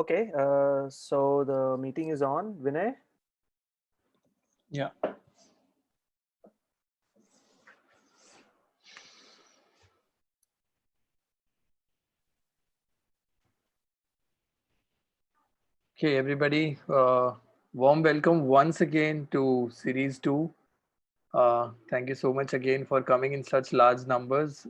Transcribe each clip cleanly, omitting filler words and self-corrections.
Okay, so the meeting is on. Vinay? Yeah. Okay, everybody, warm welcome once again to Series 2. Thank you so much again for coming in such large numbers.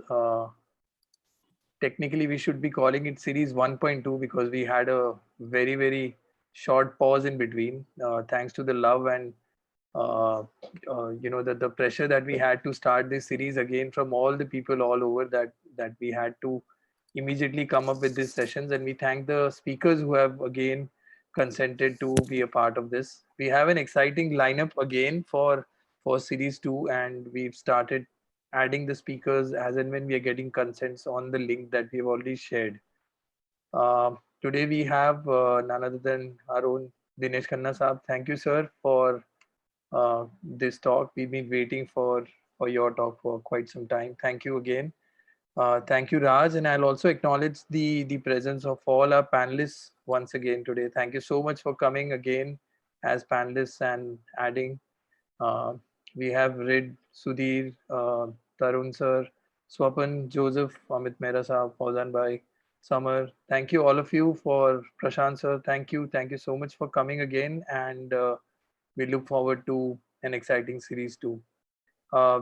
Technically, we should be calling it Series 1.2 because we had a very short pause in between. Thanks to the love and the pressure that we had to start this series again from all the people all over that we had to immediately come up with these sessions, and we thank the speakers who have again consented to be a part of this. We have an exciting lineup again for series 2, and we've started adding the speakers as and when we are getting consents on the link that we've already shared. Today we have none other than our own Dinesh Khanna Saab. Thank you, sir, for this talk. We've been waiting for your talk for quite some time. Thank you again. Thank you, Raj, and I'll also acknowledge the presence of all our panelists once again today. Thank you so much for coming again as panelists and adding. Uh, we have Rid, Sudhir, Tarun sir, Swapan, Joseph, Amit Mehra sahab, Fauzan bhai, Samar. Thank you all of you for Prashant sir. Thank you so much for coming again, and we look forward to an exciting series too.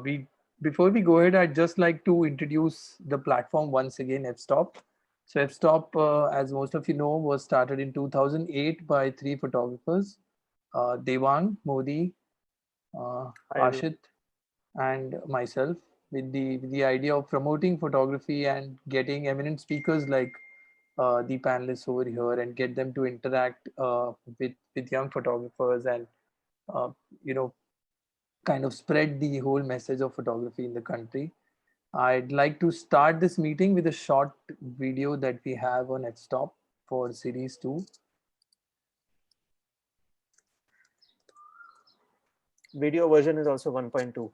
We Before we go ahead, I'd just like to introduce the platform once again, F.Stop. So F.Stop, as most of you know, was started in 2008 by three photographers, Devang, Modi, Hi, everyone. Ashit, and myself, with the idea of promoting photography and getting eminent speakers like the panelists over here and get them to interact with young photographers and uh, you know kind of spread the whole message of photography in the country. I'd like to start this meeting with a short video that we have on F.Stop for series 2. Video version is also 1.2.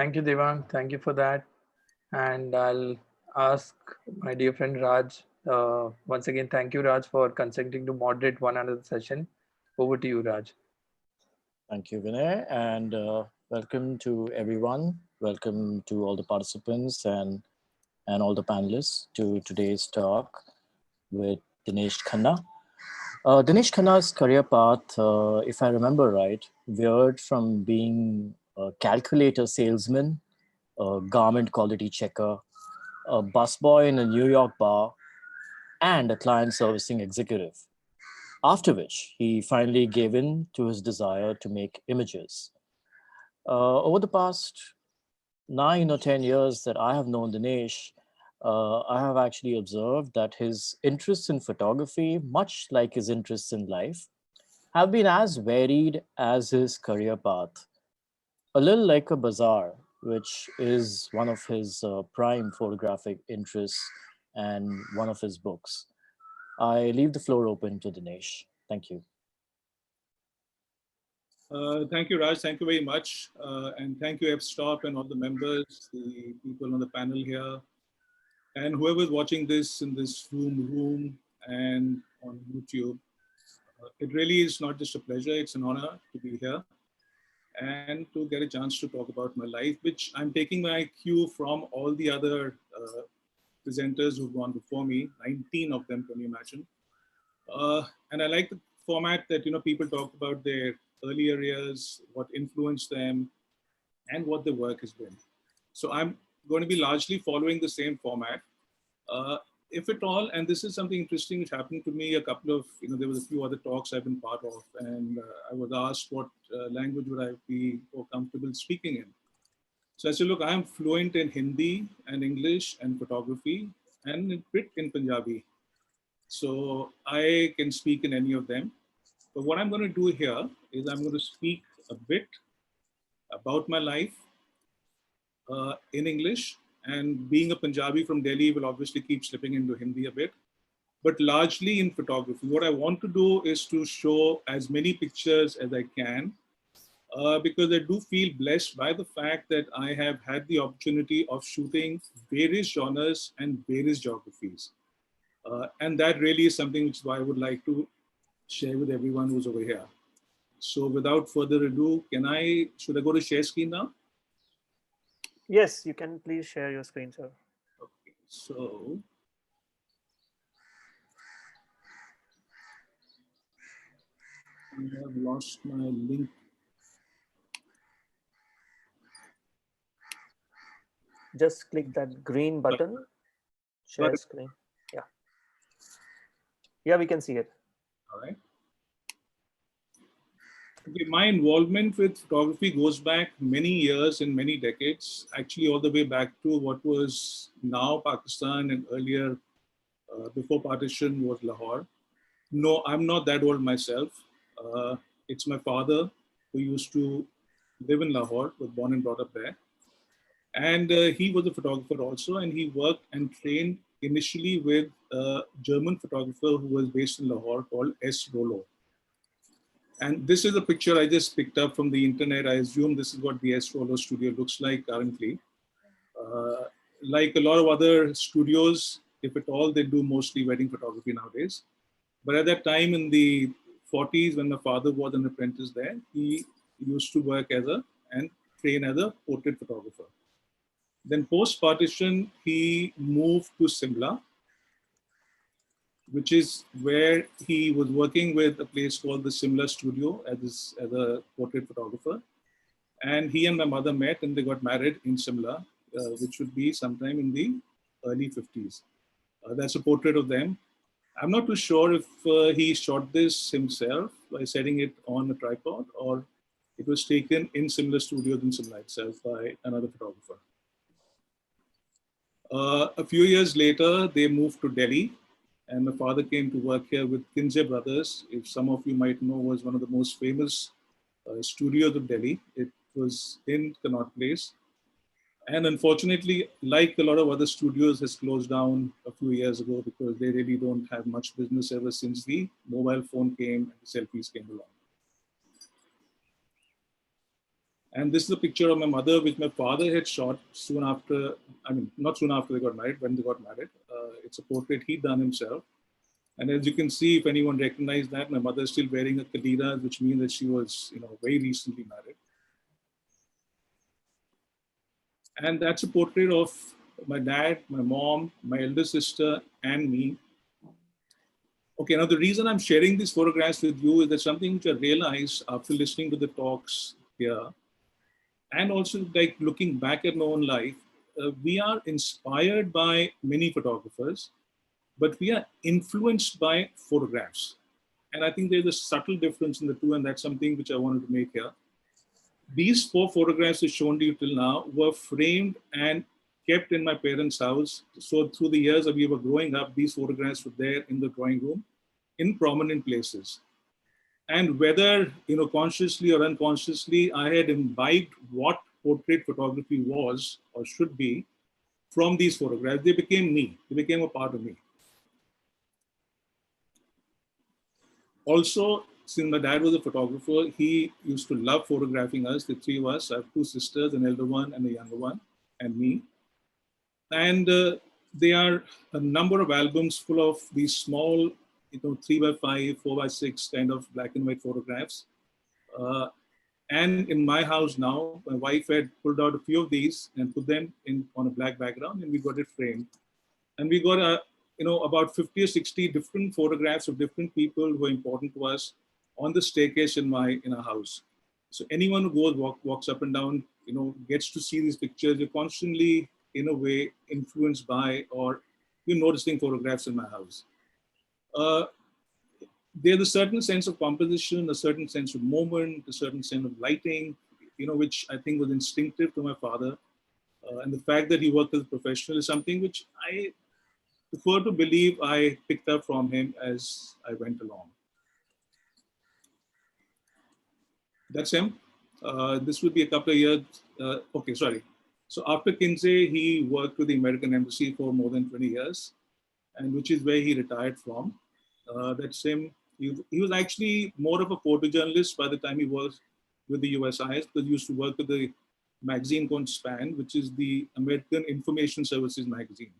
Thank you, Devang. Thank you for that. And I'll ask my dear friend Raj. Once again, thank you, Raj, for consenting to moderate one another session. Over to you, Raj. Thank you, Vinay, and welcome to everyone. Welcome to all the participants and all the panelists to today's talk with Dinesh Khanna. Dinesh Khanna's career path, if I remember right, veered from being a calculator salesman, a garment quality checker, a busboy in a New York bar, and a client servicing executive. After which, he finally gave in to his desire to make images. Over the past 9 or 10 years that I have known Dinesh, I have actually observed that his interests in photography, much like his interests in life, have been as varied as his career path. A little like a bazaar, which is one of his prime photographic interests and one of his books. I leave the floor open to Dinesh. Thank you. Thank you, Raj. Thank you very much. And thank you, F.Stop and all the members, the people on the panel here, and whoever's watching this in this room and on YouTube. It really is not just a pleasure, it's an honor to be here and to get a chance to talk about my life, which I'm taking my cue from all the other presenters who've gone before me, 19 of them, can you imagine? And I like the format that, people talk about their earlier years, what influenced them, and what the work has been. So I'm going to be largely following the same format. Uh, if at all, and this is something interesting which happened to me a couple of, there was a few other talks I've been part of, and I was asked what language would I be more comfortable speaking in. So I said, look, I'm fluent in Hindi and English and photography and a bit in Punjabi. So I can speak in any of them. But what I'm going to do here is I'm going to speak a bit about my life in English, and being a Punjabi from Delhi will obviously keep slipping into Hindi a bit, but largely in photography. What I want to do is to show as many pictures as I can, because I do feel blessed by the fact that I have had the opportunity of shooting various genres and various geographies. And that really is something which I would like to share with everyone who's over here. So without further ado, should I go to share screen now? Yes, you can please share your screen, sir. Okay, so I have lost my link. Just click that green button, Got share it. screen. Yeah. Yeah, we can see it. All right. Okay, my involvement with photography goes back many years and many decades, actually all the way back to what was now Pakistan and earlier, before partition, was Lahore. No, I'm not that old myself. Uh, it's my father who used to live in Lahore, was born and brought up there. And he was a photographer also, and he worked and trained initially with a German photographer who was based in Lahore called S. Rollo. And this is a picture I just picked up from the internet. I assume this is what the S. Rollo studio looks like currently. Uh, like a lot of other studios, if at all, they do mostly wedding photography nowadays. But at that time in the 40s, when my father was an apprentice there, he used to work and train as a portrait photographer. Then post-partition, he moved to Simla, which is where he was working with a place called the Simla Studio as a portrait photographer. And he and my mother met and they got married in Simla, which would be sometime in the early 50s. That's a portrait of them. I'm not too sure if he shot this himself by setting it on a tripod, or it was taken in Simla Studios in Simla itself by another photographer. A few years later, they moved to Delhi, and my father came to work here with Kinze Brothers. If some of you might know, was one of the most famous studios of Delhi. It was in Connaught Place. And unfortunately, like a lot of other studios, has closed down a few years ago because they really don't have much business ever since the mobile phone came and the selfies came along. And this is a picture of my mother, which my father had shot soon after, I mean, not soon after they got married, when they got married. It's a portrait he'd done himself. And as you can see, if anyone recognized that, my mother is still wearing a kalira, which means that she was, very recently married. And that's a portrait of my dad, my mom, my elder sister, and me. Okay, now the reason I'm sharing these photographs with you is that something which I realized after listening to the talks here, and also like looking back at my own life, we are inspired by many photographers, but we are influenced by photographs. And I think there's a subtle difference in the two, and that's something which I wanted to make here. These 4 photographs I've shown to you till now were framed and kept in my parents' house. So through the years that we were growing up, these photographs were there in the drawing room in prominent places. And whether, consciously or unconsciously, I had imbibed what portrait photography was or should be from these photographs. They became me. They became a part of me. Also, since my dad was a photographer, he used to love photographing us, the three of us. I have two sisters, an elder one and a younger one, and me. And there are a number of albums full of these small, 3x5, 4x6 kind of black and white photographs. And in my house now, my wife had pulled out a few of these and put them in on a black background, and we got it framed. And we got about 50 or 60 different photographs of different people who are important to us on the staircase in our house. So anyone who walks up and down, gets to see these pictures. You're constantly, in a way, influenced by, or you're noticing photographs in my house. There's a certain sense of composition, a certain sense of moment, a certain sense of lighting, which I think was instinctive to my father. And the fact that he worked as a professional is something which I prefer to believe I picked up from him as I went along. That's him. This would be a couple of years. Okay, sorry. So after Kinsey, he worked with the American Embassy for more than 20 years, and which is where he retired from. That's him. He was actually more of a photojournalist by the time he was with the USIS, because he used to work with the magazine called SPAN, which is the American Information Services magazine.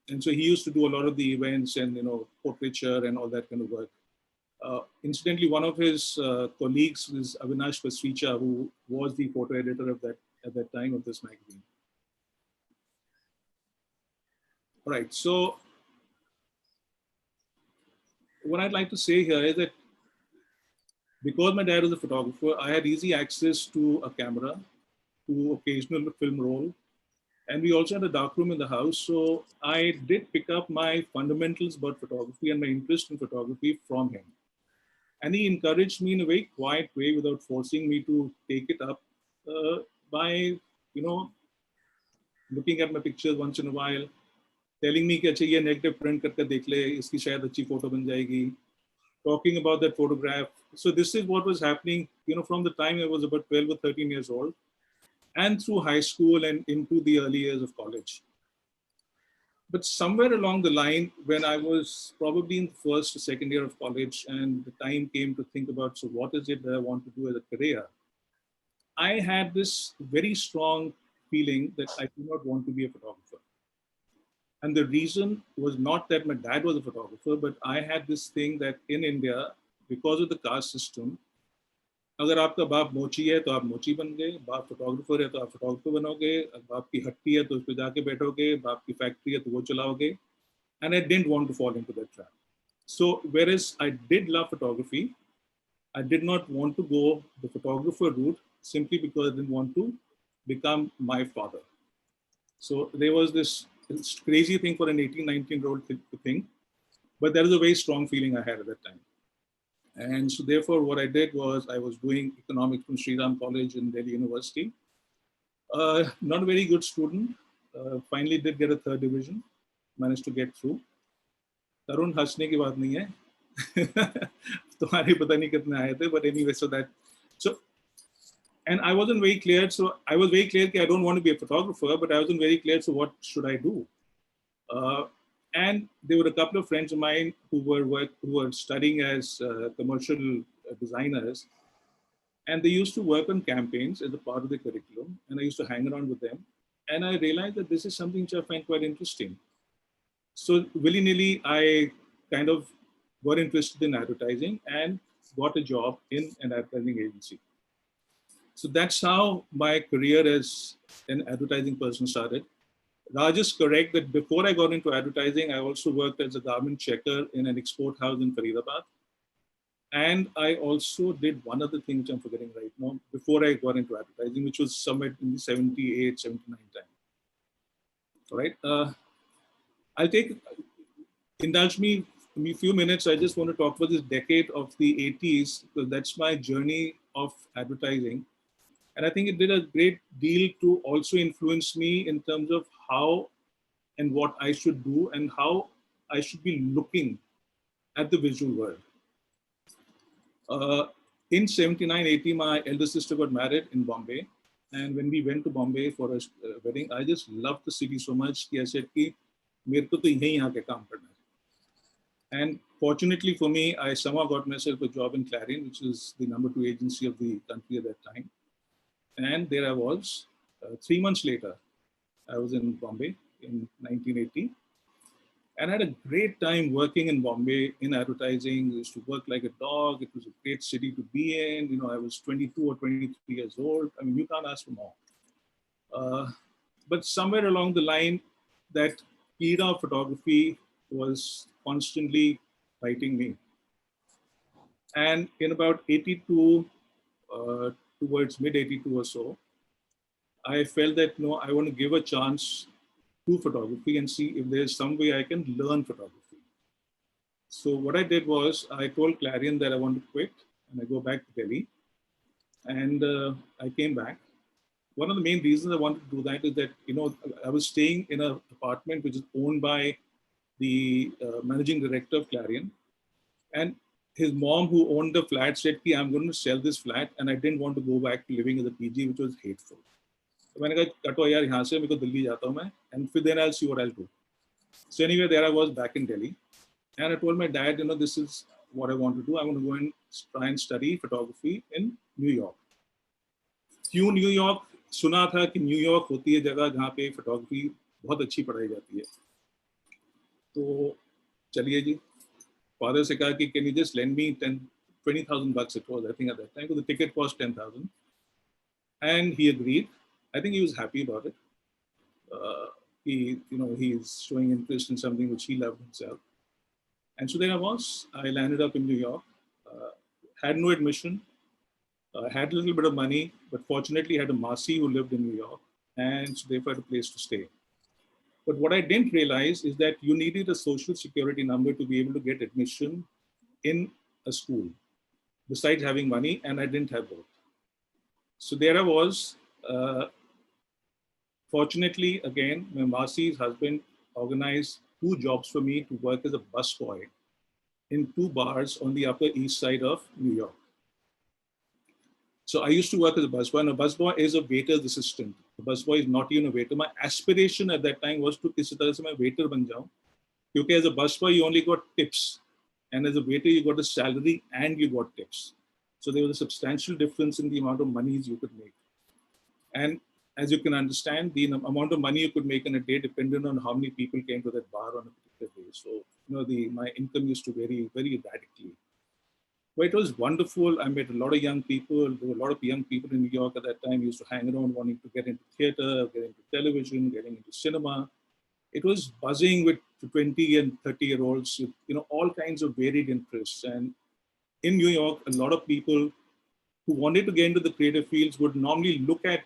And so he used to do a lot of the events and portraiture and all that kind of work. Incidentally, one of his colleagues was Avinash Pasricha, who was the photo editor of at that time of this magazine. All right, so what I'd like to say here is that because my dad was a photographer, I had easy access to a camera, to occasional film roll, and we also had a darkroom in the house. So I did pick up my fundamentals about photography and my interest in photography from him. And he encouraged me in a very quiet way without forcing me to take it up by, looking at my pictures once in a while, telling me कि अच्छा ये negative print करके देख ले, इसकी शायद अच्छी photo बन जाएगी. Talking about that photograph. So this is what was happening, from the time I was about 12 or 13 years old, and through high school and into the early years of college. But somewhere along the line, when I was probably in the first or second year of college, and the time came to think about, so what is it that I want to do as a career? I had this very strong feeling that I do not want to be a photographer. And the reason was not that my dad was a photographer, but I had this thing that in India, because of the caste system, अगर आपका बाप मोची है तो आप मोची बन गए, बाप फोटोग्राफर है तो आप फोटोग्राफर बनोगे, बाप की हट्टी है तो उस पर जाके बैठोगे, बाप की फैक्ट्री है तो वो चलाओगे. And I didn't want to fall into that trap. So whereas I did love photography, I did not want to go the photographer route simply because I didn't want to become my father. So there was this crazy thing for an 18, 19-year-old to think, but there was a very strong feeling I had at that time. And so therefore what I did was I was doing economics from Sri Ram College in Delhi University. Not a very good student, finally did get a 3rd division, managed to get through. Tarun, हंसने की बात नहीं है. तुम्हारे पता नहीं कितने आए थे, but anyway, so and I wasn't very clear. So I was very clear that I don't want to be a photographer, but I wasn't very clear. So what should I do? And there were a couple of friends of mine who were studying as commercial designers, and they used to work on campaigns as a part of the curriculum. And I used to hang around with them, and I realized that this is something which I find quite interesting. So willy-nilly, I kind of got interested in advertising and got a job in an advertising agency. So that's how my career as an advertising person started. Raj is correct that before I got into advertising, I also worked as a garment checker in an export house in Faridabad. And I also did one other thing which I'm forgetting right now before I got into advertising, which was somewhere in the 78, 79 time. All right. Indulge me in a few minutes. I just want to talk about this decade of the 80s, because that's my journey of advertising. And I think it did a great deal to also influence me in terms of how and what I should do and how I should be looking at the visual world. In 79, 80, my elder sister got married in Bombay. And when we went to Bombay for a wedding, I just loved the city so much. I said, मेरे को तो यहीं आके काम करना है. And Fortunately for me, I somehow got myself a job in Clarion, which is the #2 agency of the country at that time. And there I was. 3 months later, I was in Bombay in 1980. And I had a great time working in Bombay in advertising. I used to work like a dog. It was a great city to be in. You know, I was 22 or 23 years old. I mean, you can't ask for more. But somewhere along the line, that era of photography was constantly biting me. And in about 82, towards mid 82 or so, I felt that no, I want to give a chance to photography and see if there's some way I can learn photography. So what I did was I told Clarion that I want to quit and I go back to Delhi. And I came back. One of the main reasons I wanted to do that is that, you know, I was staying in an apartment which is owned by the managing director of Clarion. And his mom, who owned the flat, said, I'm going to sell this flat. And I didn't want to go back to living as a PG, which was hateful. मैंने कहा कटो यार यहाँ से, मेरे को दिल्ली जाता हूँ मैं, and then I'll see what I'll do. So anyway, there I was back in Delhi, and I told my dad, you know, this is what I want to do. I want to go and try and study photography in New York. क्यों New York? सुना था कि New York होती है जगह जहाँ पे photography बहुत अच्छी पढ़ाई जाती है. तो चलिए जी, फादर से कहा कि can you just lend me 20,000 bucks it was, I think at that time, because the ticket cost 10,000, and he agreed. I think he was happy about it. He's showing interest in something which he loved himself. And so there I was. I landed up in New York, had no admission, had a little bit of money, but fortunately had a Masi who lived in New York, and so therefore had a place to stay. But what I didn't realize is that you needed a social security number to be able to get admission in a school, besides having money, and I didn't have both. So there I was. Fortunately, again, my Masi's husband organized 2 jobs for me to work as a busboy in 2 bars on the Upper East Side of New York. So I used to work as a busboy, and a busboy is a waiter's assistant. A busboy is not even a waiter. My aspiration at that time was to kisi tarah se main waiter ban jaun, because as a busboy you only got tips, and as a waiter you got a salary and you got tips. So there was a substantial difference in the amount of monies you could make. And as you can understand, the amount of money you could make in a day depended on how many people came to that bar on a particular day. So, you know, my income used to vary very radically. But it was wonderful. I met a lot of young people. There were a lot of young people in New York at that time. We used to hang around wanting to get into theater, get into television, getting into cinema. It was buzzing with 20 and 30-year-olds, with, you know, all kinds of varied interests. And in New York, a lot of people who wanted to get into the creative fields would normally look at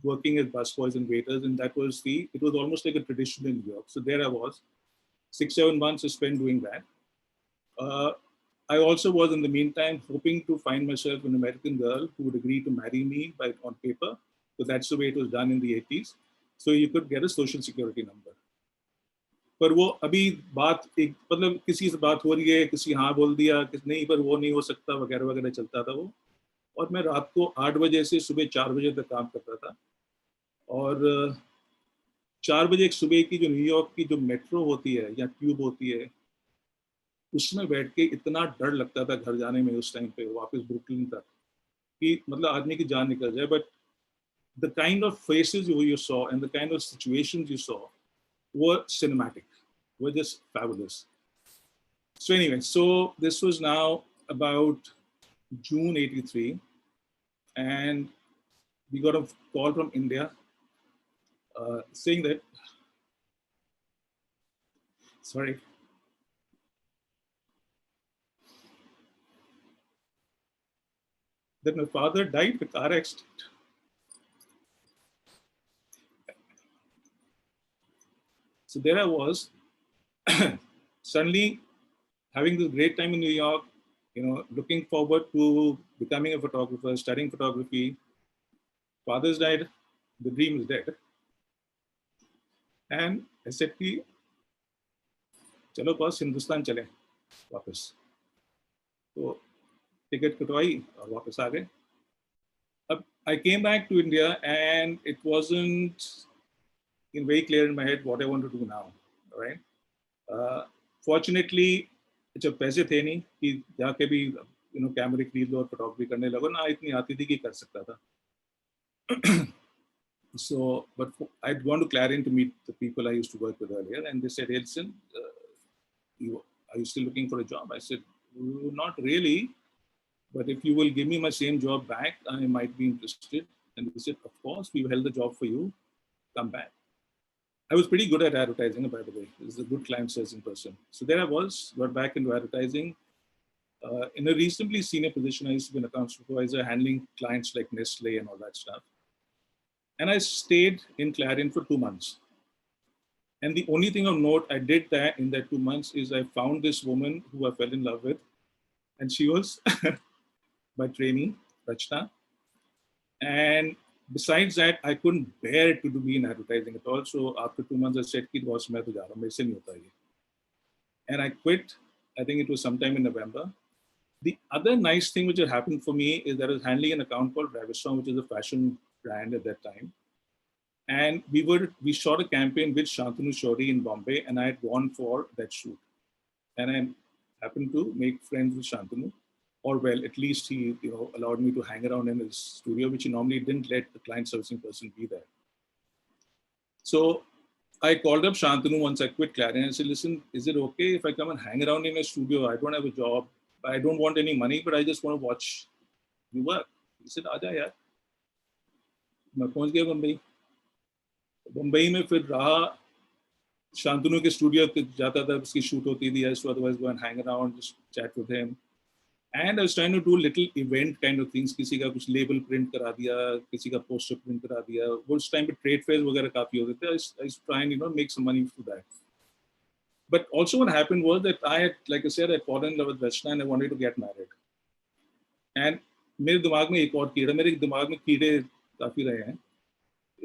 working as busboys and waiters, and it was almost like a tradition in New York. So there I was, 6-7 months I spent doing that. I also was in the meantime hoping to find myself an American girl who would agree to marry me on paper, because that's the way it was done in the 80s. So you could get a social security number. पर वो अभी बात एक मतलब किसी से बात हो रही है, किसी हाँ बोल दिया, किसी नहीं, पर वो नहीं हो सकता वगैरह वगैरह चलता था वो. और मैं रात को 8 बजे से सुबह 4 बजे तक काम करता था. और 4 बजे एक सुबह की जो न्यूयॉर्क की जो मेट्रो होती है या ट्यूब होती है, उसमें बैठ के इतना डर लगता था घर जाने में उस टाइम पे वापस ब्रुकलिन तक, कि मतलब आदमी की जान निकल जाए. But the kind of faces you saw and the kind of situations you saw were cinematic, were just fabulous. So anyway, so this was now about June 83, and we got a call from India saying that, that my father died in a car accident. So there I was, suddenly having this great time in New York, you know, looking forward to becoming a photographer, studying photography. Father's died, the dream is dead. And I said, कि चलो बस हिंदुस्तान चले वापस. तो ticket कटवाई और वापस आ गए. अब I came back to India and it wasn't very clear in my head what I want to do now, right? Fortunately, अच्छा पैसे थे नहीं कि जाके भी कैमरे खरीद लो और फोटोग्राफी करने लगो ना, इतनी आती थी कि कर सकता था. So, but I'd gone to Clarion to meet the people I used to work with earlier, and they said, "Hey, listen, are you still looking for a job?" I said, "Not really, but if you will give me my same job back, I might be interested." And they said, "Of course, we held the job for you. Come back." I was pretty good at advertising, by the way. This is a good client servicing person. So there I was, got back into advertising. In a reasonably senior position, I used to be an account supervisor, handling clients like Nestle and all that stuff. And I stayed in Clarion for 2 months. And the only thing of note I did that in that 2 months is I found this woman who I fell in love with. And she was my trainee, Rachna. And besides that, I couldn't bear to be in advertising at all. So after 2 months, I said, "Ki boss, main to ja raha hu, mere se nahi hota ye." And I quit. I think it was sometime in November. The other nice thing which had happened for me is that I was handling an account called F.Stop, which is a fashion brand at that time. And we shot a campaign with Shantanu Shori in Bombay, and I had gone for that shoot. And I happened to make friends with Shantanu, or well, at least he allowed me to hang around in his studio, which he normally didn't let the client servicing person be there. So I called up Shantanu once I quit Clarion and I said, "Listen, is it okay if I come and hang around in your studio? I don't have a job. I don't want any money, but I just want to watch you work." He said, "Aja yaar." मैं पहुंच गया बम्बई में फिर रहा शांतनु के studio जाता था उसकी शूट होती थी otherwise go and hang around just chat with him and I was trying to do little event kind of things किसी का कुछ लेबल प्रिंट करा दिया किसी का पोस्टर प्रिंट करा दिया वो उस टाइम पे ट्रेड फेयर वगैरह काफी होते थे I used to try and make some money through that but also what happened was that I had like I said I fallen in love with Rachna and I wanted to get married and मेरे दिमाग में एक और कीड़ा मेरे दिमाग में कीड़े काफी रहे हैं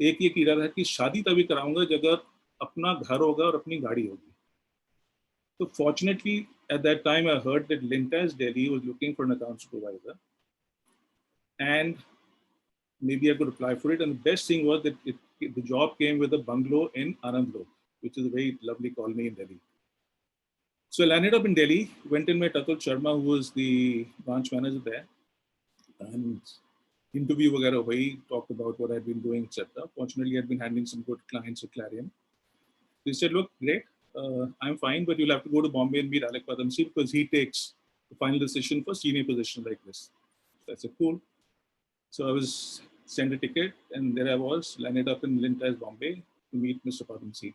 एक ये कीड़ा था कि शादी तभी कराऊंगा जब अपना घर होगा और अपनी गाड़ी होगी तो fortunately at that time I heard that Lintas Delhi was looking for an account supervisor and maybe I could apply for it and the best thing was that the job came with a bungalow in Anandlok which is a very lovely colony in Delhi so I landed up in Delhi went in met Atul Sharma who was the branch manager there and interview वगैरह हुई talked about what I'd been doing etc fortunately I'd been handling some good clients at Clarion they said look great I'm fine, but you'll have to go to Bombay and meet Alec Padamsi because he takes the final decision for senior position like this. So I said, cool. So I was sent a ticket and there I was, landed up in Lintas, Bombay to meet Mr. Padamsi.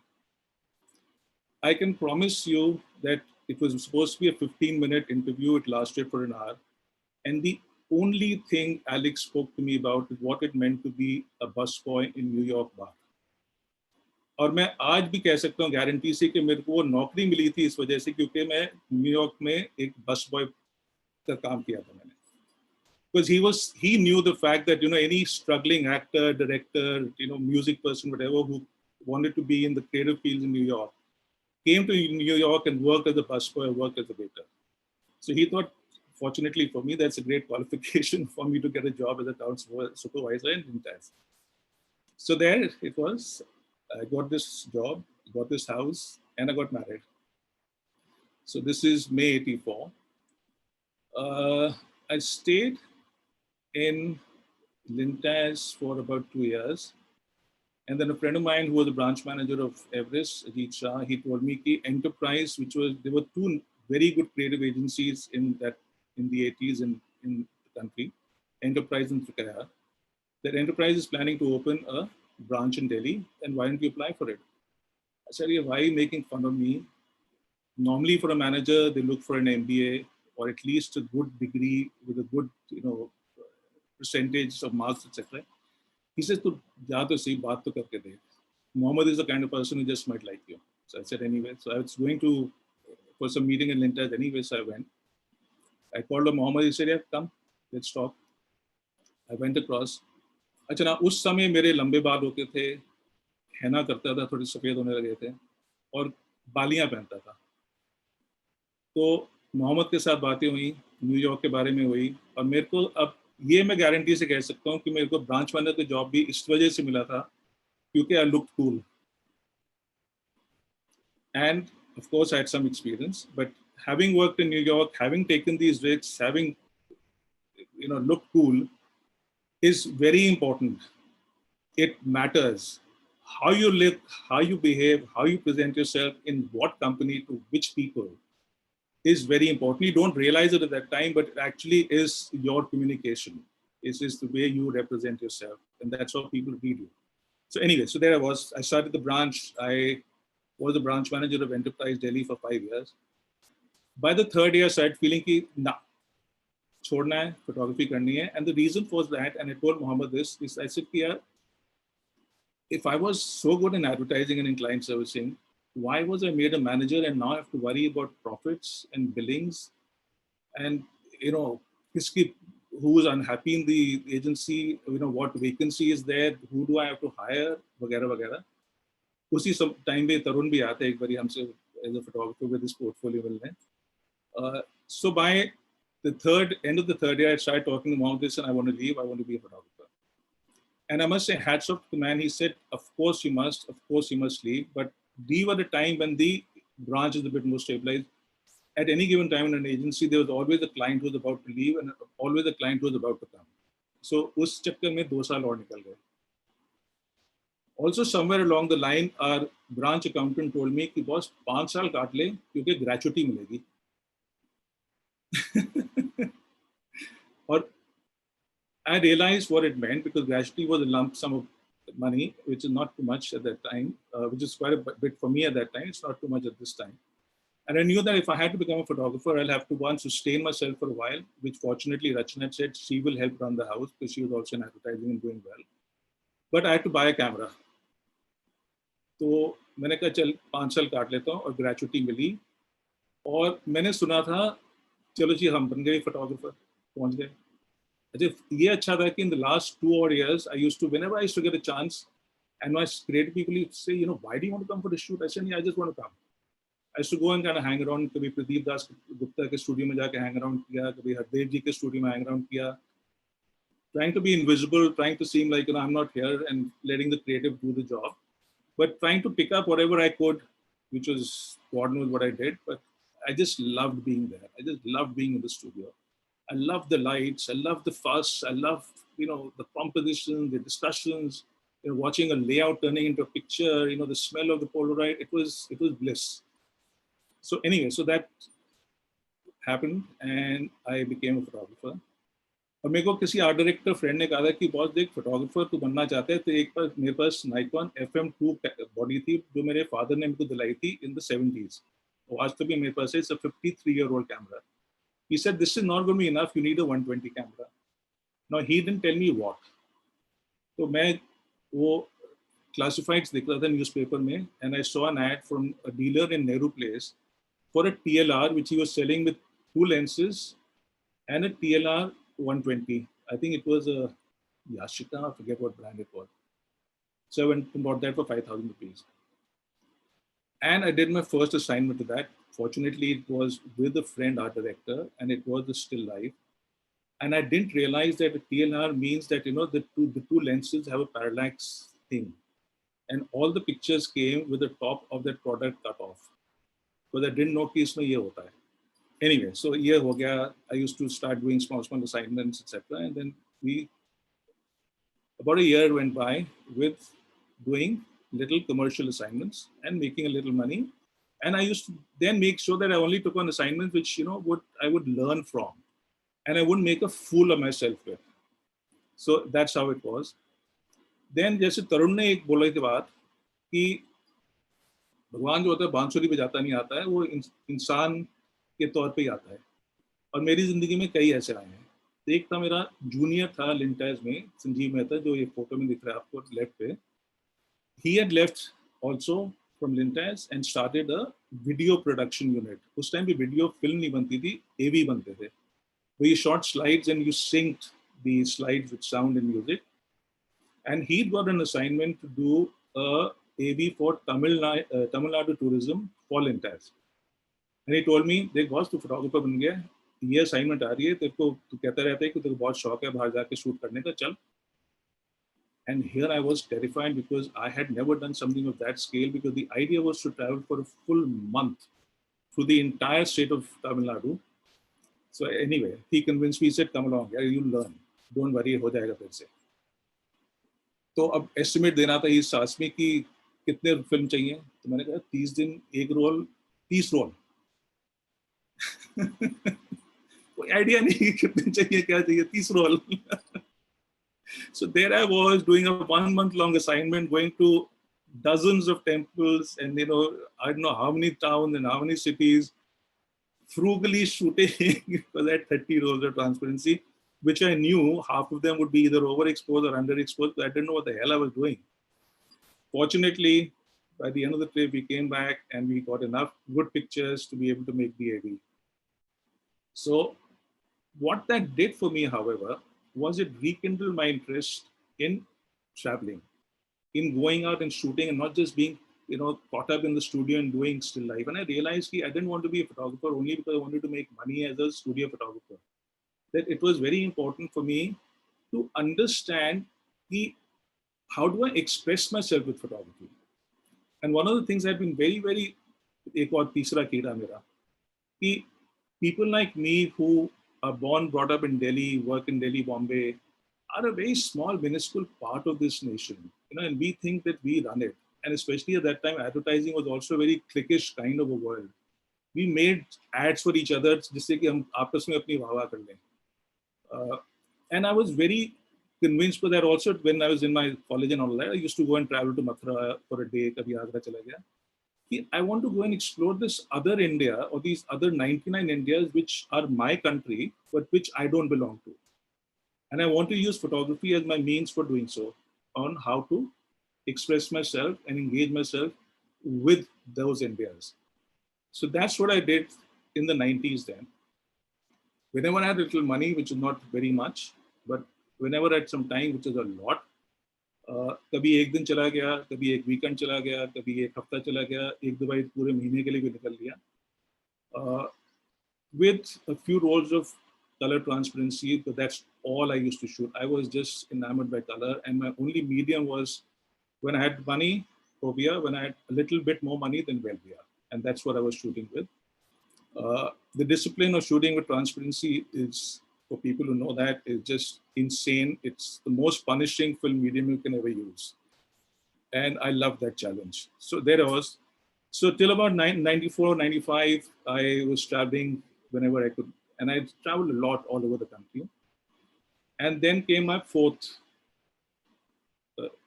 I can promise you that it was supposed to be a 15-minute interview. It lasted for an hour. And the only thing Alex spoke to me about is what it meant to be a busboy in New York bar. और मैं आज भी कह सकता हूँ guarantee से कि मेरे को वो नौकरी मिली थी इस वजह से क्योंकि मैं न्यूयॉर्क में एक बस बॉय का काम किया था मैंने because he knew the fact that any struggling actor director music person whatever who wanted to be in the creative fields in New York came to New York and worked as a busboy or worked as a waiter so he thought fortunately for me that's a great qualification for me to get a job as a town supervisor in Lintas so there it was I got this job, got this house, and I got married. So this is May 84. I stayed in Lintas for about 2 years. And then a friend of mine who was a branch manager of Everest, Ajit Shah, he told me that Enterprise, there were two very good creative agencies in the 80s in the country, Enterprise and Fikaya. That Enterprise is planning to open a branch in Delhi, and why don't you apply for it? I said, why are you making fun of me? Normally for a manager, they look for an MBA or at least a good degree with a good, percentage of marks, etc. He says, to say, baat to karke dekh. Mohammed is the kind of person who just might like you. So I said, anyway. So I was going for some meeting in Lintas anyway, so I went. I called up Mohammed, he said, yeah, come, let's talk. I went across. अच्छा ना उस समय मेरे लंबे बाल होते थे हैना करता था थोड़े सफेद होने लगे थे और बालियां पहनता था तो मोहम्मद के साथ बातें हुई न्यूयॉर्क के बारे में हुई और मेरे को अब ये मैं गारंटी से कह सकता हूँ कि मेरे को ब्रांच मैनेजर का जॉब भी इस वजह से मिला था क्योंकि I looked cool and of course I had some experience but having worked in New York, having taken these risks, having looked cool, is very important. It matters how you live, how you behave, how you present yourself in what company to which people is very important. You don't realize it at that time, but it actually is your communication. It is the way you represent yourself, and that's how people read you. So anyway, so there I was. I started the branch. I was the branch manager of Enterprise Delhi for 5 years. By the third year, I started feeling कि ना छोड़ना है, photography करनी है. And the reason was that, and I told Mohammed this, is I said कि यार, if I was so good in advertising and in client servicing, why was I made a manager and now I have to worry about profits and billings and kiski, who's unhappy in the agency, what vacancy is there, who do I have to hire, वगैरह वगैरह. उसी सब time पे तरुण भी आते एक बारी हमसे as a photographer with his portfolio मिलने. So by the end of the third year, I started talking about this and I want to leave. I want to be a photographer. And I must say, hats off to the man. He said, of course you must leave, but leave at a time when the branch is a bit more stabilized. At any given time in an agency, there was always a client who was about to leave and always a client who was about to come. So उस चक्कर में 2 साल और निकल गए. Also somewhere along the line, our branch accountant told me कि boss 5 साल काट ले क्योंकि gratuity मिलेगी. और I realized what it meant because gratuity was a lump sum of money, which is not too much at that time, which is quite a bit for me at that time. It's not too much at this time. And I knew that if I had to become a photographer, I'll have to once sustain myself for a while, which fortunately Rachna had said she will help run the house because she was also in advertising and doing well. But I had to buy a camera. तो मैंने कहा चल 5 साल काट लेता हूँ और gratuity मिली और मैंने सुना था चलो जी हम बन गए फोटोग्राफर पहुंच गए. ये अच्छा था कि in the last 2 odd years I used to, whenever I used to get a chance and my creative people used to say, why do you want to come for the shoot? I said, yeah, I just want to come. I used to go and kind of hang around. कभी प्रदीप दास गुप्ता के studio में जाके hang around किया, कभी हरदेव जी के studio में hang around किया. Trying to be invisible, trying to seem like I'm not here and letting the creative do the job, but trying to pick up whatever I could, which was God knows what I did. But I just loved being there. I just loved being in the studio. I love the lights. I love the fuss. I love, the composition, the discussions, watching a layout turning into a picture, the smell of the Polaroid. It was bliss. So anyway, so that happened and I became a photographer. और मेरे को किसी art director friend ने कहा था कि boss देख photographer तू बनना चाहते हैं तो एक बार मेरे पास नाइकॉन FM2 बॉडी थी जो मेरे फादर ने मेरे को दिलाई थी in the 70s. और आज तो भी मेरे पास है. It's a 53-year-old camera. He said, this is not going to be enough. You need a 120 camera. Now, he didn't tell me what. So, मैं वो classifieds दिख रहा था newspaper में, and I saw an ad from a dealer in Nehru Place for a TLR, which he was selling with 2 lenses and a TLR 120. I think it was a Yashica, I forget what brand it was. So I went and bought that for 5,000 rupees. And I did my first assignment to that. Fortunately, it was with a friend art director and it was the still life. And I didn't realize that a TLR means that, the two lenses have a parallax thing. And all the pictures came with the top of that product cut off. Because I didn't know कि इसमें ये होता है. Anyway, so year ho gaya, I used to start doing small assignments, etc. And then about a year went by with doing little commercial assignments and making a little money. And I used to then make sure that I only took on assignments which, I would learn from. And I wouldn't make a fool of myself with. So that's how it was. Then जैसे तरुण ने एक बोला थी बात कि भगवान जो होता है बांसुरी बजाता नहीं आता है, वो इंसान के तौर पे ही आता है. और मेरी जिंदगी में कई ऐसे आए हैं. एक था मेरा जूनियर था लिंटाइज में, संजीव मेहता, जो ये फोटो में दिख रहा है आपको लेफ्ट पे. He had left also from Lintas and started a video production unit. उस टाइम भी वीडियो फिल्म नहीं बनती थी, AV बनते थे. Where you shot slides and you synced the slides with sound and music. And he got an assignment to do a AV for Tamil Nadu tourism for Lintas. And he told me, देख boss तू photographer बन गया, ये assignment आ रही है, तेरे को तू कहता रहता है कि तेरे को बहुत शौक है बाहर जाके शूट करने का, चल. And here I was terrified because I had never done something of that scale, because the idea was to travel for a full month through the entire state of Tamil Nadu. So anyway, he convinced me, he said, come along, yeah, you'll learn. Don't worry, हो जाएगा फिर से. तो अब estimate देना था इस सास में कि कितने फिल्म चाहिए. तो मैंने कहा 30 दिन एक रोल, 30 रोल. कोई आइडिया नहीं कि कितने चाहिए, क्या चाहिए, 30 role. So there I was doing a 1 month long assignment, going to dozens of temples and, you know, I don't know how many towns and how many cities, frugally shooting for that 30 rolls of transparency, which I knew half of them would be either overexposed or underexposed. So I didn't know what the hell I was doing. Fortunately, by the end of the trip, we came back and we got enough good pictures to be able to make the AV. So what that did for me, however, was it rekindled my interest in traveling, in going out and shooting and not just being, you know, caught up in the studio and doing still life. And I realized I didn't want to be a photographer only because I wanted to make money as a studio photographer. That it was very important for me to understand how do I express myself with photography. And one of the things I've been very, very, ek aur teesra keeda mera, ki people like me who are born, brought up in Delhi, work in Delhi, Bombay, are a very small, minuscule part of this nation, you know, and we think that we run it. And especially at that time, advertising was also a very cliquish kind of a world. We made ads for each other, जिससे कि हम आपस में अपनी वाह-वाह कर लें. And I was very convinced for that also when I was in my college and all that. I used to go and travel to Mathura for a day, kabhi Agra chala gaya. I want to go and explore this other India or these other 99 Indias which are my country, but which I don't belong to. And I want to use photography as my means for doing so, on how to express myself and engage myself with those Indias. So that's what I did in the 90s then. Whenever I had a little money, which is not very much, but whenever I had some time, which is a lot, कभी एक दिन चला गया, कभी एक weekend चला गया, कभी एक हफ्ता चला गया, एक दो बार पूरे महीने के लिए भी निकल लिया. With a few rolls of color transparency, but that's all I used to shoot. I was just enamored by color, and my only medium was when I had money, Povia, when I had a little bit more money, then Velvia. And that's what I was shooting with. The discipline of shooting with transparency is, for people who know that, is just insane. It's the most punishing film medium you can ever use. And I love that challenge. So there I was. So till about 94, 95, I was traveling whenever I could. And I traveled a lot all over the country. And then came my fourth,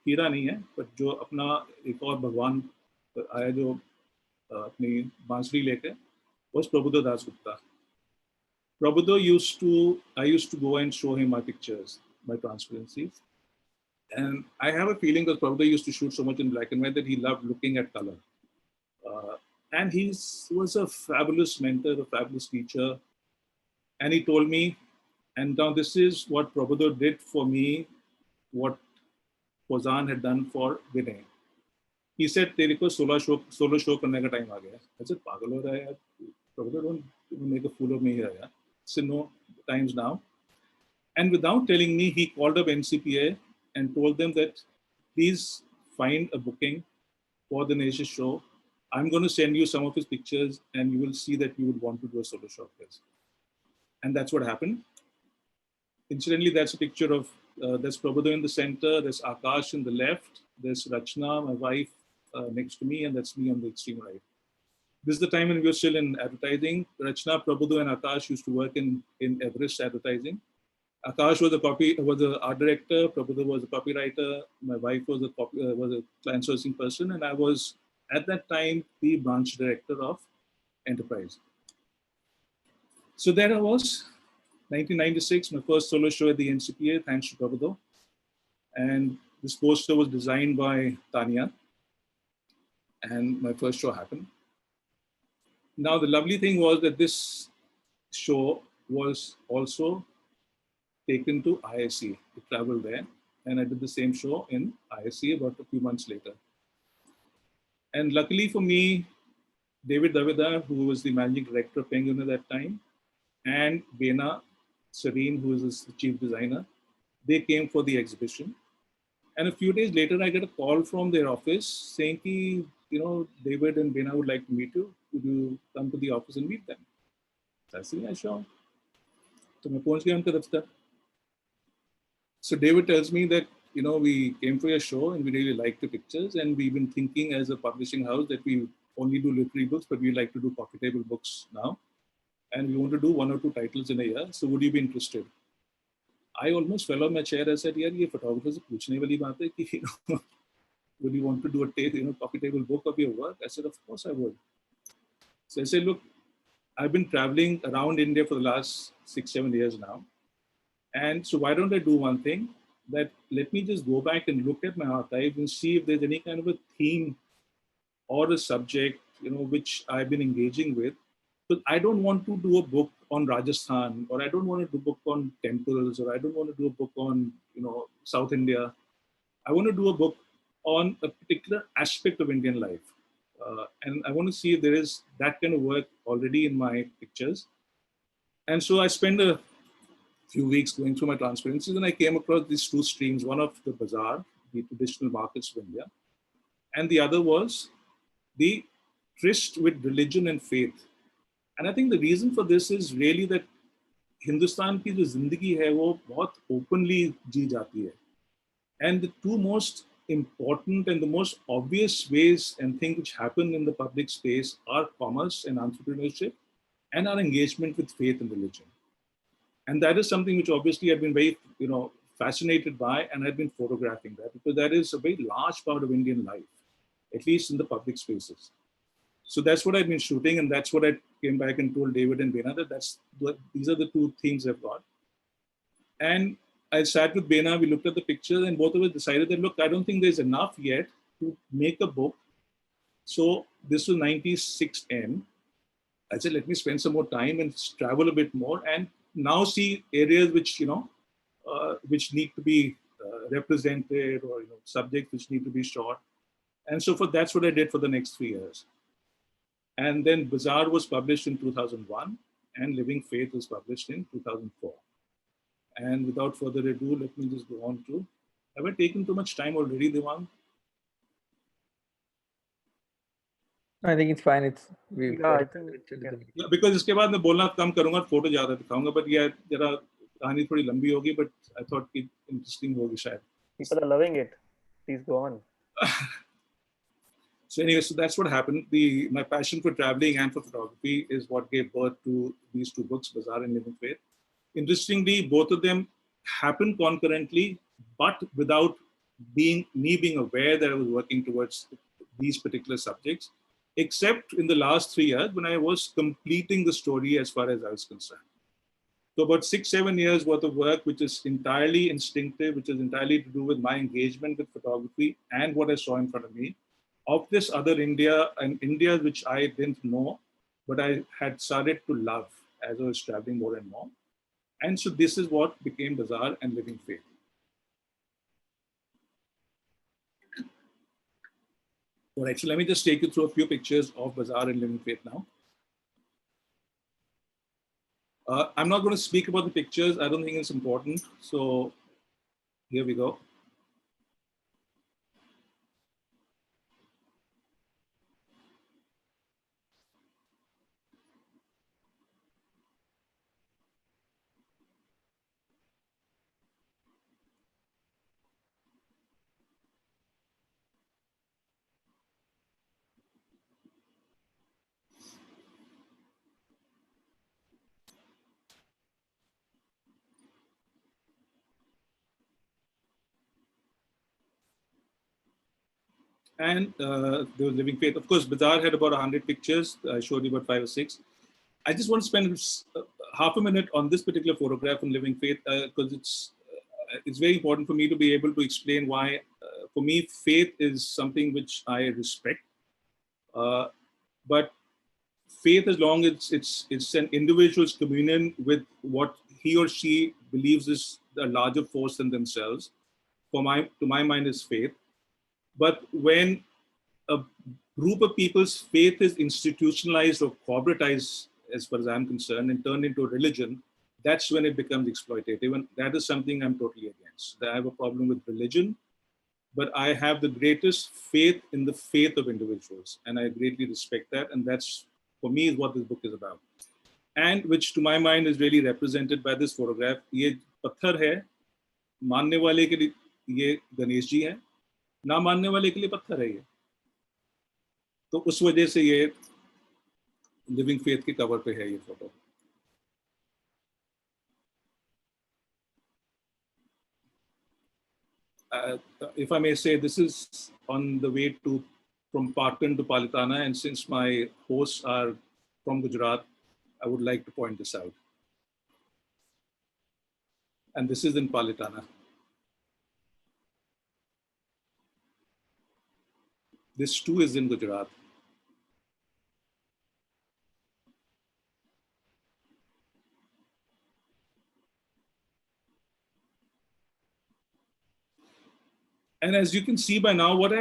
हीरा नहीं है, but जो अपना एक और भगवान आया जो अपनी बांसुरी लेके, was Prabhuda Das Gupta. Prabhuda I used to go and show him my pictures, my transparencies. And I have a feeling that Prabhuda used to shoot so much in black and white that he loved looking at color. And he was a fabulous mentor, a fabulous teacher. And he told me, and now this is what Prabhuda did for me, what Fozan had done for Vinay. He said, तेरे को solo show करने का time आ गया. I said, पागल हो रहा है यार. Prabhuda, don't make a fool of me here. I said, no, time's now. And without telling me, he called up NCPA and told them that please find a booking for the Dinesh's show. I'm going to send you some of his pictures and you will see that you would want to do a solo show of his. And that's what happened. Incidentally, that's a picture of, there's Prabhuda in the center, there's Akash in the left, there's Rachna, my wife, next to me, and that's me on the extreme right. This is the time when we were still in advertising. Rachna, Prabhuda, and Akash used to work in Everest advertising. Akash was the art director, Prabhuda was a copywriter, my wife was a client sourcing person, and I was, at that time, the branch director of enterprise. So there I was, 1996, my first solo show at the NCPA, thanks to Prabhuda. And this poster was designed by Tanya. And my first show happened. Now, the lovely thing was that this show was also taken to ISE. It traveled there. And I did the same show in ISE about a few months later. And luckily for me, David Davida, who was the managing director of Penguin at that time, and Bena Serene, who is the chief designer, they came for the exhibition. And a few days later, I get a call from their office saying, you know, David and Bena would like to meet you. you come to the office and meet them? So I said, yeah, sure. So मैं पहुंच गया उनके दफ्तर. So David tells me that, we came for your show and we really liked the pictures, and we've been thinking as a publishing house that we only do literary books, but we like to do coffee table books now. And we want to do 1 or 2 titles in a year. So would you be interested? I almost fell on my chair. I said, "Yeah, ये photographer से पूछने वाली बात है कि would you want to do a coffee table book of your work?" I said, "Of course I would." So I said, "Look, I've been traveling around India for the last 6-7 years now, and so why don't I do one thing? That let me just go back and look at my archive and see if there's any kind of a theme or a subject, which I've been engaging with. But I don't want to do a book on Rajasthan, or I don't want to do a book on temples, or I don't want to do a book on, South India. I want to do a book on a particular aspect of Indian life. And I want to see if there is that kind of work already in my pictures. And so I spent a few weeks going through my transparencies, and I came across these 2 streams, one of the bazaar, the traditional markets of India, and the other was the tryst with religion and faith. And I think the reason for this is really that Hindustan की जो जिंदगी है वो बहुत openly जी जाती है. And the 2 most important and the most obvious ways and things which happen in the public space are commerce and entrepreneurship and our engagement with faith and religion. And that is something which obviously I've been very, fascinated by, and I've been photographing that because that is a very large part of Indian life, at least in the public spaces. So that's what I've been shooting, and that's what I came back and told David and Bena that these are the 2 themes I've got. And I sat with Bena, we looked at the pictures, and both of us decided that, look, I don't think there's enough yet to make a book. So this was 96M. I said, let me spend some more time and travel a bit more and now see areas which, which need to be represented, or, subjects which need to be shot. And so that's what I did for the next 3 years. And then Bazaar was published in 2001 and Living Faith was published in 2004. And without further ado, let me just go on to, have I taken too much time already, Devang? I think it's fine. I think Yeah, because इसके बाद मैं बोलना कम करूँगा, photo ज़्यादा दिखाऊँगा, but ये जरा कहानी थोड़ी लंबी होगी, but I thought it interesting होगी शायद. people are loving it. Please go on. So anyway, so that's what happened. My passion for traveling and for photography is what gave birth to these 2 books, Bazaar and Living Faith. Interestingly, both of them happened concurrently, but without me being aware that I was working towards these particular subjects, except in the last 3 years when I was completing the story as far as I was concerned. So about 6-7 years worth of work, which is entirely instinctive, which is entirely to do with my engagement with photography and what I saw in front of me, of this other India, and India which I didn't know, but I had started to love as I was traveling more and more. And so this is what became Bazaar and Living Faith. All right, so let me just take you through a few pictures of Bazaar and Living Faith now. I'm not going to speak about the pictures. I don't think it's important. So here we go. And there was Living Faith. Of course, Bazaar had about 100 pictures. I showed you about 5 or 6. I just want to spend half a minute on this particular photograph on Living Faith because it's very important for me to be able to explain why, for me, faith is something which I respect. But faith, as long as it's an individual's communion with what he or she believes is a larger force than themselves, to my mind, is faith. But when a group of people's faith is institutionalized or corporatized, as far as I'm concerned, and turned into a religion, that's when it becomes exploitative. And that is something I'm totally against. I have a problem with religion, but I have the greatest faith in the faith of individuals. And I greatly respect that. And that's for me is what this book is about. And which to my mind is really represented by this photograph. ये पत्थर है, मानने वाले के लिए ये गणेश जी हैं, ना मानने वाले के लिए पत्थर है ये. तो उस वजह से ये लिविंग फेथ के कवर पे है ये photo. If I may say, this is on the way to from Patan to Palitana, and since my hosts are from Gujarat, I would like to point this out. And this is in Palitana. This too is in Gujarat. And as you can see by now, what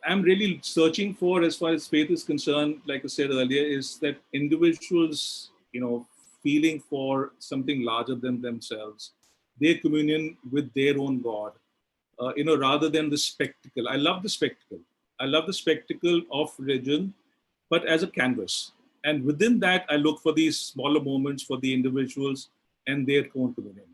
I'm really searching for as far as faith is concerned, like I said earlier, is that individuals, feeling for something larger than themselves, their communion with their own God, rather than the spectacle. I love the spectacle. I love the spectacle of religion, but as a canvas. And within that, I look for these smaller moments for the individuals and their own communion.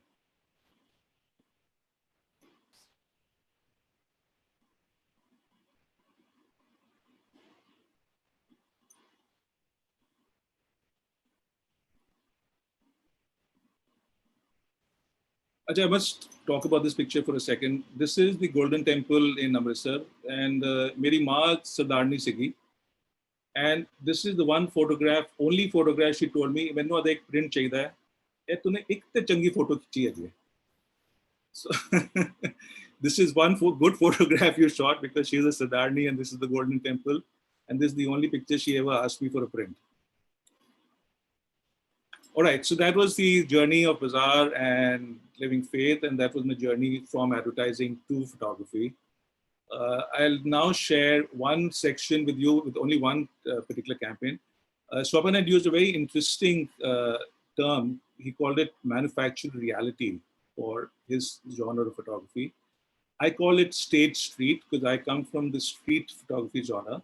Ajay, I must talk about this picture for a second. This is the Golden Temple in Amritsar, and Meri maa Sardarni sigi. And this is the one photograph, only photograph she told me, "Mainu ad ek print chahiye hai. Eh, tune ek te changi photo khichi hai." So this is one good photograph you shot because she's a Sardarni and this is the Golden Temple, and this is the only picture she ever asked me for a print. All right, so that was the journey of Bazaar and Living Faith, and that was my journey from advertising to photography. I'll now share one section with you with only one particular campaign. Swapan had used a very interesting term. He called it manufactured reality for his genre of photography. I call it stage street because I come from the street photography genre.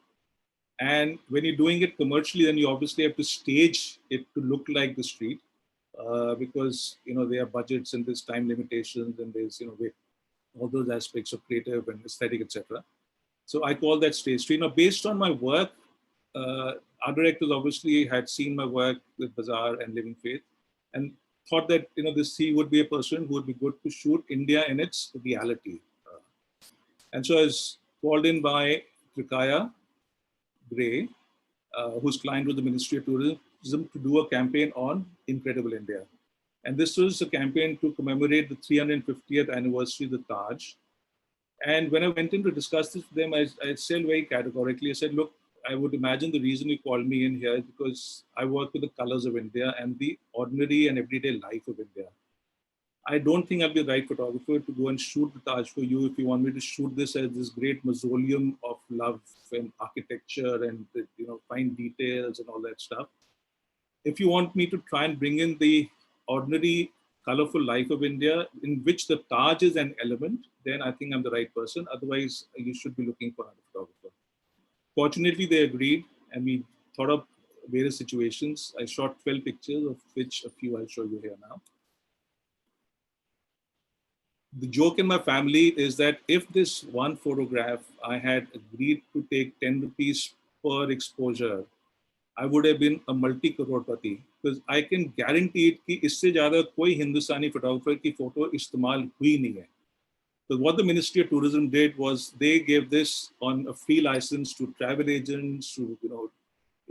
And when you're doing it commercially, then you obviously have to stage it to look like the street because, there are budgets and there's time limitations and there's, all those aspects of creative and aesthetic, etc. So I call that stage street. Now, based on my work, art directors obviously had seen my work with Bazaar and Living Faith and thought that, he would be a person who would be good to shoot India in its reality. And so I was called in by Trikaya Gray, whose client was the Ministry of Tourism, to do a campaign on Incredible India. And this was a campaign to commemorate the 350th anniversary of the Taj. And when I went in to discuss this with them, I said very categorically, I said, look, I would imagine the reason you called me in here is because I work with the colors of India and the ordinary and everyday life of India. I don't think I'll be the right photographer to go and shoot the Taj for you if you want me to shoot this as this great mausoleum of love and architecture and fine details and all that stuff. If you want me to try and bring in the ordinary, colorful life of India in which the Taj is an element, then I think I'm the right person. Otherwise, you should be looking for another photographer. Fortunately, they agreed and we thought of various situations. I shot 12 pictures, of which a few I'll show you here now. The joke in my family is that if this one photograph I had agreed to take 10 rupees per exposure, I would have been a multi-crorepati because I can guarantee it कि इससे ज़्यादा कोई हिंदुस्तानी photographer की photo इस्तेमाल हुई नहीं है. So what the Ministry of Tourism did was they gave this on a free license to travel agents, to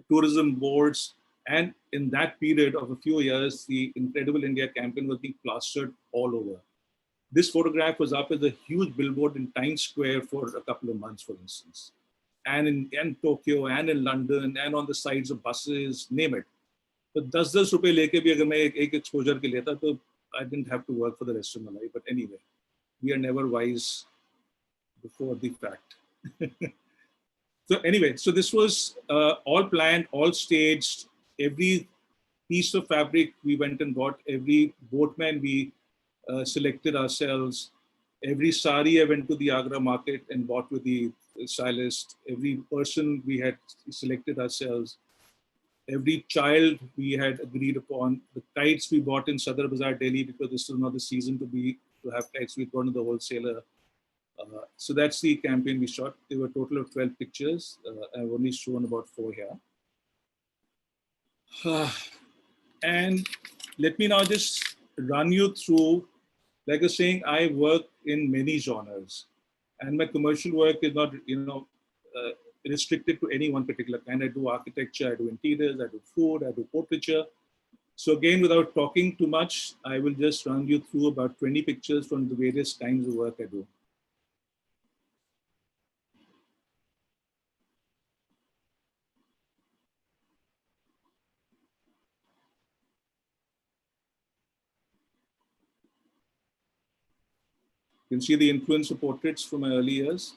tourism boards, and in that period of a few years, the Incredible India campaign was being plastered all over. This photograph was up as a huge billboard in Times Square for a couple of months, for instance, and in Tokyo and in London and on the sides of buses, name it. But 10 रुपए लेके भी अगर मैं एक exposure के लेता तो I didn't have to work for the rest of my life. But anyway, we are never wise before the fact. So anyway, so this was all planned, all staged. Every piece of fabric we went and bought. Every boatman we selected ourselves. Every sari I went to the Agra market and bought with the stylist. Every person we had selected ourselves. every child we had agreed upon. The kites we bought in Sadar Bazaar, Delhi, because this was not the season to have kites. We'd gone to the wholesaler. So that's the campaign we shot. There were a total of 12 pictures. I've only shown about 4 here. And let me now just run you through, like I was saying, I work in many genres. And my commercial work is not, uh, restricted to any one particular kind. I do architecture, I do interiors, I do food, I do portraiture. So again, without talking too much, I will just run you through about 20 pictures from the various kinds of work I do. You can see the influencer portraits from my early years.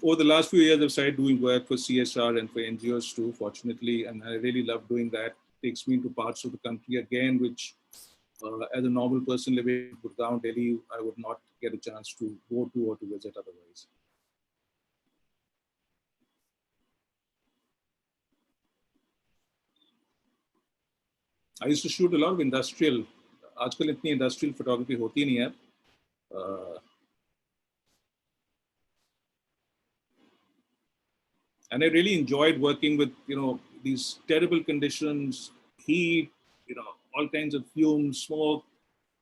Over the last few years, I've started doing work for CSR and for NGOs too, fortunately, and I really love doing that. It takes me into parts of the country again, which as a normal person living in Gurgaon, Delhi, I would not get a chance to go to or to visit otherwise. I used to shoot a lot of industrial. आजकल इतनी industrial photography होती नहीं है. And I really enjoyed working with, these terrible conditions, heat, all kinds of fumes, smoke,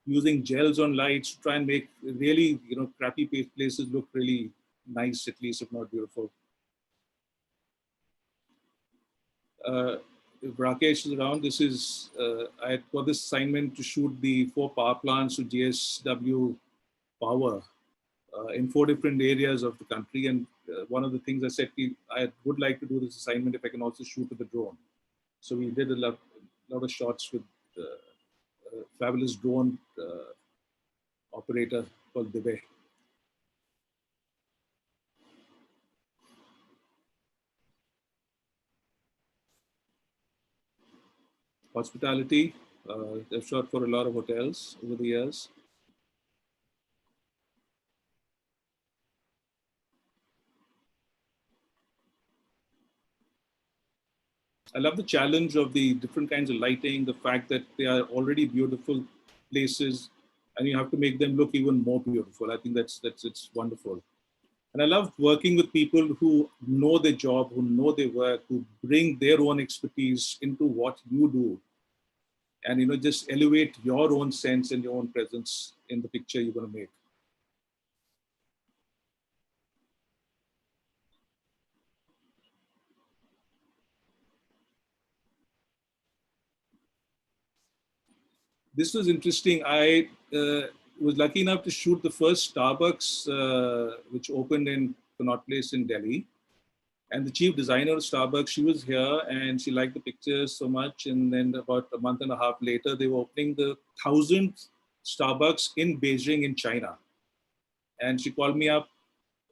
using gels on lights to try and make really, crappy places look really nice, at least if not beautiful. If Rakesh is around, this is, I got this assignment to shoot the 4 power plants of GSW Power in 4 different areas of the country. And one of the things I said, I would like to do this assignment if I can also shoot with the drone. So we did a lot of shots with a fabulous drone operator called Dinesh. Hospitality, I've shot for a lot of hotels over the years. I love the challenge of the different kinds of lighting, the fact that they are already beautiful places and you have to make them look even more beautiful. I think that's it's wonderful. And I love working with people who know their job, who know their work, who bring their own expertise into what you do. And just elevate your own sense and your own presence in the picture you're going to make. This was interesting. I was lucky enough to shoot the first Starbucks, which opened in Connaught Place in Delhi. And the chief designer of Starbucks, she was here and she liked the pictures so much. And then about a month and a half later, they were opening the 1,000th Starbucks in Beijing in China. And she called me up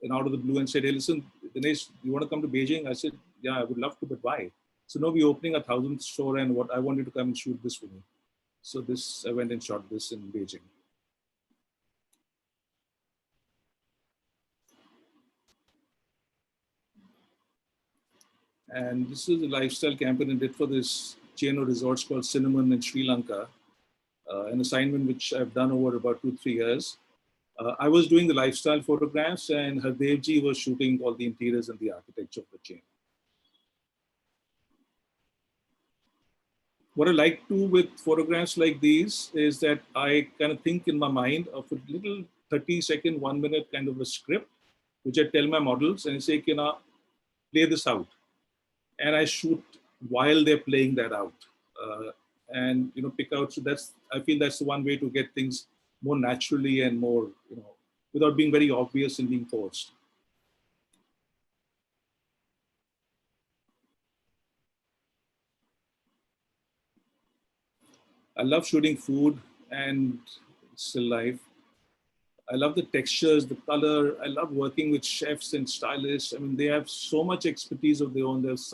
and out of the blue and said, "Hey, listen, Dinesh, you want to come to Beijing?" I said, "Yeah, I would love to, but why?" So no, we're opening a 1,000th store and I want you to come and shoot this for me. So I went and shot this in Beijing. And this is a lifestyle campaign I did for this chain of resorts called Cinnamon in Sri Lanka, an assignment which I've done over about 2-3 years. I was doing the lifestyle photographs and Hardevji was shooting all the interiors and the architecture of the chain. What I like to do with photographs like these is that I kind of think in my mind of a little 30-second, 1-minute kind of a script, which I tell my models and I say, play this out. And I shoot while they're playing that out. And pick out. So I feel that's the one way to get things more naturally and more, without being very obvious and being forced. I love shooting food, and still life. I love the textures, the color. I love working with chefs and stylists. I mean, they have so much expertise of their own. There's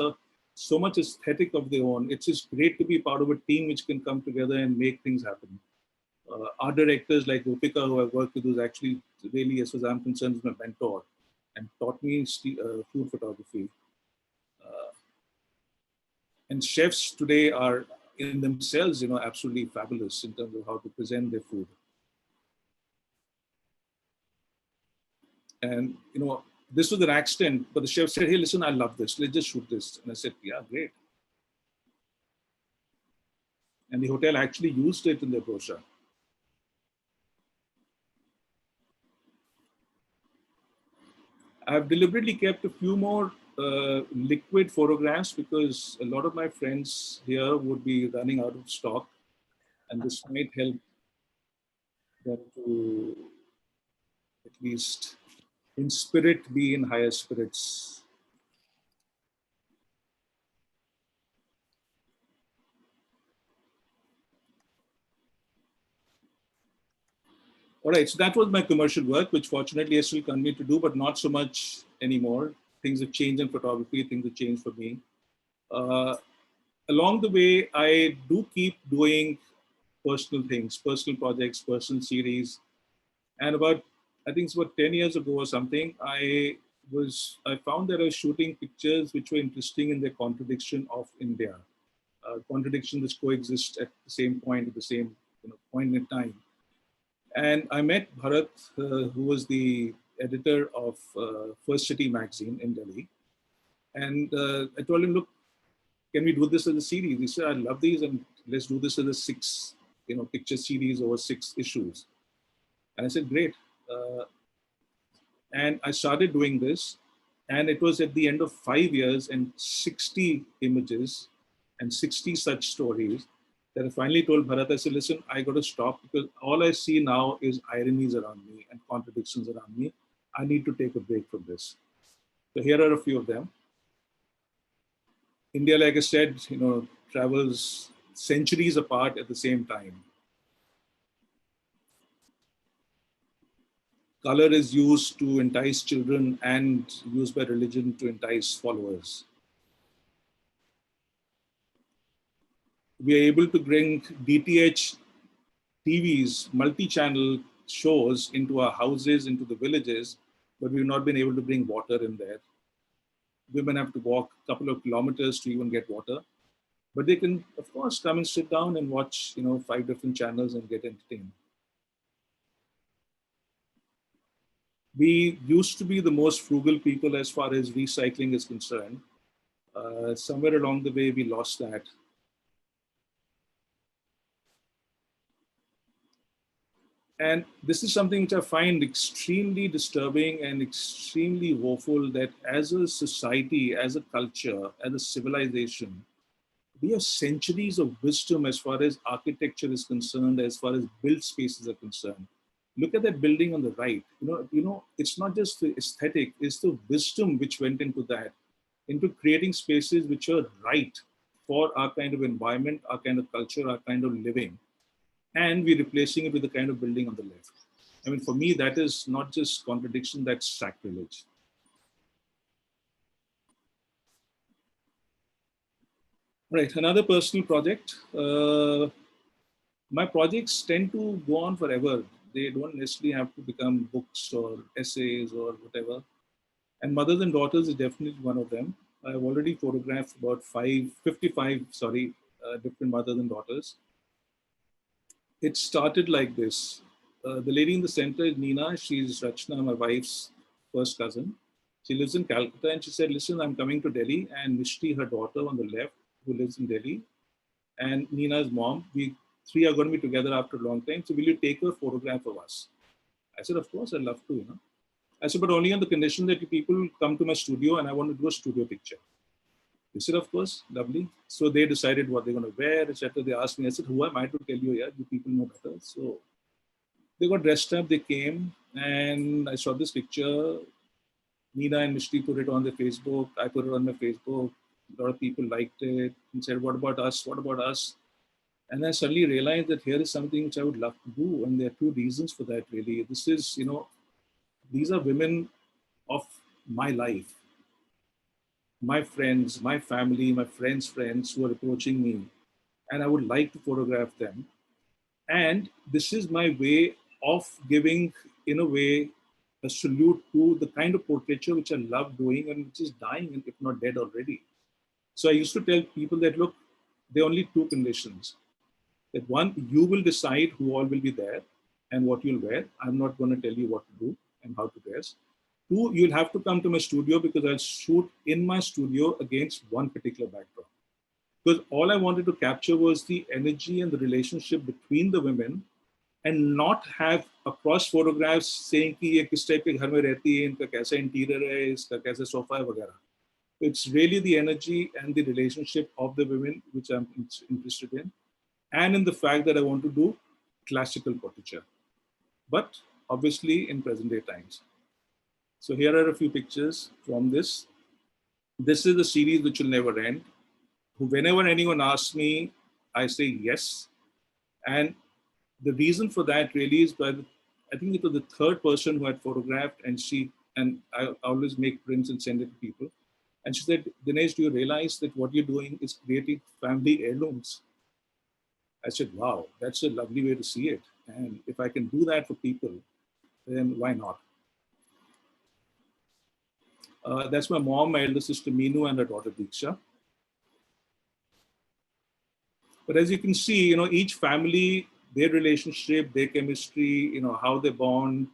so much aesthetic of their own. It's just great to be part of a team which can come together and make things happen. Art directors like Rupika, who I've worked with, who's actually really, as far as I'm concerned, is my mentor and taught me food photography. And chefs today are in themselves, absolutely fabulous in terms of how to present their food. And, this was an accident, but the chef said, hey, listen, I love this. Let's just shoot this. And I said, yeah, great. And the hotel actually used it in their brochure. I've deliberately kept a few more liquid photographs because a lot of my friends here would be running out of stock, and this might help them to at least in spirit be in higher spirits. All right, so that was my commercial work, which fortunately I still continue to do, but not so much anymore. Things have changed in photography, things have changed for me. Along the way, I do keep doing personal things, personal projects, personal series. And I think it's about 10 years ago or something, I found that I was shooting pictures which were interesting in their contradiction of India, contradictions which coexist at the same point, at the same point in time. And I met Bharat, who was the editor of First City magazine in Delhi. And I told him, look, can we do this as a series? He said, I love these, and let's do this as a picture series over 6 issues. And I said, great. And I started doing this. And it was at the end of 5 years and 60 images and 60 such stories that I finally told Bharat, I said, listen, I got to stop because all I see now is ironies around me and contradictions around me. I need to take a break from this. So here are a few of them. India, like I said, travels centuries apart at the same time. Color is used to entice children and used by religion to entice followers. We are able to bring DTH TVs, multi-channel shows into our houses, into the villages, but we've not been able to bring water in there. Women have to walk a couple of kilometers to even get water. But they can, of course, come and sit down and watch, 5 different channels and get entertained. We used to be the most frugal people as far as recycling is concerned. Somewhere along the way, we lost that. And this is something which I find extremely disturbing and extremely woeful, that as a society, as a culture, as a civilization, we have centuries of wisdom as far as architecture is concerned, as far as built spaces are concerned. Look at that building on the right. It's not just the aesthetic, it's the wisdom which went into that, into creating spaces which are right for our kind of environment, our kind of culture, our kind of living. And we're replacing it with the kind of building on the left. I mean, for me, that is not just contradiction, that's sacrilege. Right, another personal project. My projects tend to go on forever. They don't necessarily have to become books or essays or whatever. And Mothers and Daughters is definitely one of them. I've already photographed about 55 different mothers and daughters. It started like this. The lady in the center is Nina. She's Rachna, my wife's first cousin. She lives in Calcutta, and she said, listen, I'm coming to Delhi, and Mishti, her daughter on the left, who lives in Delhi, and Nina's mom, we 3 are going to be together after a long time. So will you take a photograph of us? I said, of course, I'd love to, I said, but only on the condition that you people come to my studio and I want to do a studio picture. They said, of course, lovely. So they decided what they're going to wear, etc. They asked me, I said, who am I to tell you? Yeah, you people know better. So they got dressed up, they came, and I saw this picture. Nina and Mishti put it on their Facebook. I put it on my Facebook. A lot of people liked it and said, what about us? What about us? And I suddenly realized that here is something which I would love to do. And there are two reasons for that, really. This is, these are women of my life, my friends, my family, my friends' friends who are approaching me. And I would like to photograph them. And this is my way of giving, in a way, a salute to the kind of portraiture which I love doing and which is dying, and if not dead already. So I used to tell people that, look, there are only two conditions. That one, you will decide who all will be there and what you'll wear. I'm not going to tell you what to do and how to dress. Two, you'll have to come to my studio because I'll shoot in my studio against one particular backdrop. Because all I wanted to capture was the energy and the relationship between the women and not have across photographs saying कि ये किस type के घर में रहती है, इनका कैसा इंटीरियर है, इसका कैसा सोफा है वगैरह. It's really the energy and the relationship of the women which I'm interested in, and in the fact that I want to do classical portraiture, but obviously in present day times. So here are a few pictures from this. This is the series which will never end. Whenever anyone asks me, I say yes. And the reason for that really is I think it was the third person who had photographed, and I always make prints and send it to people. And she said, Dinesh, do you realize that what you're doing is creating family heirlooms? I said, wow, that's a lovely way to see it. And if I can do that for people, then why not? That's my mom, my elder sister Meenu, and her daughter Diksha. But as you can see, each family, their relationship, their chemistry, how they bond,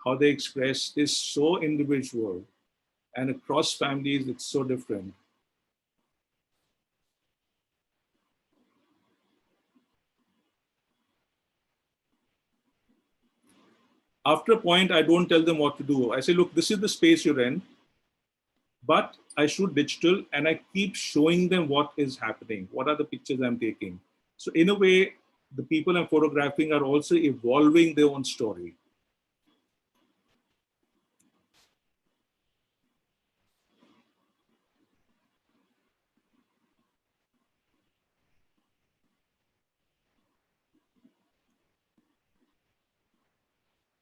how they express is so individual. And across families, it's so different. After a point, I don't tell them what to do. I say, look, this is the space you're in, but I shoot digital and I keep showing them what is happening. What are the pictures I'm taking? So in a way, the people I'm photographing are also evolving their own story.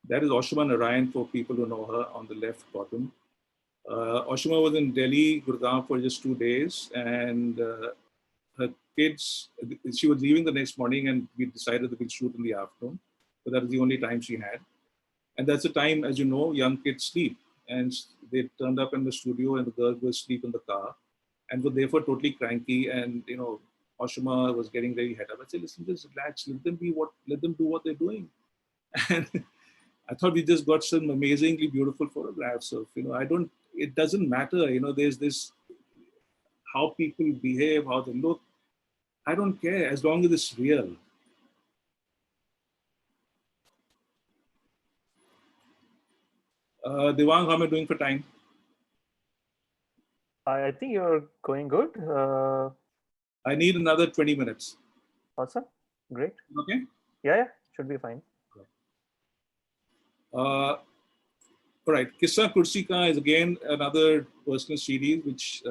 That is Oshima Narayan, for people who know her, on the left bottom. Oshima was in Delhi, Gurgaon for just 2 days, and her kids, she was leaving the next morning, and we decided that we'll shoot in the afternoon. But that was the only time she had. And that's the time, as you know, young kids sleep. And they turned up in the studio, and the girls were asleep in the car, and were therefore totally cranky. And Oshima was getting very head up. I said, listen, just relax. Let them do what they're doing. And I thought we just got some amazingly beautiful photographs of, it doesn't matter, there's this, how people behave, how they look. I don't care as long as it's real. Devang, how am I doing for time? I think you're going good. I need another 20 minutes. Awesome. Great. Okay. Yeah, should be fine. All right. Kissa Kursi Ka is again another personal series which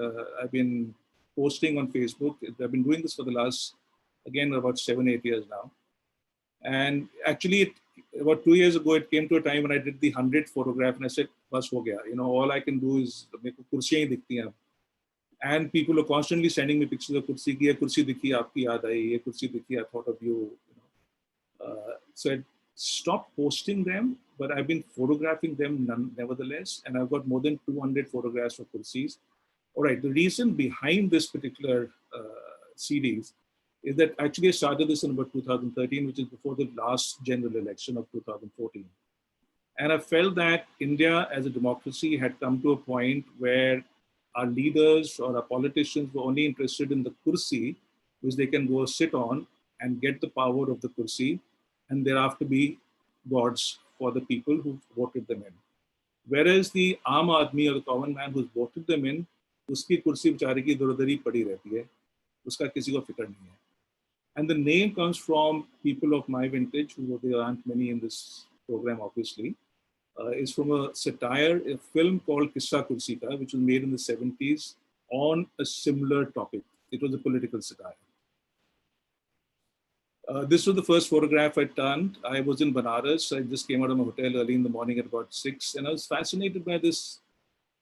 I've been posting on Facebook. I've been doing this for the last, again, about 7-8 years now. And actually, about 2 years ago, it came to a time when I did the 100th photograph, and I said, "Bas ho gaya. All I can do is make kursiyan hi dikhti hain." And people are constantly sending me pictures of kursi ki, "Ye kursi dikhi, aapki yaad aayi. Ye kursi dikhi, I thought of you." So I stopped posting them, but I've been photographing them nevertheless, and I've got more than 200 photographs of kursis. All right, the reason behind this particular series is that actually I started this in about 2013, which is before the last general election of 2014. And I felt that India as a democracy had come to a point where our leaders or our politicians were only interested in the kursi, which they can go sit on and get the power of the kursi, and thereafter be gods for the people who voted them in. Whereas the Aam Aadmi, or the common man who's voted them in, उसकी कुर्सी बेचारे की इधर उधर ही पड़ी रहती है, उसका किसी को फिक्र नहीं है. And the name comes from people of my vintage, who there aren't many in this program, obviously. Is from a satire, a film called Kissa Kursi Ka, which was made in the 70s on a similar topic. It was a political satire. This was the first photograph I turned. I was in Banaras. I just came out of my hotel early in the morning at about 6, and I was fascinated by this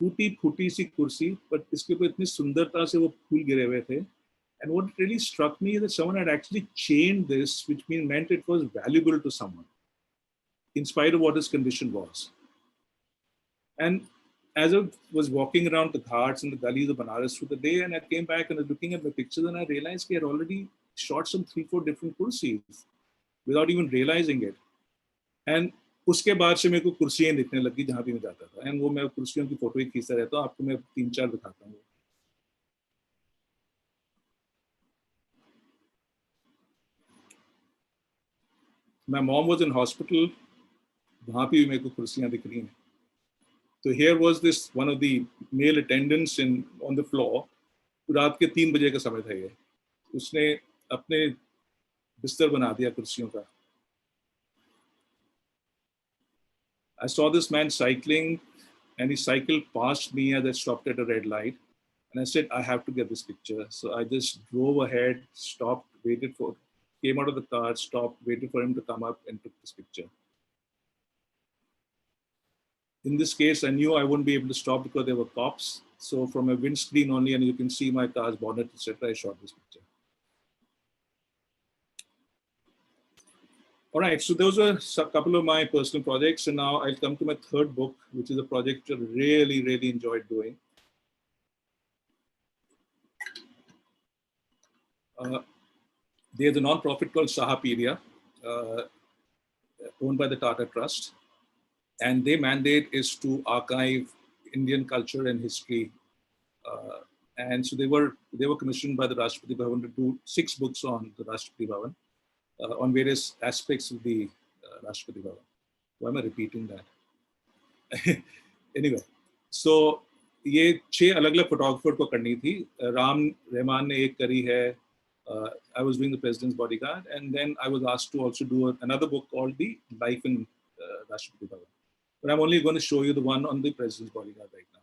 टूटी फूटी सी कुर्सी, but इसके ऊपर इतनी सुंदरता से वो फूल गिरे हुए थे. And what really struck me is that someone had actually chained this, which meant it was valuable to someone, in spite of what his condition was. And as I was walking around the ghats and the gullies of Banaras through the day, and I came back and I was looking at my pictures, and I realized I had already shot some 3-4 different kursis without even realizing it. And उसके बाद से मेरे को कुर्सियाँ दिखने लगी जहाँ भी मैं जाता था, एंड वो मैं कुर्सियों की फोटो ही खींचता रहता हूँ. आपको मैं 3-4 दिखाता हूँ. My mom was in hospital. वहाँ पे भी मेरे को कुर्सियाँ दिख रही हैं. So here was this one of the male attendants on the floor. रात के 3 बजे का समय था ये. उसने अपने बिस्तर बना दिया कुर्सियों का. I saw this man cycling, and he cycled past me as I stopped at a red light. And I said, I have to get this picture. So I just drove ahead, stopped, came out of the car, stopped, waited for him to come up and took this picture. In this case, I knew I wouldn't be able to stop because there were cops. So from a windscreen only, and you can see my car's bonnet, etc., I shot this picture. All right, so those are a couple of my personal projects. And now I'll come to my third book, which is a project I really, really enjoyed doing. There's a non-profit called Sahapedia, owned by the Tata Trust. And their mandate is to archive Indian culture and history. And so they were commissioned by the Rashtrapati Bhavan to do 6 books on the Rashtrapati Bhavan, on various aspects of the Rashtrapati Bhavan. Why am I repeating that? Anyway, so ये 6 अलग-अलग photographer को करनी थी. राम रहमान ने एक करी है. I was doing the President's Bodyguard, and then I was asked to also do another book called The Life in Rashtrapati Bhavan. But I'm only going to show you the one on the President's Bodyguard right now.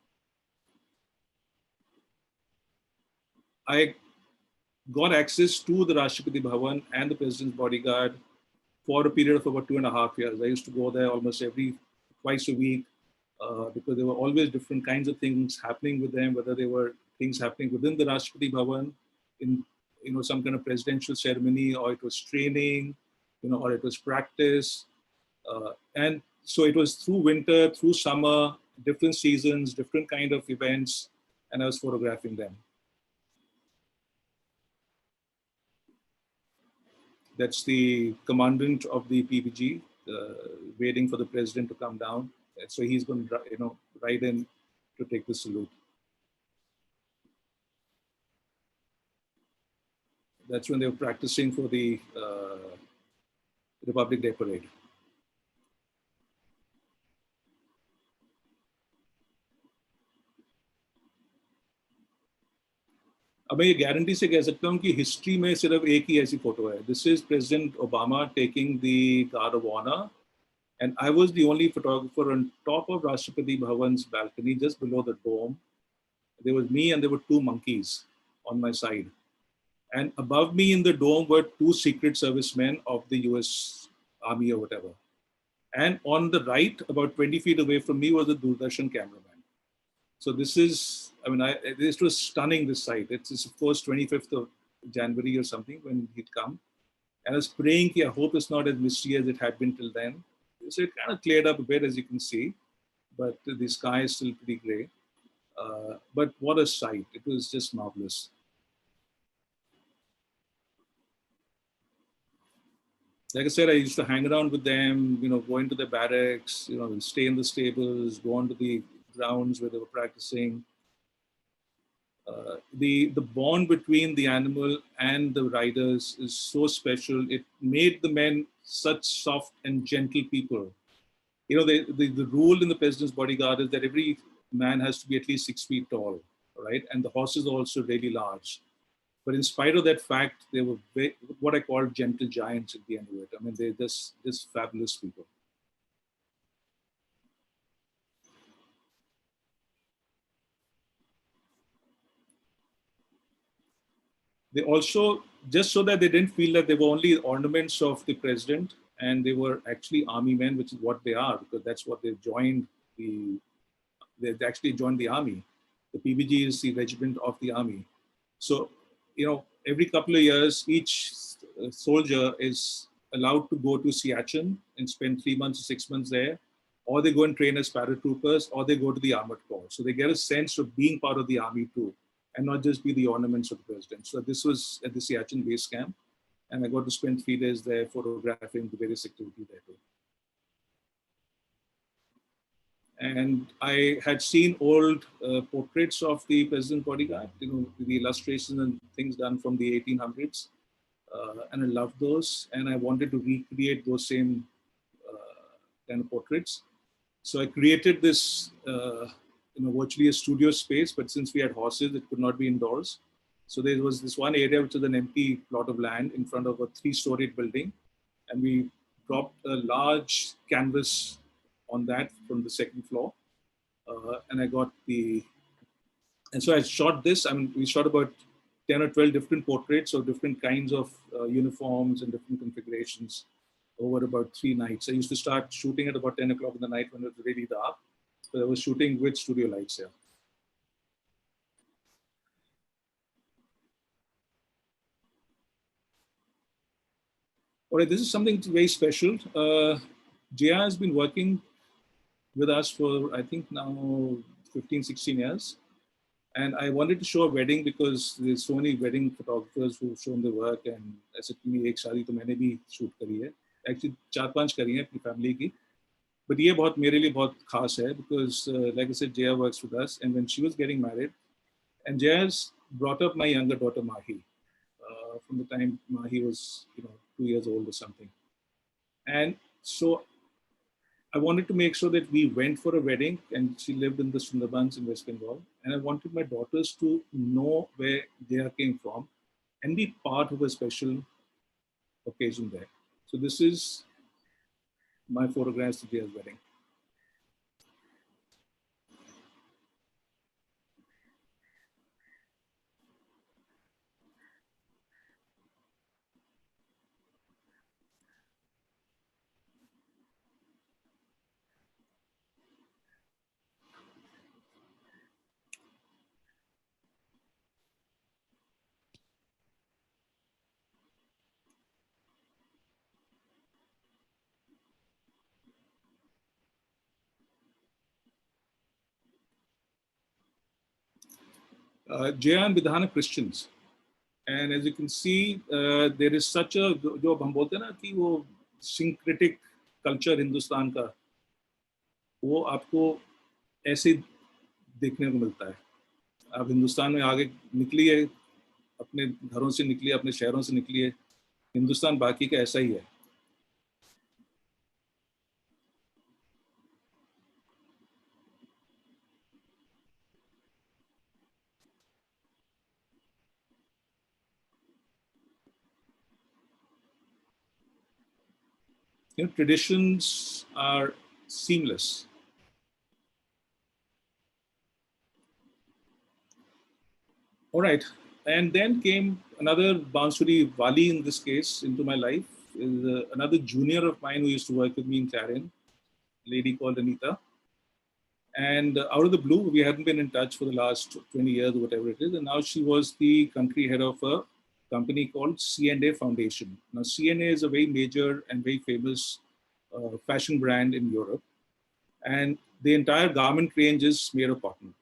I got access to the Rashtrapati Bhavan and the President's Bodyguard for a period of about 2.5 years. I used to go there almost twice a week because there were always different kinds of things happening with them, whether they were things happening within the Rashtrapati Bhavan in some kind of presidential ceremony, or it was training, or it was practice. And so it was through winter, through summer, different seasons, different kind of events, and I was photographing them. That's the commandant of the PBG, waiting for the president to come down. So he's going to, ride in to take the salute. That's when they were practicing for the Republic Day parade. अब मैं ये guarantee से कह सकता हूँ कि history में सिर्फ एक ही ऐसी फोटो है. This is President Obama taking the guard of honor, and I was the only photographer on top of Rashtrapati Bhavan's balcony, just below the dome. There was me and there were 2 monkeys on my side. And above me in the dome were 2 Secret Service men of the US Army or whatever. And on the right, about 20 feet away from me, was a Doordarshan cameraman. So this is, this was stunning, this sight. It's of course 25th of January or something when he'd come. And I was praying, I hope it's not as misty as it had been till then. So it kind of cleared up a bit, as you can see, but the sky is still pretty gray. But what a sight. It was just marvelous. Like I said, I used to hang around with them, go into the barracks, stay in the stables, go onto the grounds where they were practicing. The bond between the animal and the riders is so special. It made the men such soft and gentle people. The rule in the President's Bodyguard is that every man has to be at least 6 feet tall, right? And the horses are also really large. But in spite of that fact, they were what I call gentle giants at the end of it. They're just fabulous people. They also just so that they didn't feel that they were only ornaments of the president and they were actually army men, which is what they are, because that's what they joined they actually joined the army. The PBG is the regiment of the army. So, every couple of years, each soldier is allowed to go to Siachen and spend 3 months or 6 months there, or they go and train as paratroopers, or they go to the armored corps. So they get a sense of being part of the army too, and not just be the ornaments of the president. So this was at the Siachen base camp, and I got to spend 3 days there photographing the various activity there too. And I had seen old portraits of the president bodyguard, the illustrations and things done from the 1800s. And I loved those. And I wanted to recreate those same kind of portraits. So I created this, virtually a studio space, but since we had horses, it could not be indoors. So there was this one area, which is an empty plot of land in front of a 3-storied building. And we dropped a large canvas on that from the second floor. And I got and so I shot this. I mean, we shot about 10 or 12 different portraits of different kinds of uniforms and different configurations over about 3 nights. I used to start shooting at about 10 o'clock in the night when it was really dark. So I was shooting with studio lights here. All right, this is something very special. Jaya has been working with us for, I think now 15, 16 years. And I wanted to show a wedding because there's so many wedding photographers who've shown their work. And I said, एक शादी तो मैंने भी shoot करी है. Actually 4-5 करी है अपनी family की. But ये बहुत मेरे लिए बहुत खास है because like I said, Jaya works with us. And when she was getting married, and Jaya has brought up my younger daughter Mahi from the time Mahi was 2 years old or something. And so I wanted to make sure that we went for a wedding, and she lived in the Sundarbans in West Bengal. And I wanted my daughters to know where they came from and be part of a special occasion there. So this is my photographs of Jaya's wedding. Jaya and Vidhan are Christians. And as you can see, there is such a, जो हम बोलते हैं ना कि वो syncretic culture Hindustan का, वो आपको ऐसे देखने को मिलता है. आप हिंदुस्तान में आगे निकलिए, अपने घरों से निकलिए, अपने शहरों से निकलिए, हिंदुस्तान बाकी का ऐसा ही है. Traditions are seamless. All right. And then came another Bansuri Wali in this case into my life. Is another junior of mine who used to work with me in Clarion, a lady called Anita. And out of the blue, we hadn't been in touch for the last 20 years or whatever it is. And now she was the country head of a company called C&A Foundation. Now, C&A is a very major and very famous fashion brand in Europe. And the entire garment range is made of cotton.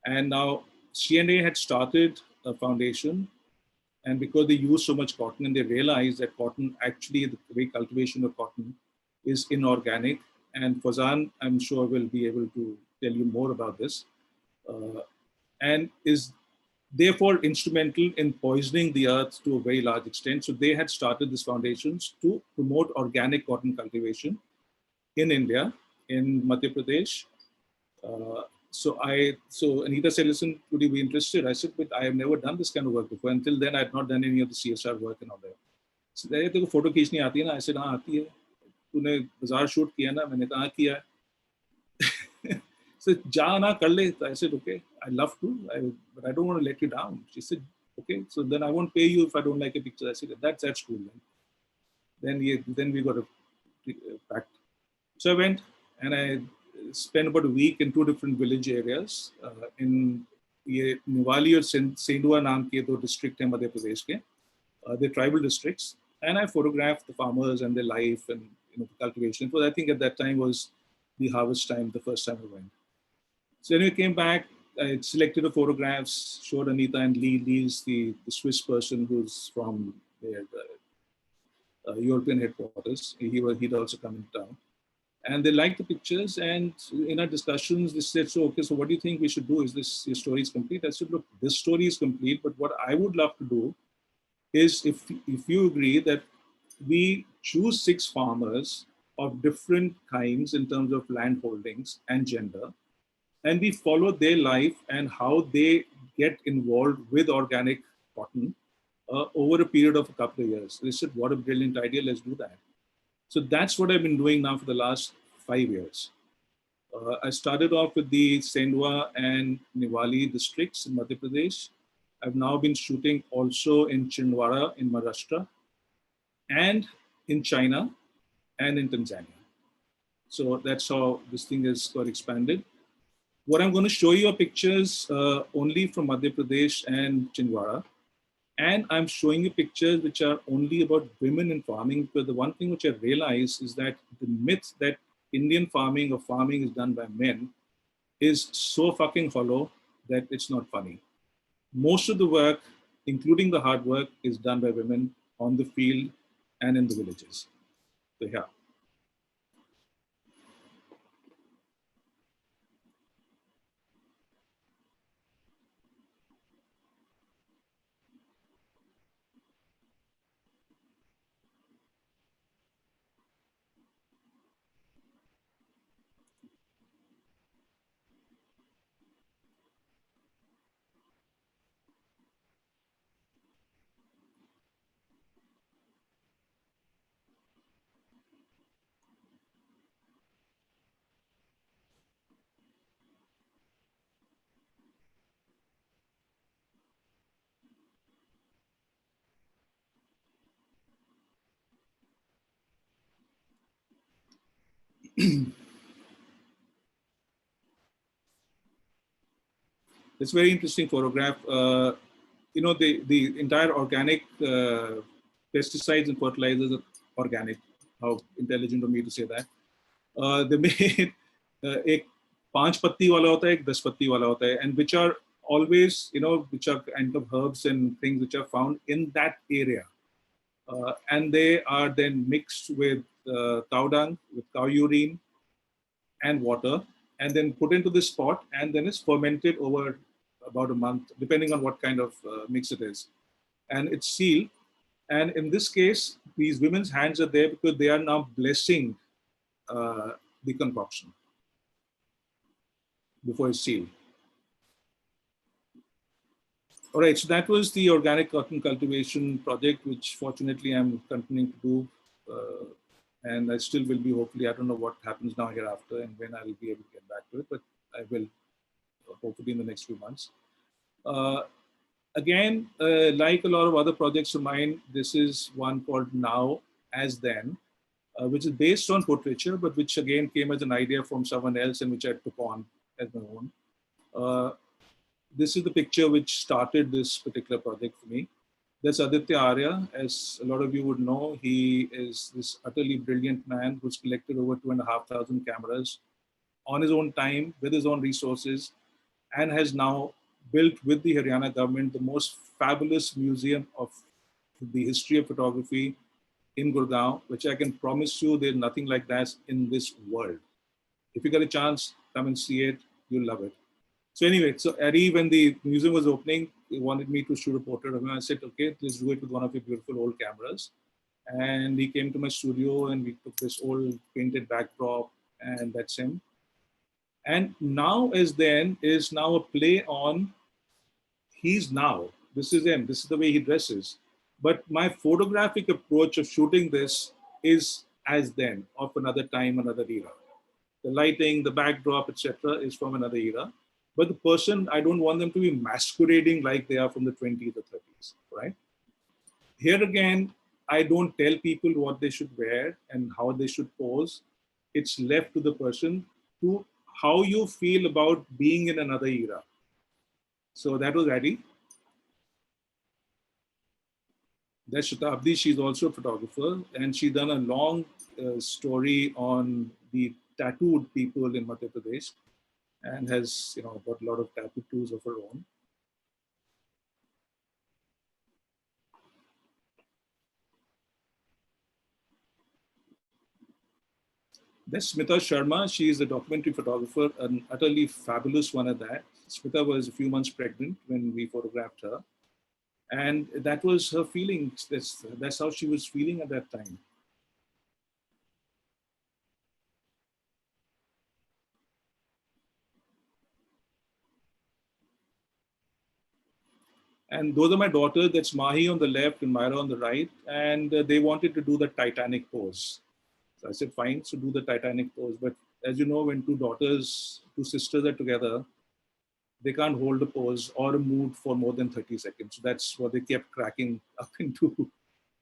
And now C&A had started a foundation, and because they use so much cotton and they realized that cotton, actually the way cultivation of cotton is inorganic. And Fazan, I'm sure, will be able to tell you more about this, and is therefore instrumental in poisoning the earth to a very large extent. So they had started these foundations to promote organic cotton cultivation in India, in Madhya Pradesh. So Anita said, listen, would you be interested? I said, but I have never done this kind of work before. Until then, I had not done any of the CSR work and all that. So they said, photo खींचनी आती है ना? I said, हाँ आती है. तूने बाजार shoot किया ना? मैंने कहा किया. So जा ना कर ले. I said, okay, I love to, but I don't want to let you down. She said, Okay, so then I won't pay you if I don't like a picture. I said, that's cool. Then we got a pact. So I went and I spent about a week in two different village areas in ये निवाली और सेंडुआ नाम के दो district हैं मध्य प्रदेश के. They're tribal districts, and I photographed the farmers and their life and the cultivation. Because I think at that time was the harvest time, the first time I went. So anyway, came back. I selected the photographs, showed Anita and Lee. Lee's the Swiss person who's from their European headquarters. He'd also come in town. And they liked the pictures. And in our discussions, they said, so, okay, so what do you think we should do? Is this, your story is complete? I said, look, this story is complete, but what I would love to do is if you agree that we choose 6 farmers of different kinds in terms of land holdings and gender, and we follow their life and how they get involved with organic cotton over a period of a couple of years. They said, what a brilliant idea, let's do that. So that's what I've been doing now for the last 5 years. I started off with the Sendwa and Niwali districts in Madhya Pradesh. I've now been shooting also in Chindwara in Maharashtra and in China and in Tanzania. So that's how this thing has got expanded. What I'm going to show you are pictures only from Madhya Pradesh and Chindwara. And I'm showing you pictures which are only about women in farming, because the one thing which I realize is that the myth that Indian farming or farming is done by men is so fucking hollow that it's not funny. Most of the work, including the hard work, is done by women on the field and in the villages. So yeah. It's a very interesting photograph. The entire organic pesticides and fertilizers are organic. How intelligent of me to say that. They made एक 5 पत्ती वाला होता है, एक 10 पत्ती वाला होता है, and which are always, which are kind of herbs and things which are found in that area. And they are then mixed with cow dung, with cow urine and water, and then put into this pot, and then it's fermented over about a month, depending on what kind of mix it is. And it's sealed. And in this case, these women's hands are there because they are now blessing the concoction before it's sealed. All right, so that was the organic cotton cultivation project, which fortunately I'm continuing to do. And I still will be, hopefully, I don't know what happens now hereafter and when I will be able to get back to it, but I will hopefully in the next few months. Again, like a lot of other projects of mine, this is one called Now as Then, which is based on portraiture, but which again came as an idea from someone else and which I took on as my own. This is the picture which started this particular project for me. That's Aditya Arya. As a lot of you would know, he is this utterly brilliant man who's collected over 2,500 cameras on his own time, with his own resources, and has now built with the Haryana government the most fabulous museum of the history of photography in Gurgaon, which I can promise you there's nothing like that in this world. If you get a chance, come and see it, you'll love it. So anyway, so Ari, when the museum was opening, he wanted me to shoot a portrait of him. I said, okay, let's do it with one of your beautiful old cameras. And he came to my studio and we took this old painted backdrop, and that's him. And Now as Then is now a play on he's now. This is him. This is the way he dresses. But my photographic approach of shooting this is as then, of another time, another era. The lighting, the backdrop, etc., is from another era. But the person, I don't want them to be masquerading like they are from the 20s or here again, I don't tell people what they should wear and how they should pose. It's left to the person to how you feel about being in another era. So that was Addie. That's Shatabdi. She's also a photographer, and she done a long story on the tattooed people in Madhya Pradesh, and has got a lot of tattoos of her own. That's Smita Sharma. She is a documentary photographer, an utterly fabulous one at that. Smita was a few months pregnant when we photographed her, and that was her feelings. That's how she was feeling at that time. And those are my daughters. That's Mahi on the left and Myra on the right. And they wanted to do the Titanic pose. So I said, fine, so do the Titanic pose. But as you know, when two sisters are together, they can't hold a pose or a mood for more than 30 seconds. So that's what they kept cracking up into.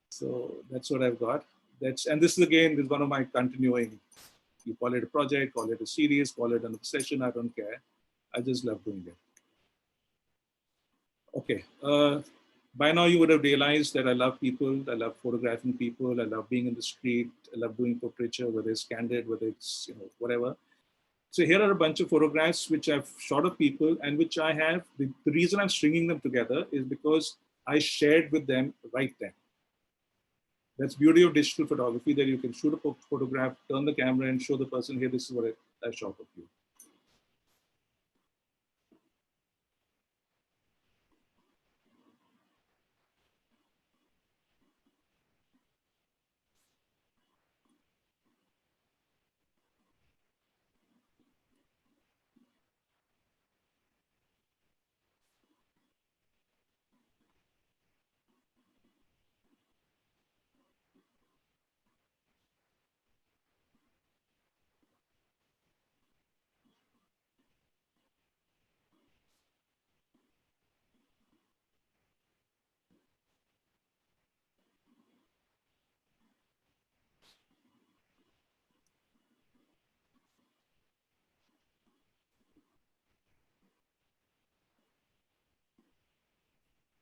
So that's what I've got. And this is one of my continuing, you call it a project, call it a series, call it an obsession, I don't care. I just love doing it. Okay. By now you would have realized that I love people, I love photographing people, I love being in the street, I love doing portraiture, whether it's candid, whether it's whatever. So here are a bunch of photographs which I've shot of people and which I have, the reason I'm stringing them together is because I shared with them right then. That's beauty of digital photography, that you can shoot a photograph, turn the camera and show the person, here, this is what I shot of you.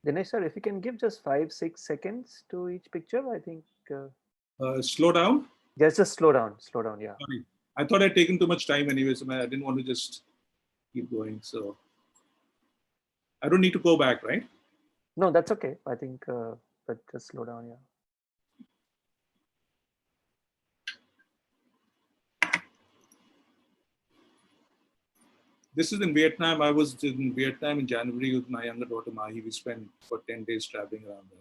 Dinesh sir, if you can give just 5-6 seconds to each picture, I think. Slow down. Yes, just slow down, yeah. Sorry. I thought I'd taken too much time anyway, so I didn't want to just keep going. So I don't need to go back, right? No, that's okay. I think, but just slow down, yeah. This is in Vietnam. I was in Vietnam in January with my younger daughter Mahi. We spent for 10 days traveling around there.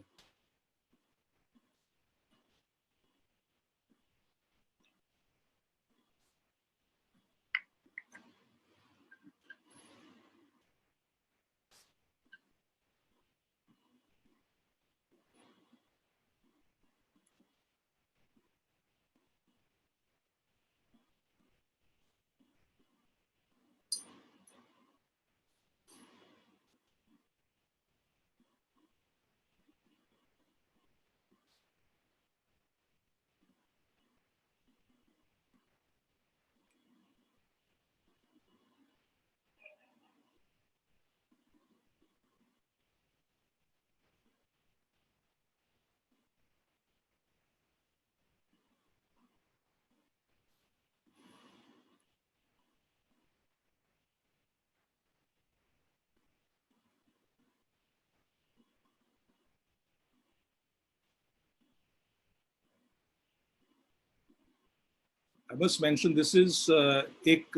I must mention this is एक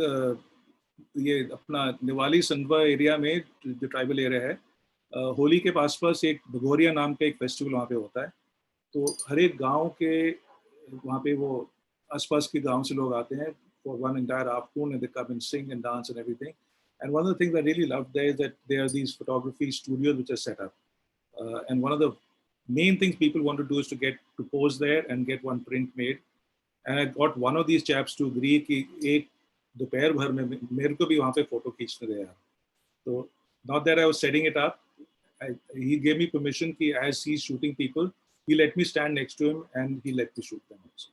ये अपना Niwali Sandhwan area में जो tribal area है, होली के पास एक भगोरिया नाम का एक फेस्टिवल वहाँ पे होता है. तो हर एक गांव के वहाँ पे वो आसपास के गांव से लोग आते हैं for one entire afternoon and they come and sing and dance and everything. And one of the things I really love there is that there are these photography studios which are set up. And one of the main things people want to do is to get to pose there and get one print made. And I got one of these chaps to agree कि एक दोपहर भर में मेरे को भी वहाँ पे फोटो खींचने दे यार. So not that I was setting it up, he gave me permission कि as he's shooting people, He let me stand next to him and he let me shoot them also.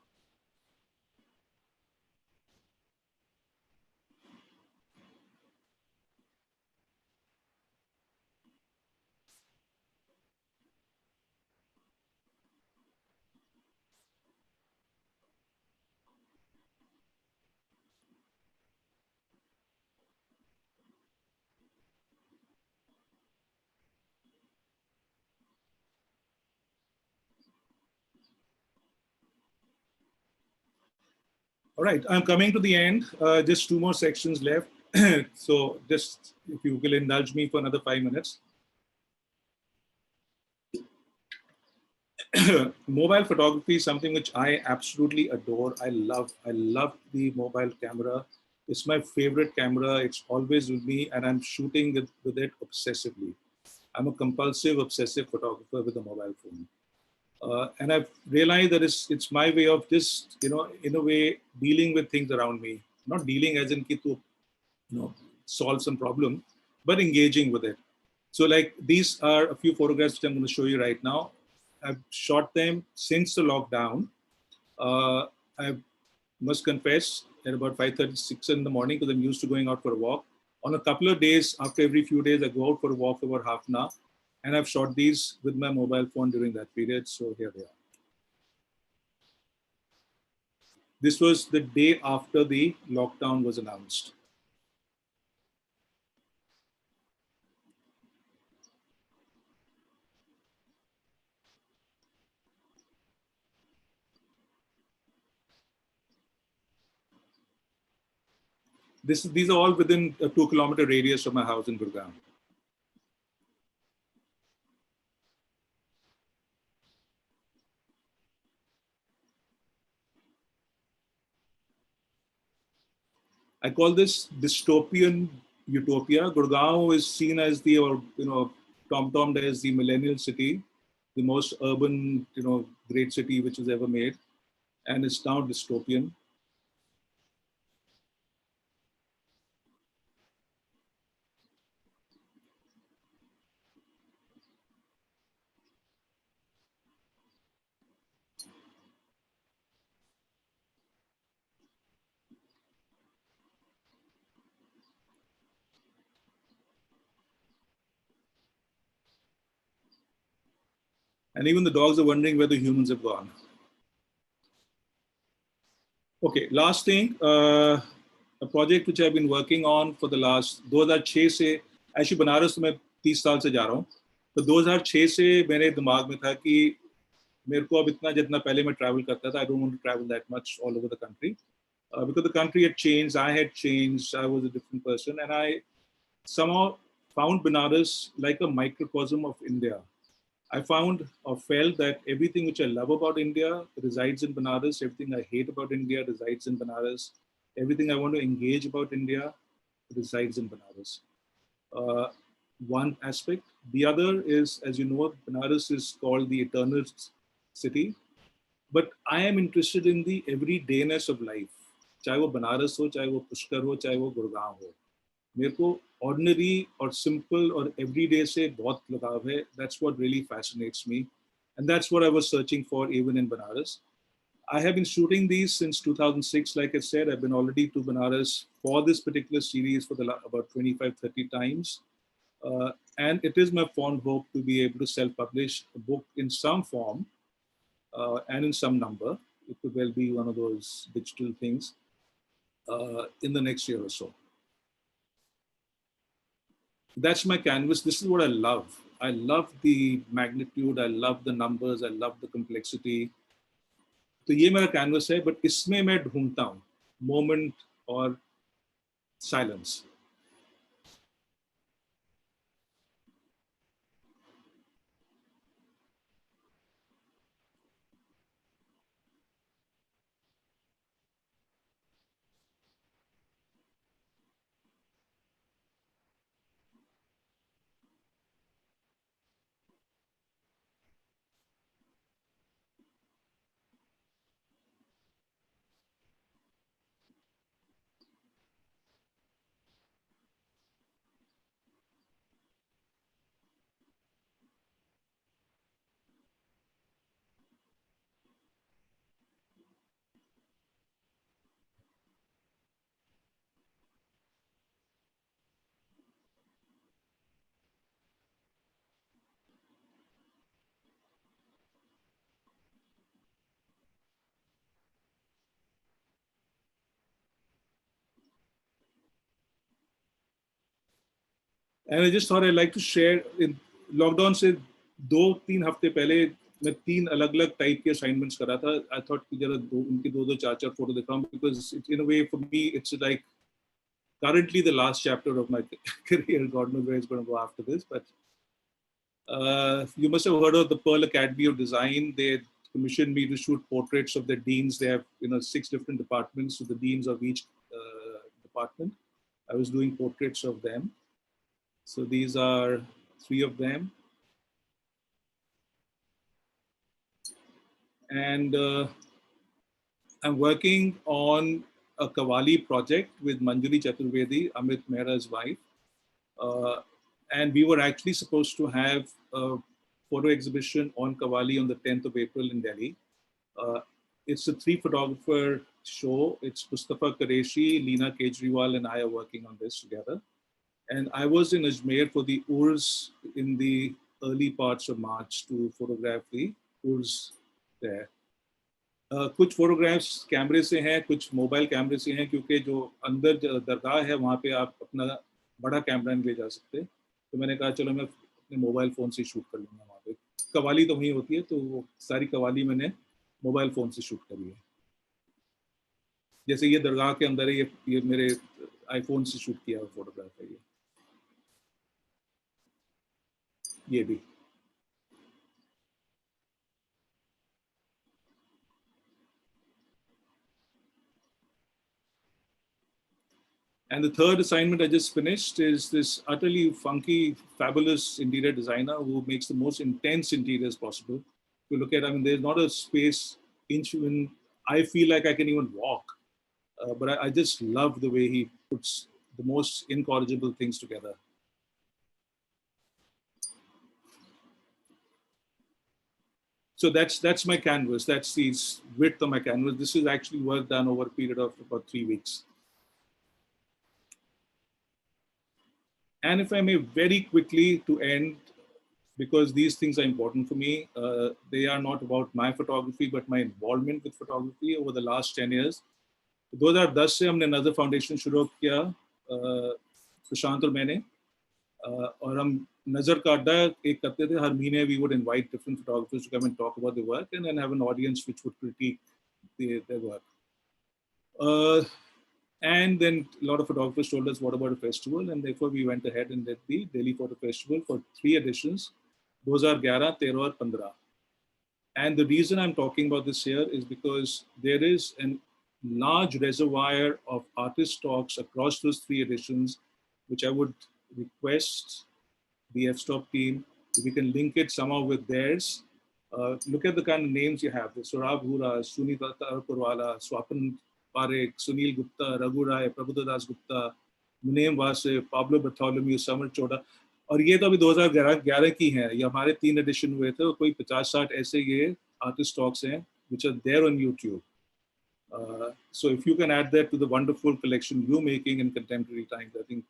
All right, I'm coming to the end. Just two more sections left. So just if you will indulge me for another 5 minutes. Mobile photography is something which I absolutely adore. I love the mobile camera. It's my favorite camera. It's always with me, and I'm shooting with it obsessively. I'm a compulsive, obsessive photographer with a mobile phone. And I've realized that it's my way of just, in a way, dealing with things around me. Not dealing as in to, solve some problem, but engaging with it. So like these are a few photographs which I'm going to show you right now. I've shot them since the lockdown. I must confess at about 5:36 in the morning because I'm used to going out for a walk. On a couple of days, after every few days, I go out for a walk for about half an hour. And I've shot these with my mobile phone during that period. So here they are. This was the day after the lockdown was announced. These are all within a 2 kilometer radius of my house in Gurgaon. I call this dystopian utopia. Gurgaon is seen as the, or tom-tommed as the millennial city, the most urban, great city which was ever made, and it's now dystopian. And even the dogs are wondering where the humans have gone. Okay, last thing, a project which I've been working on for the last 2006 से actually Banaras तो मैं 30 साल से जा रहा हूँ. तो 2006 से मेरे दिमाग में था कि मेरे को अब इतना जितना पहले मैं travel करता था, I don't want to travel that much all over the country. Because the country had changed, I had changed, I was a different person, and I somehow found Benares like a microcosm of India. I found or felt that everything which I love about India resides in Benares. Everything I hate about India resides in Benares. Everything I want to engage about India resides in Benares. One aspect. The other is, as you know, Benares is called the eternal city. But I am interested in the everydayness of life. चाहे वो बनारस हो, चाहे वो पुष्कर हो, चाहे वो गुड़गांव हो. मेरे को ordinary or simple or everyday से बहुत लगाव है. That's what really fascinates me, and that's what I was searching for even in Benares. I have been shooting these since 2006. Like I said, I've been already to Benares for this particular series for about 25-30 times. And it is my fond hope to be able to self-publish a book in some form and in some number. It could well be one of those digital things in the next year or so. That's my canvas. This is what I love. I love the magnitude. I love the numbers. I love the complexity. तो ये मेरा canvas है, but इसमें मैं ढूंढता हूँ moment or silence. And I just thought I'd like to share. In lockdown से 2-3 हफ्ते पहले मैं 3 अलग-अलग टाइप के असाइनमेंट्स कर रहा था. I thought कि जरा उनकी 2-2 4-4 फोटो दिखाऊं, because in a way for me it's like currently the last chapter of my career. God knows where it's going to go after this, but you must have heard of the Pearl Academy of Design. They commissioned me to shoot portraits of the deans. They have 6 different departments, so the deans of each department. I was doing portraits of them. So these are 3 of them. And I'm working on a Kavali project with Manjari Chaturvedi, Amit Mehra's wife. And we were actually supposed to have a photo exhibition on Kavali on the 10th of April in Delhi. It's a 3-photographer show. It's Mustafa Qureshi, Leena Kejriwal, and I are working on this together. And I was in Ajmer for the URS in the early parts of March to photograph the URS there. कुछ photographs कैमरे से हैं, कुछ mobile कैमरे से हैं, क्योंकि जो अंदर दरगाह है वहाँ पे आप अपना बड़ा कैमरा नहीं ले जा सकते. तो मैंने कहा चलो मैं अपने मोबाइल फ़ोन से शूट कर लूँगा वहाँ पे. कवाली तो वहीं होती है, तो वो सारी कवाली मैंने मोबाइल फ़ोन से शूट करी है. जैसे ये दरगाह के अंदर है, ये मेरे आईफोन से शूट किया हुआ फोटोग्राफ है ये भी. And the third assignment I just finished is this utterly funky, fabulous interior designer who makes the most intense interiors possible. If you look at, I mean, there's not a space inch when I feel like I can even walk. But I just love the way he puts the most incorrigible things together. So that's my canvas. That's the width of my canvas. This is actually work done over a period of about 3 weeks. And if I may very quickly to end, because these things are important for me, they are not about my photography, but my involvement with photography over the last 10 years. 2010 से हमने नजर foundation शुरू किया, प्रशांत और मैंने, और हम नजर का अड्डा एक करते थे. हर महीने we would invite different photographers to come and talk about their work and then have an audience which would critique their work. And then a lot of photographers told us, what about a festival? And therefore we went ahead and did the Delhi Photo Festival for 3 editions, 2011, 13 और 15. And the reason I'm talking about this here is because there is a large reservoir of artist talks across those 3 editions, which I would request the F.Stop team, if we can link it somehow with theirs. Look at the kind of names you have: the Saurabh Hura, Sunita Purwala, Swapan Parekh, Sunil Gupta, Raghu Rai, Prabhuda Das Gupta, Muneem Vase, Pablo Bartholomew, Samar Choda. और ये तो अभी 2011 की हैं. ये हमारे 3 addition हुए थे, और कोई 50-60 ऐसे ये आर्टिस्ट टॉक्स हैं which are there on YouTube. So if you can add that to the wonderful collection you're making in contemporary times, I think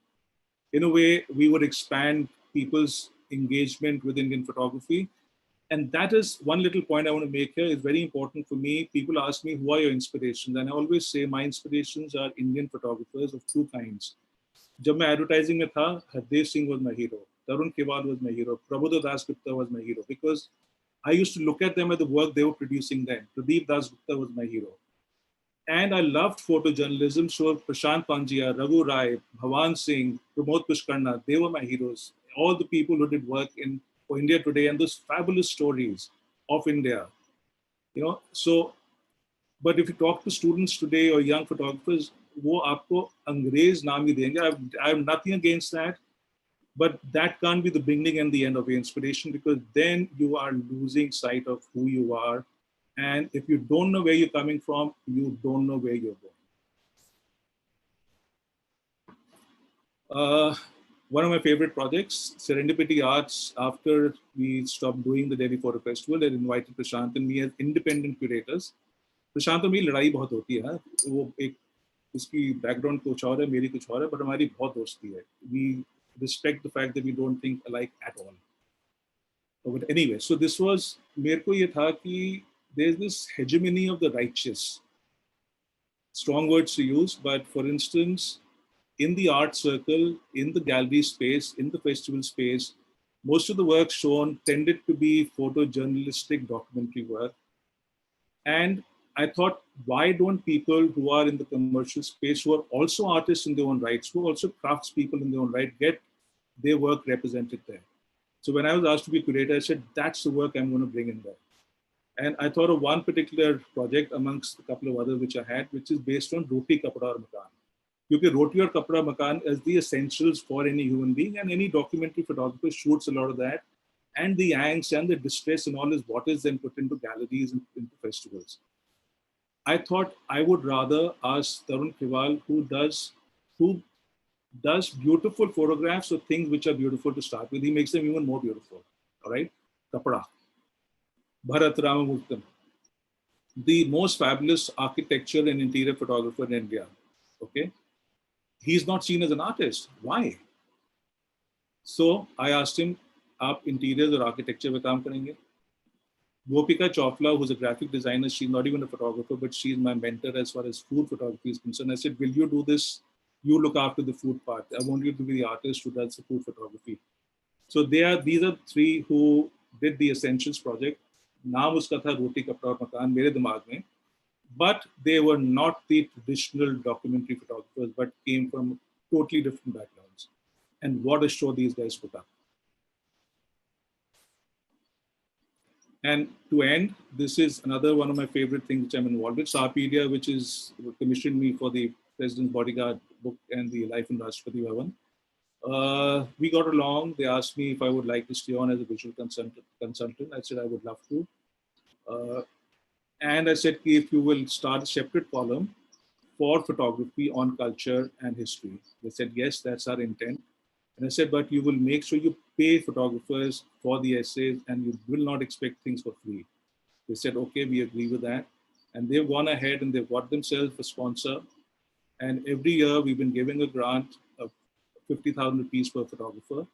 in a way we would expand people's engagement with Indian photography. And that is one little point I want to make here. Is very important for me. People ask me, who are your inspirations? And I always say my inspirations are Indian photographers of 2 kinds. जब मैं advertising में था, Hardev Singh was my hero, Tarun Kewal was my hero, Prabhuda Das Gupta was my hero, because I used to look at them at the work they were producing then. Pradeep Das Gupta was my hero. And I loved photojournalism, so Prashant Panjia, Raghu Rai, Bhavan Singh, Pramod Pushkarna, they were my heroes. All the people who did work for India Today and those fabulous stories of India. So, but if you talk to students today or young photographers, वो आपको अंग्रेज नाम ही देंगे. I have nothing against that, but that can't be the beginning and the end of your inspiration, because then you are losing sight of who you are. And if you don't know where you're coming from, you don't know where you're going. One of my favorite projects, Serendipity Arts, after we stopped doing the Delhi Photo Festival, they invited Prashant and me as independent curators. प्रशांत और मेरी लड़ाई बहुत होती है. वो एक उसकी background कुछ और है, मेरी कुछ और है, बट हमारी बहुत दोस्ती है. We respect the fact that we don't think alike at all. But anyway, so this was, मेरे को ये था कि there's this hegemony of the righteous. Strong words to use, but for instance, in the art circle, in the gallery space, in the festival space, most of the work shown tended to be photojournalistic documentary work. And I thought, why don't people who are in the commercial space, who are also artists in their own rights, who are also craftspeople in their own right, get their work represented there? So when I was asked to be curator, I said, that's the work I'm going to bring in there. And I thought of one particular project amongst a couple of others which I had, which is based on Roti Kapda aur Makan. Because Roti aur Kapda Makan is the essentials for any human being, and any documentary photographer shoots a lot of that. And the angst and the distress and all is what is then put into galleries and into festivals. I thought I would rather ask Tarun Kiwal, who does beautiful photographs of things which are beautiful to start with. He makes them even more beautiful. All right, Kapda, Bharat Ramamurthan, the most fabulous architecture and interior photographer in India. Okay, he's not seen as an artist. Why? So I asked him, "आप interiors or architecture में काम करेंगे?" Gopika Chopla, who's a graphic designer, she's not even a photographer, but she's my mentor as far as food photography is concerned. I said, will you do this? You look after the food part. I want you to be the artist who does the food photography. So these are three who did the Essentials project. नाम उसका था रोटी कपड़ा और मकान मेरे दिमाग में, but they were not the traditional documentary photographers, but came from totally different backgrounds. And what a show these guys put up. And to end, this is another one of my favorite things which I'm involved with, Sapedia, which is commissioned me for the President's Bodyguard book and the Life in Rashtrapati Bhavan. We got along. They asked me if I would like to stay on as a visual consultant. I said I would love to. And I said, if you will start a separate column for photography on culture and history. They said, yes, that's our intent. And I said, but you will make sure you pay photographers for the essays and you will not expect things for free. They said, okay, we agree with that. And they've gone ahead and they've got themselves a sponsor. And every year we've been giving a grant of 50,000 rupees per photographer.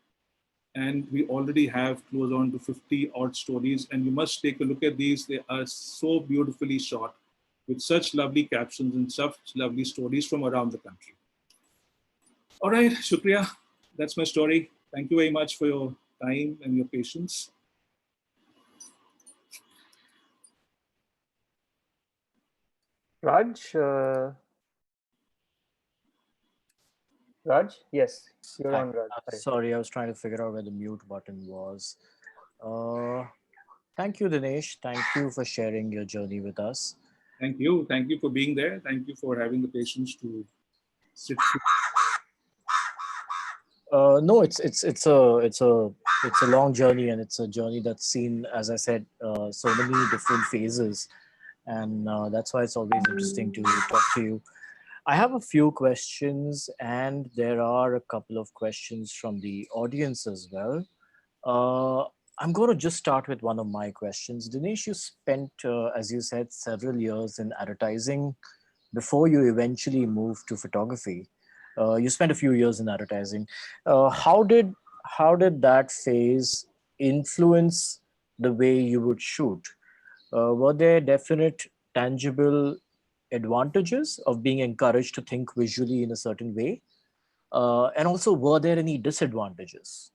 And we already have close on to 50 odd stories. And you must take a look at these. They are so beautifully shot with such lovely captions and such lovely stories from around the country. All right, Shukriya. That's my story. Thank you very much for your time and your patience. Raj, Raj, yes, you're Hi. on, Raj. Hi. Sorry, I was trying to figure out where the mute button was. Thank you, Dinesh. Thank you for sharing your journey with us. Thank you. Thank you for being there. Thank you for having the patience to sit through. No, it's a long journey, and it's a journey that's seen, as I said, so many different phases, and that's why it's always interesting to talk to you. I have a few questions, and there are a couple of questions from the audience as well. I'm going to just start with one of my questions. Dinesh, you spent, as you said, several years in advertising before you eventually moved to photography. You spent a few years in advertising. How did that phase influence the way you would shoot? Were there definite, tangible advantages of being encouraged to think visually in a certain way? And also, were there any disadvantages?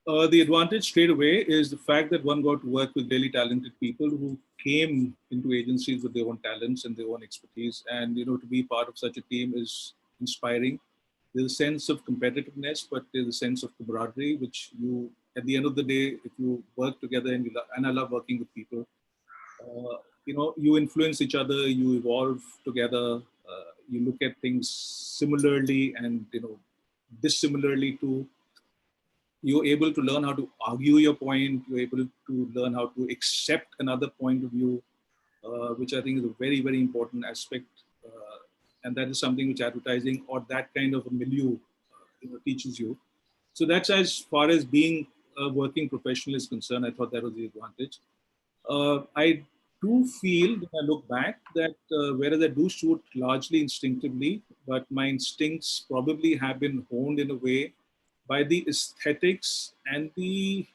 The advantage straight away is the fact that one got to work with really talented people who came into agencies with their own talents and their own expertise. And, to be part of such a team is inspiring. There's a sense of competitiveness, but there's a sense of camaraderie, which at the end of the day, if you work together and I love working with people, you influence each other, you evolve together, you look at things similarly and, dissimilarly too. You're able to learn how to argue your point. You're able to learn how to accept another point of view, which I think is a very, very important aspect. And that is something which advertising or that kind of a milieu teaches you. So that's as far as being a working professional is concerned. I thought that was the advantage. I do feel when I look back that whereas I do shoot largely instinctively, but my instincts probably have been honed in a way by the aesthetics and the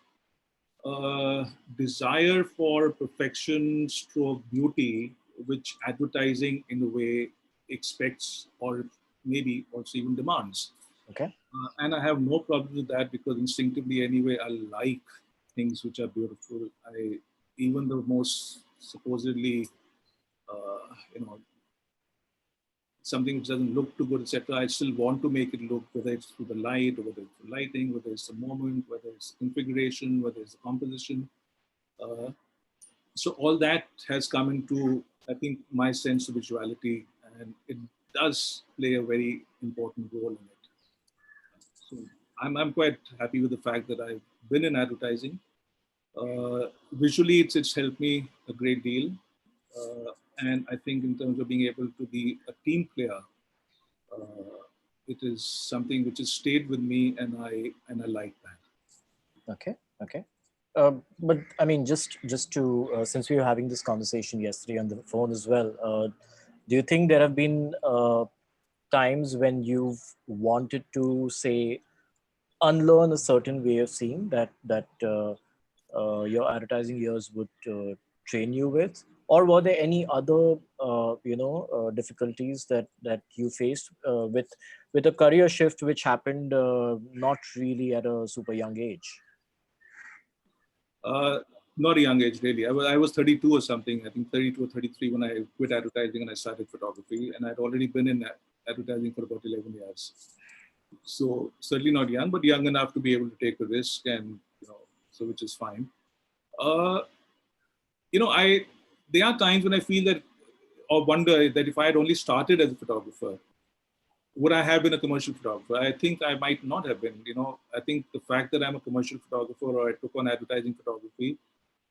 desire for perfection stroke beauty, which advertising in a way expects or maybe also even demands. Okay. And I have no problem with that because instinctively anyway, I like things which are beautiful. Even the most supposedly, you know, something which doesn't look too good, etc. I still want to make it look, whether it's through the light, or whether it's the lighting, whether it's the moment, whether it's configuration, whether it's the composition. Uh, so all that has come into, I think, my sense of visuality, and it does play a very important role in it. So I'm quite happy with the fact that I've been in advertising. Visually, it's helped me a great deal. And I think in terms of being able to be a team player, uh, it is something which has stayed with me, and I like that. Okay. Okay. But I mean, just to since we were having this conversation yesterday on the phone as well, do you think there have been times when you've wanted to say unlearn a certain way of seeing that your advertising years would train you with, or were there any other difficulties that you faced with a career shift which happened not really at a super young age? Uh, Not a young age, really. I was 32 or something, I think 32 or 33 when I quit advertising and I started photography. And I'd already been in advertising for about 11 years. So certainly not young, but young enough to be able to take a risk, and, so which is fine. Uh, there are times when I feel that, or wonder that if I had only started as a photographer, would I have been a commercial photographer? I think I might not have been. I think the fact that I'm a commercial photographer, or I took on advertising photography,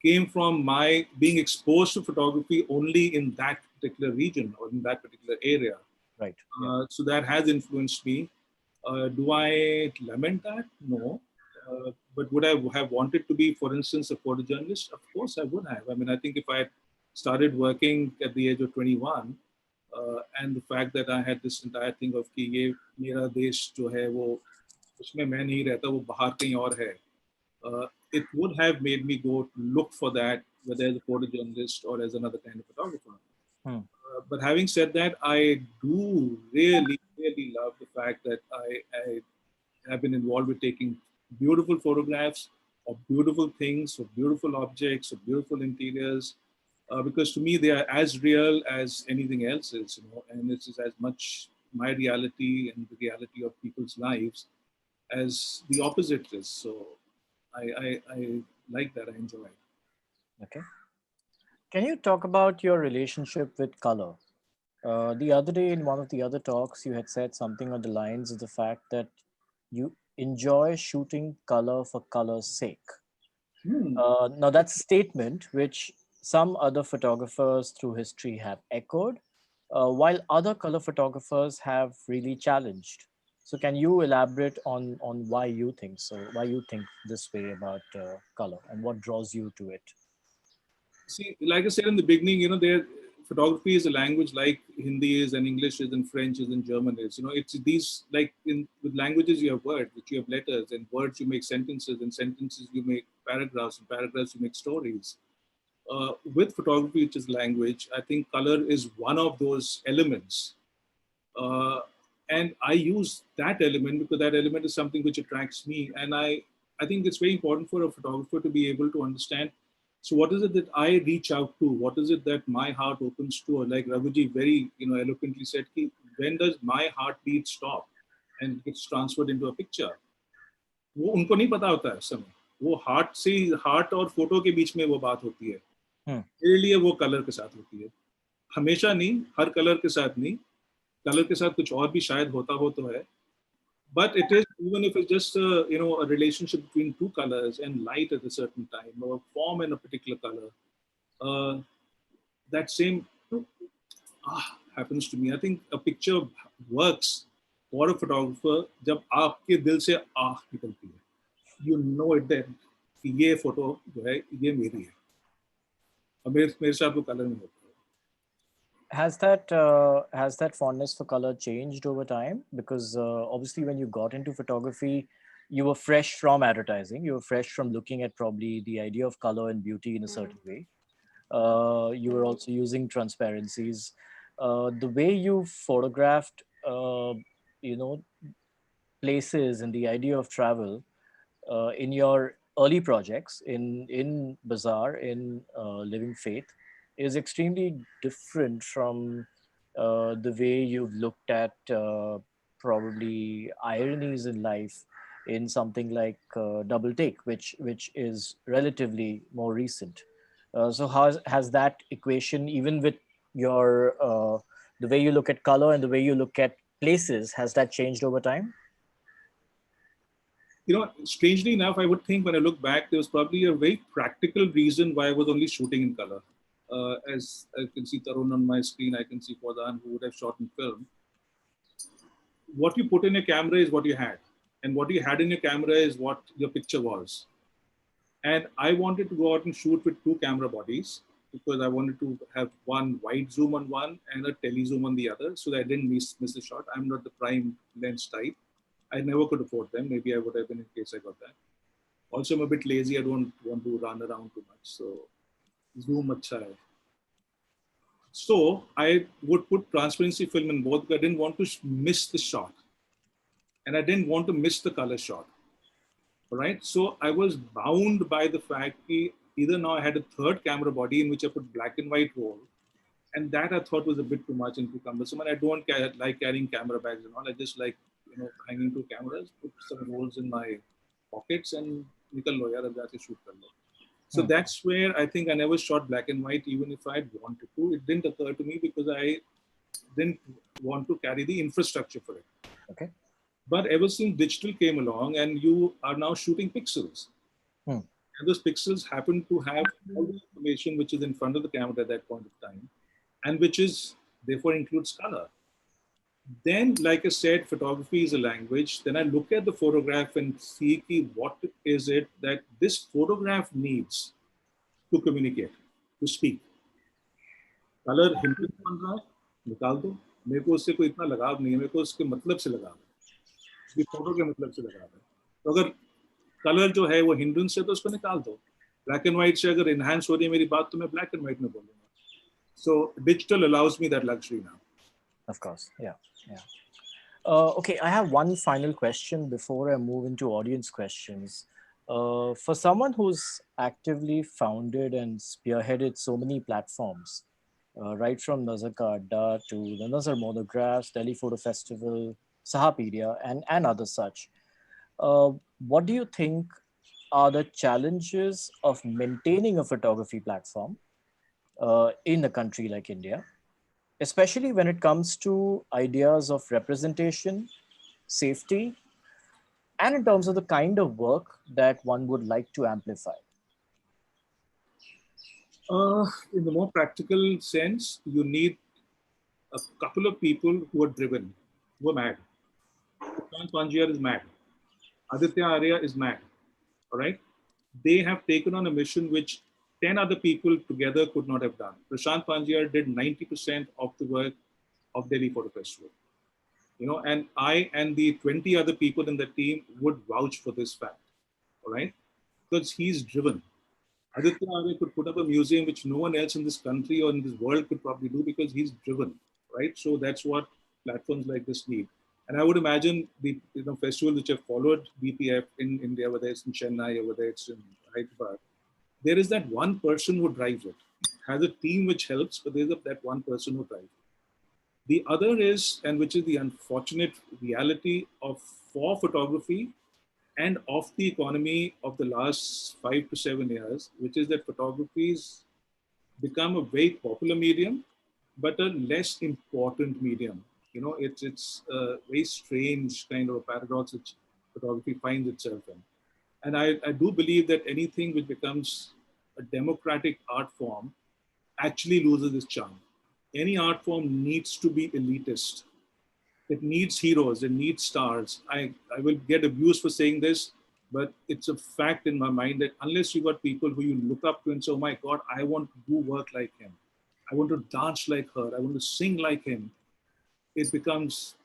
came from my being exposed to photography only in that particular region or in that particular area. Right. Yeah. So that has influenced me. Do I lament that? No. But would I have wanted to be, for instance, a photojournalist? Of course, I would have. I mean, I think if I had started working at the age of 21, and the fact that I had this entire thing of कि ये मेरा देश जो है वो उसमें मैं नहीं रहता, वो बाहर कहीं और है. It would have made me go look for that, whether as a photojournalist or as another kind of photographer. Hmm. But having said that, I do really, really love the fact that I have been involved with taking beautiful photographs of beautiful things, of beautiful objects, of beautiful interiors, because to me they are as real as anything else is, and this is as much my reality and the reality of people's lives as the opposite is. So I like that. I enjoy it. Okay. Can you talk about your relationship with color? The other day, in one of the other talks, you had said something on the lines of the fact that you enjoy shooting color for color's sake. Now, that's a statement which some other photographers through history have echoed, while other color photographers have really challenged. So, can you elaborate on why you think so? Why you think this way about color, and what draws you to it? See, like I said in the beginning, there photography is a language like Hindi is, and English is, and French is, and German is. It's these, like with languages you have words, which you have letters, and words you make sentences, and sentences you make paragraphs, and paragraphs you make stories. With photography, which is language, I think color is one of those elements. Uh, and I use that element because that element is something which attracts me. And I think it's very important for a photographer to be able to understand, so what is it that I reach out to? What is it that my heart opens to? Or like Raghuji very eloquently said, when does my heartbeat stop and gets transferred into a picture? वो उनको नहीं पता होता है उस समय. वो heart और फोटो के बीच में वो बात होती है. मेरे लिए वो कलर के साथ होती है. हमेशा नहीं, हर कलर के साथ नहीं. कलर के साथ कुछ और भी शायद होता हो तो है. But it is, even if it's just a relationship between two colors and light at a certain time, or form in a particular color, that same happens to me. I think a picture works for a photographer जब आपके दिल से आह निकलती है. You know it then कि ये photo जो है ये मेरी है और मेरे साथ वो कलर में होता है. Has that fondness for color changed over time? Because obviously, when you got into photography, you were fresh from advertising. You were fresh from looking at probably the idea of color and beauty in a certain way. You were also using transparencies. The way you photographed you know, places and the idea of travel in your early projects in Bazaar, in Living Faith, is extremely different from the way you've looked at probably ironies in life in something like Double Take, which is relatively more recent. So has that equation, even with your the way you look at color and the way you look at places, has that changed over time? Strangely enough, I would think when I look back, there was probably a very practical reason why I was only shooting in color. As I can see Tarun on my screen, I can see Faudan, who would have shot in film. What you put in a camera is what you had. And what you had in your camera is what your picture was. And I wanted to go out and shoot with two camera bodies because I wanted to have one wide zoom on one and a tele zoom on the other so that I didn't miss the shot. I'm not the prime lens type. I never could afford them. Maybe I would have been in case I got that. Also, I'm a bit lazy. I don't want to run around too much. So, zoom acha hai. So, I would put transparency film in both because I didn't want to miss the shot. And I didn't want to miss the color shot. All right. So, I was bound by the fact that either now I had a third camera body in which I put black and white roll. And that I thought was a bit too much and too cumbersome. And I don't like carrying camera bags and all. I just like, hanging two cameras, put some rolls in my pockets and nikal lo yaar, ab jaake shoot kar lo. So that's where I think I never shot black and white, even if I wanted to. It didn't occur to me because I didn't want to carry the infrastructure for it. Okay. But ever since digital came along and you are now shooting pixels, and those pixels happen to have all the information which is in front of the camera at that point of time, and which is therefore includes color. Then, like I said, photography is a language. Then I look at the photograph and see what is it that this photograph needs to communicate, to speak. Color Hindu बन रहा है, निकाल दो. मेरे को उससे कोई इतना लगाव नहीं है. मेरे को उसके मतलब से लगाव है. फोटो के मतलब से लगाव है. तो अगर कलर जो है वो हिंदू से तो उसको निकाल दो. ब्लैक एंड व्हाइट से अगर एनहांस हो रही है मेरी बात तो मैं ब्लैक एंड व्हाइट में बोलूंगा. So digital allows me that luxury now. Of course, yeah. Okay, I have one final question before I move into audience questions. For someone who's actively founded and spearheaded so many platforms, right from Nazar Ka Adda to the Nazar Monographs, Delhi Photo Festival, Sahapedia, and other such, what do you think are the challenges of maintaining a photography platform in a country like India, especially when it comes to ideas of representation, safety, and in terms of the kind of work that one would like to amplify? In the more practical sense, you need a couple of people who are driven, who are mad. Prashant Panjiyar is mad. Aditya Arya is mad. All right? They have taken on a mission which 10 other people together could not have done. Prashant Panjiyar did 90% of the work of Delhi Photo Festival. And I and the 20 other people in the team would vouch for this fact. All right? Because he's driven. Aditya Arya could put up a museum which no one else in this country or in this world could probably do because he's driven, right? So that's what platforms like this need. And I would imagine the festivals which have followed BPF in India, whether it's in Chennai or whether it's in Hyderabad, there is that one person who drives it. Has a team which helps, but there's that one person who drives it. The other is, and which is the unfortunate reality of for photography and of the economy of the last 5 to 7 years, which is that photography's become a very popular medium, but a less important medium. It's a very strange kind of a paradox which photography finds itself in. And I do believe that anything which becomes a democratic art form actually loses its charm. Any art form needs to be elitist. It needs heroes, it needs stars. I will get abused for saying this, but it's a fact in my mind that unless you got people who you look up to and say, oh my God, I want to do work like him. I want to dance like her. I want to sing like him. It becomes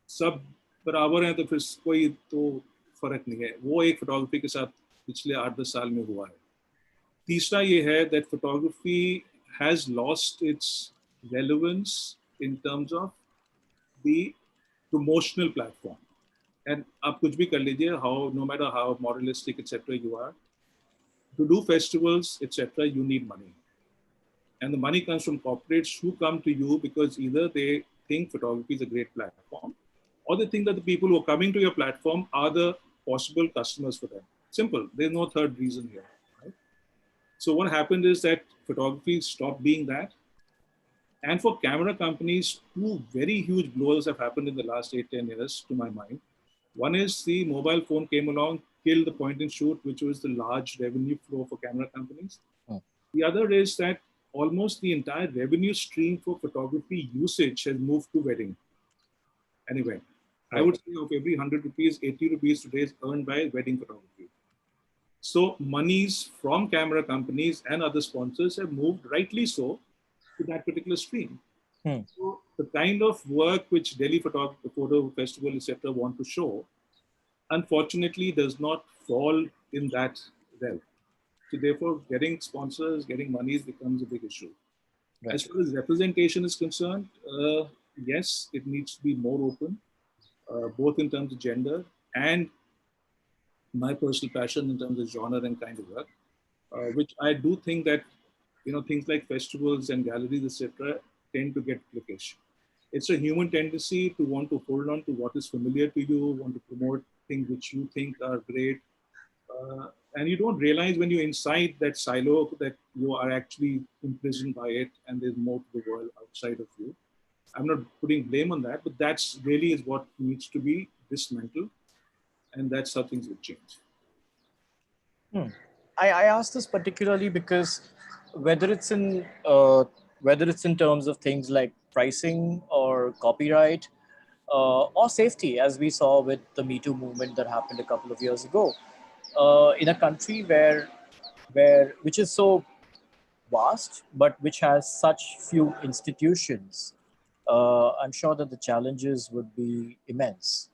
सब बराबर हैं तो फिर कोई तो फर्क नहीं है. वो एक फोटोग्राफी के साथ पिछले 8-10 साल में हुआ है. तीसरा ये है that photography has lost its relevance in terms of the promotional platform. And आप कुछ भी कर लीजिए, how no matter how moralistic etc. you are, to do festivals etc. you need money, and the money comes from corporates who come to you because either they think photography is a great platform, or they think that the people who are coming to your platform are the possible customers for them. Simple. There's no third reason here. Right? So what happened is that photography stopped being that. And for camera companies, two very huge blows have happened in the last 8-10 years, to my mind. One is the mobile phone came along, killed the point and shoot, which was the large revenue flow for camera companies. The other is that almost the entire revenue stream for photography usage has moved to wedding and event. I would say of every 100 rupees, 80 rupees today is earned by wedding photography. So monies from camera companies and other sponsors have moved, rightly so, to that particular stream. So the kind of work which Delhi Photo Festival, etc., want to show, unfortunately, does not fall in that realm. So therefore, getting sponsors, getting monies becomes a big issue. Right. As far as representation is concerned, yes, it needs to be more open, both in terms of gender and my personal passion in terms of genre and kind of work, which I do think that things like festivals and galleries, etc., tend to get cliquish. It's a human tendency to want to hold on to what is familiar to you, want to promote things which you think are great. And you don't realize when you're inside that silo that you are actually imprisoned by it and there's more to the world outside of you. I'm not putting blame on that, but that's really is what needs to be dismantled. And that's how things would change. I asked this particularly because whether it's in terms of things like pricing or copyright or safety, as we saw with the Me Too movement that happened a couple of years ago, in a country which is so vast but which has such few institutions, I'm sure that the challenges would be immense.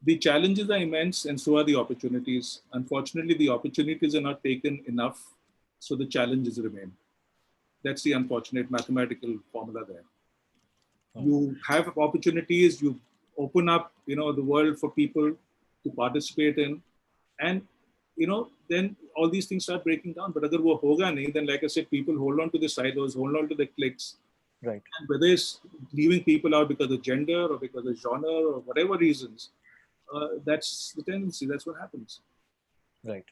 The challenges are immense and so are the opportunities. Unfortunately, the opportunities are not taken enough, so the challenges remain. That's the unfortunate mathematical formula there. You have opportunities, you open up, the world for people to participate in, and then all these things start breaking down. But agar wo hoga nahi, then like I said, people hold on to the silos, hold on to the clicks. Right. And whether it's leaving people out because of gender or because of genre or whatever reasons, that's the tendency. That's what happens. Right.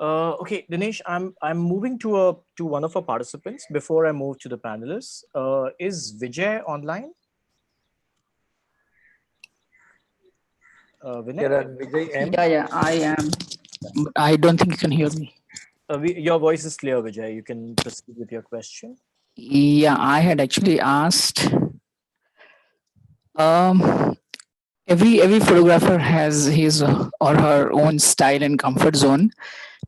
Okay, Dinesh, I'm moving to one of our participants before I move to the panelists. Is Vijay online? Vijay M. Yeah, I am. But I don't think you can hear me. Your voice is clear, Vijay. You can proceed with your question. Yeah, I had actually asked. Every photographer has his or her own style and comfort zone.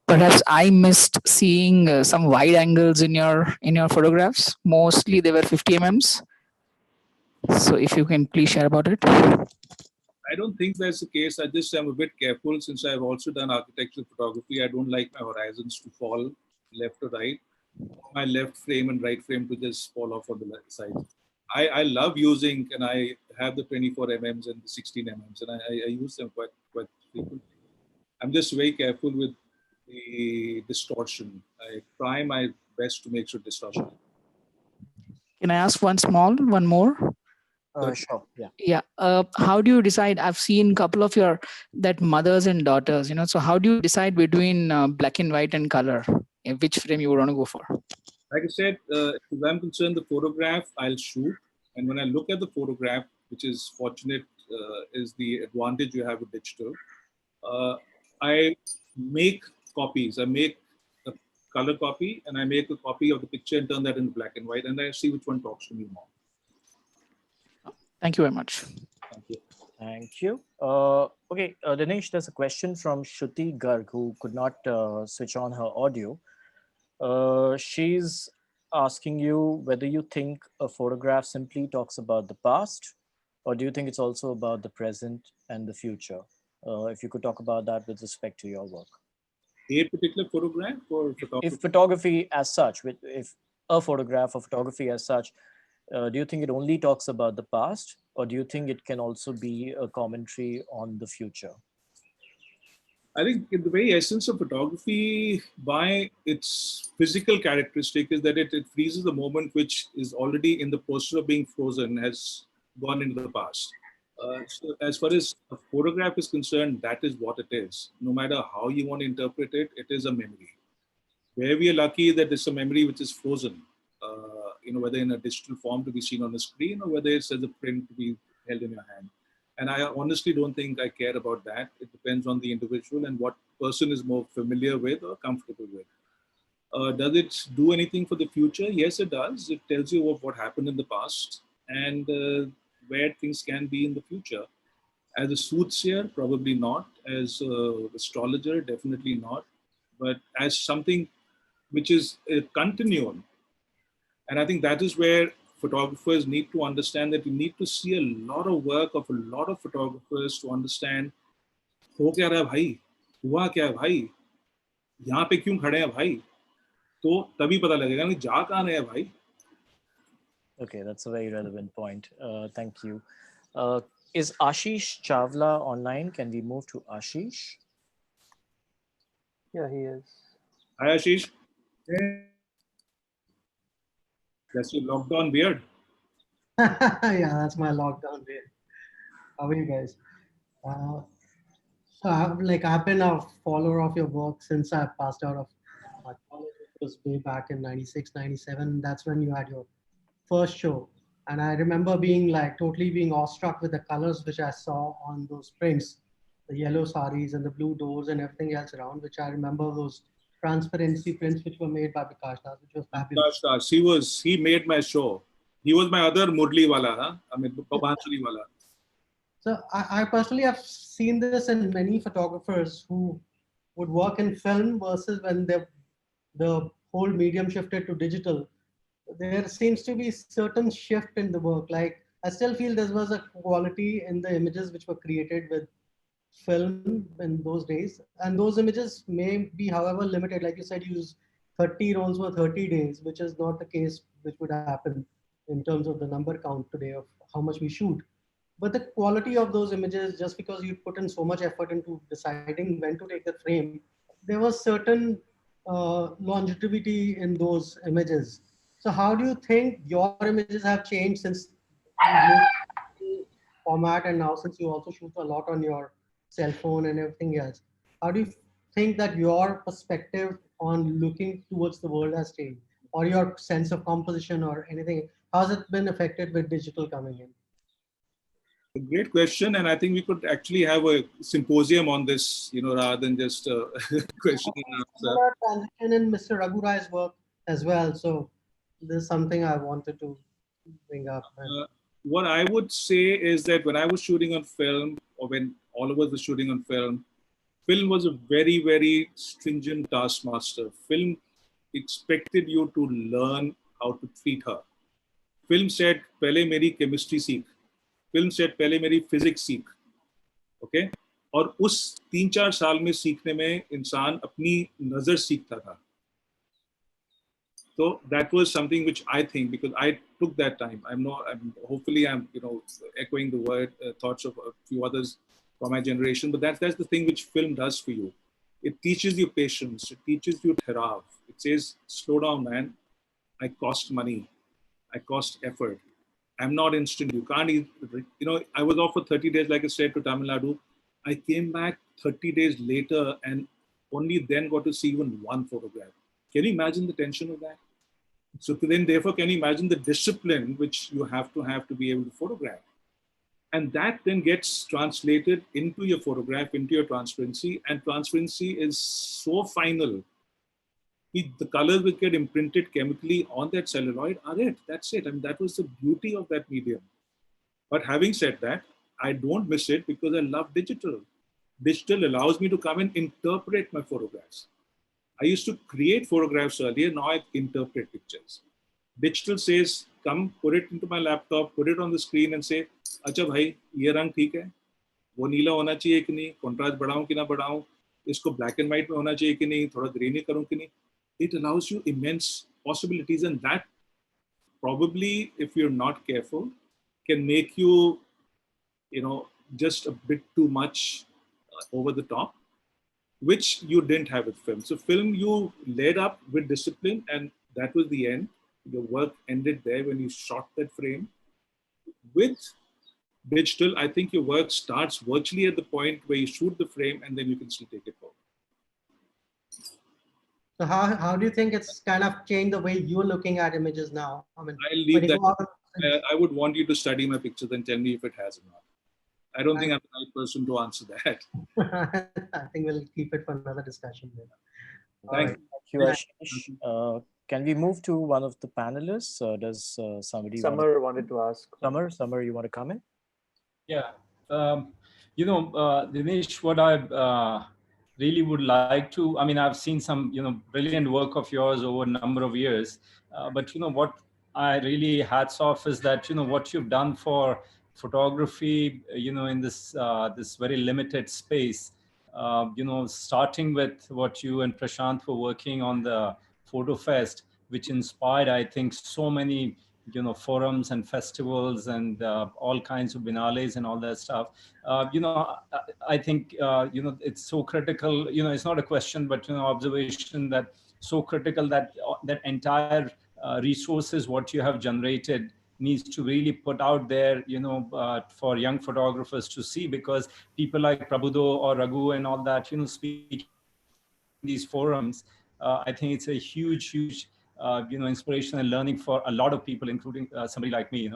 Perhaps I missed seeing some wide angles in your photographs. Mostly they were 50 mm. So if you can please share about it. I don't think that's the case. I just am a bit careful since I've also done architectural photography. I don't like my horizons to fall left or right, or my left frame and right frame to just fall off on the left side. I love using, and I have the 24 mm and the 16 mm, and I use them quite frequently. I'm just very careful with the distortion. I try my best to make sure distortion. Can I ask one more? Sure. Yeah. Yeah. How do you decide? I've seen a couple of your that mothers and daughters. So how do you decide between black and white and color? Which frame you would want to go for? Like I said, if I'm concerned, the photograph I'll shoot, and when I look at the photograph, which is fortunate, is the advantage you have with digital. I make copies. I make a color copy, and I make a copy of the picture and turn that into black and white, and I see which one talks to me more. Thank you very much. Thank you. Thank you. Okay, Dinesh, there's a question from Shruti Garg who could not switch on her audio. She's asking you whether you think a photograph simply talks about the past, or do you think it's also about the present and the future? If you could talk about that with respect to your work. A particular photograph or photography? If photography as such, if a photograph or photography as such Do you think it only talks about the past, or do you think it can also be a commentary on the future? I think in the very essence of photography, by its physical characteristic, is that it freezes the moment which is already in the process of being frozen, has gone into the past. So as far as a photograph is concerned, that is what it is. No matter how you want to interpret it, it is a memory. Where we are lucky that it's a memory which is frozen, whether in a digital form to be seen on the screen or whether it's as a print to be held in your hand. And I honestly don't think I care about that. It depends on the individual and what person is more familiar with or comfortable with. Does it do anything for the future? Yes, it does. It tells you of what happened in the past and where things can be in the future. As a soothsayer, probably not. As an astrologer, definitely not. But as something which is a continuum. And I think that is where photographers need to understand that you need to see a lot of work of a lot of photographers to understand हो क्या रहा है भाई, हुआ क्या है भाई, यहाँ पे क्यों खड़े हैं भाई, तो तभी पता लगेगा कि जा कहाँ रहे हैं भाई. Okay, that's a very relevant point. Thank you. Is Ashish Chawla online? Can we move to Ashish? Yeah, he is. Hi Ashish. That's your lockdown beard. Yeah, that's my lockdown day. How are you guys? So I've been a follower of your work since I passed out of college, which was way back in 96, 97. That's when you had your first show. And I remember being like totally being awestruck with the colors which I saw on those prints, the yellow saris and the blue doors and everything else around, which I remember those transparency prints which were made by Bikash Das, which was fabulous. Gosh, he made my show. He was my other Murli wala, huh? I mean, Bansuri wala. So I personally have seen this in many photographers who would work in film versus when the whole medium shifted to digital. There seems to be certain shift in the work. Like I still feel there was a quality in the images which were created with film in those days, and those images may be, however, limited. Like you said, you use 30 rolls for 30 days, which is not the case which would happen in terms of the number count today of how much we shoot. But the quality of those images, just because you put in so much effort into deciding when to take the frame, there was certain longevity in those images. So how do you think your images have changed since you moved to format, and now since you also shoot a lot on your cell phone and everything else? How do you think that your perspective on looking towards the world has changed, or your sense of composition or anything? How has it been affected with digital coming in? A great question, and I think we could actually have a symposium on this, rather than just a question and answer. Similar transition in Mr. Raghu Rai's work as well. So this is something I wanted to bring up. What I would say is that when I was shooting on film, or when all of us were shooting on film was a very, very stringent taskmaster. Film expected you to learn how to treat her. Film said, "Pehle meri chemistry seek." Film said, "Pehle meri physics seek." Okay? और उस 3-4 साल में सीखने में इंसान अपनी नजर सीखता था. So that was something which I think, because I took that time. Hopefully I'm echoing the thoughts of a few others from my generation. But that's the thing which film does for you. It teaches you patience. It teaches you therav. It says, slow down, man. I cost money. I cost effort. I'm not instant. You can't, I was off for 30 days, like I said, to Tamil Nadu. I came back 30 days later and only then got to see even one photograph. Can you imagine the tension of that? So then, therefore, can you imagine the discipline which you have to be able to photograph? And that then gets translated into your photograph, into your transparency. And transparency is so final. The colors which get imprinted chemically on that celluloid are it. That's it. I mean, that was the beauty of that medium. But having said that, I don't miss it because I love digital. Digital allows me to come and interpret my photographs. I used to create photographs earlier, now I interpret pictures. Digital says, come, put it into my laptop, put it on the screen and say, अच्छा भाई, ये रंग ठीक है, वो नीला होना चाहिए कि नहीं, contrast बढ़ाऊं कि ना बढ़ाऊं, इसको black and white में होना चाहिए कि नहीं, थोड़ा grainy करूं कि नहीं. It allows you immense possibilities, and that probably, if you're not careful, can make you, just a bit too much over the top, which you didn't have with film. So film, you laid up with discipline, and that was the end. Your work ended there when you shot that frame. With digital, I think your work starts virtually at the point where you shoot the frame, and then you can still take it forward. So how do you think it's kind of changed the way you're looking at images now? I mean, I'll when leave you that. go out, I would want you to study my pictures and tell me if it has or not. I don't think I'm the right person to answer that. I think we'll keep it for another discussion then. Thank Thank you, Ashish. Can we move to one of the panelists? Does somebody want Summer wanted to ask. Summer, you want to come in? Yeah. Dinesh, what I really would like to, I mean, I've seen some, brilliant work of yours over a number of years. But, what I really hats off is that, what you've done for photography, in this very limited space, starting with what you and Prashant were working on the Photo Fest, which inspired, I think, so many forums and festivals and all kinds of biennales and all that stuff. I think it's so critical. It's not a question, but observation that so critical that that entire resources what you have generated needs to really put out there, for young photographers to see, because people like Prabhudo or Raghu and all that, speaking in these forums, I think it's a huge, inspiration and learning for a lot of people, including somebody like me,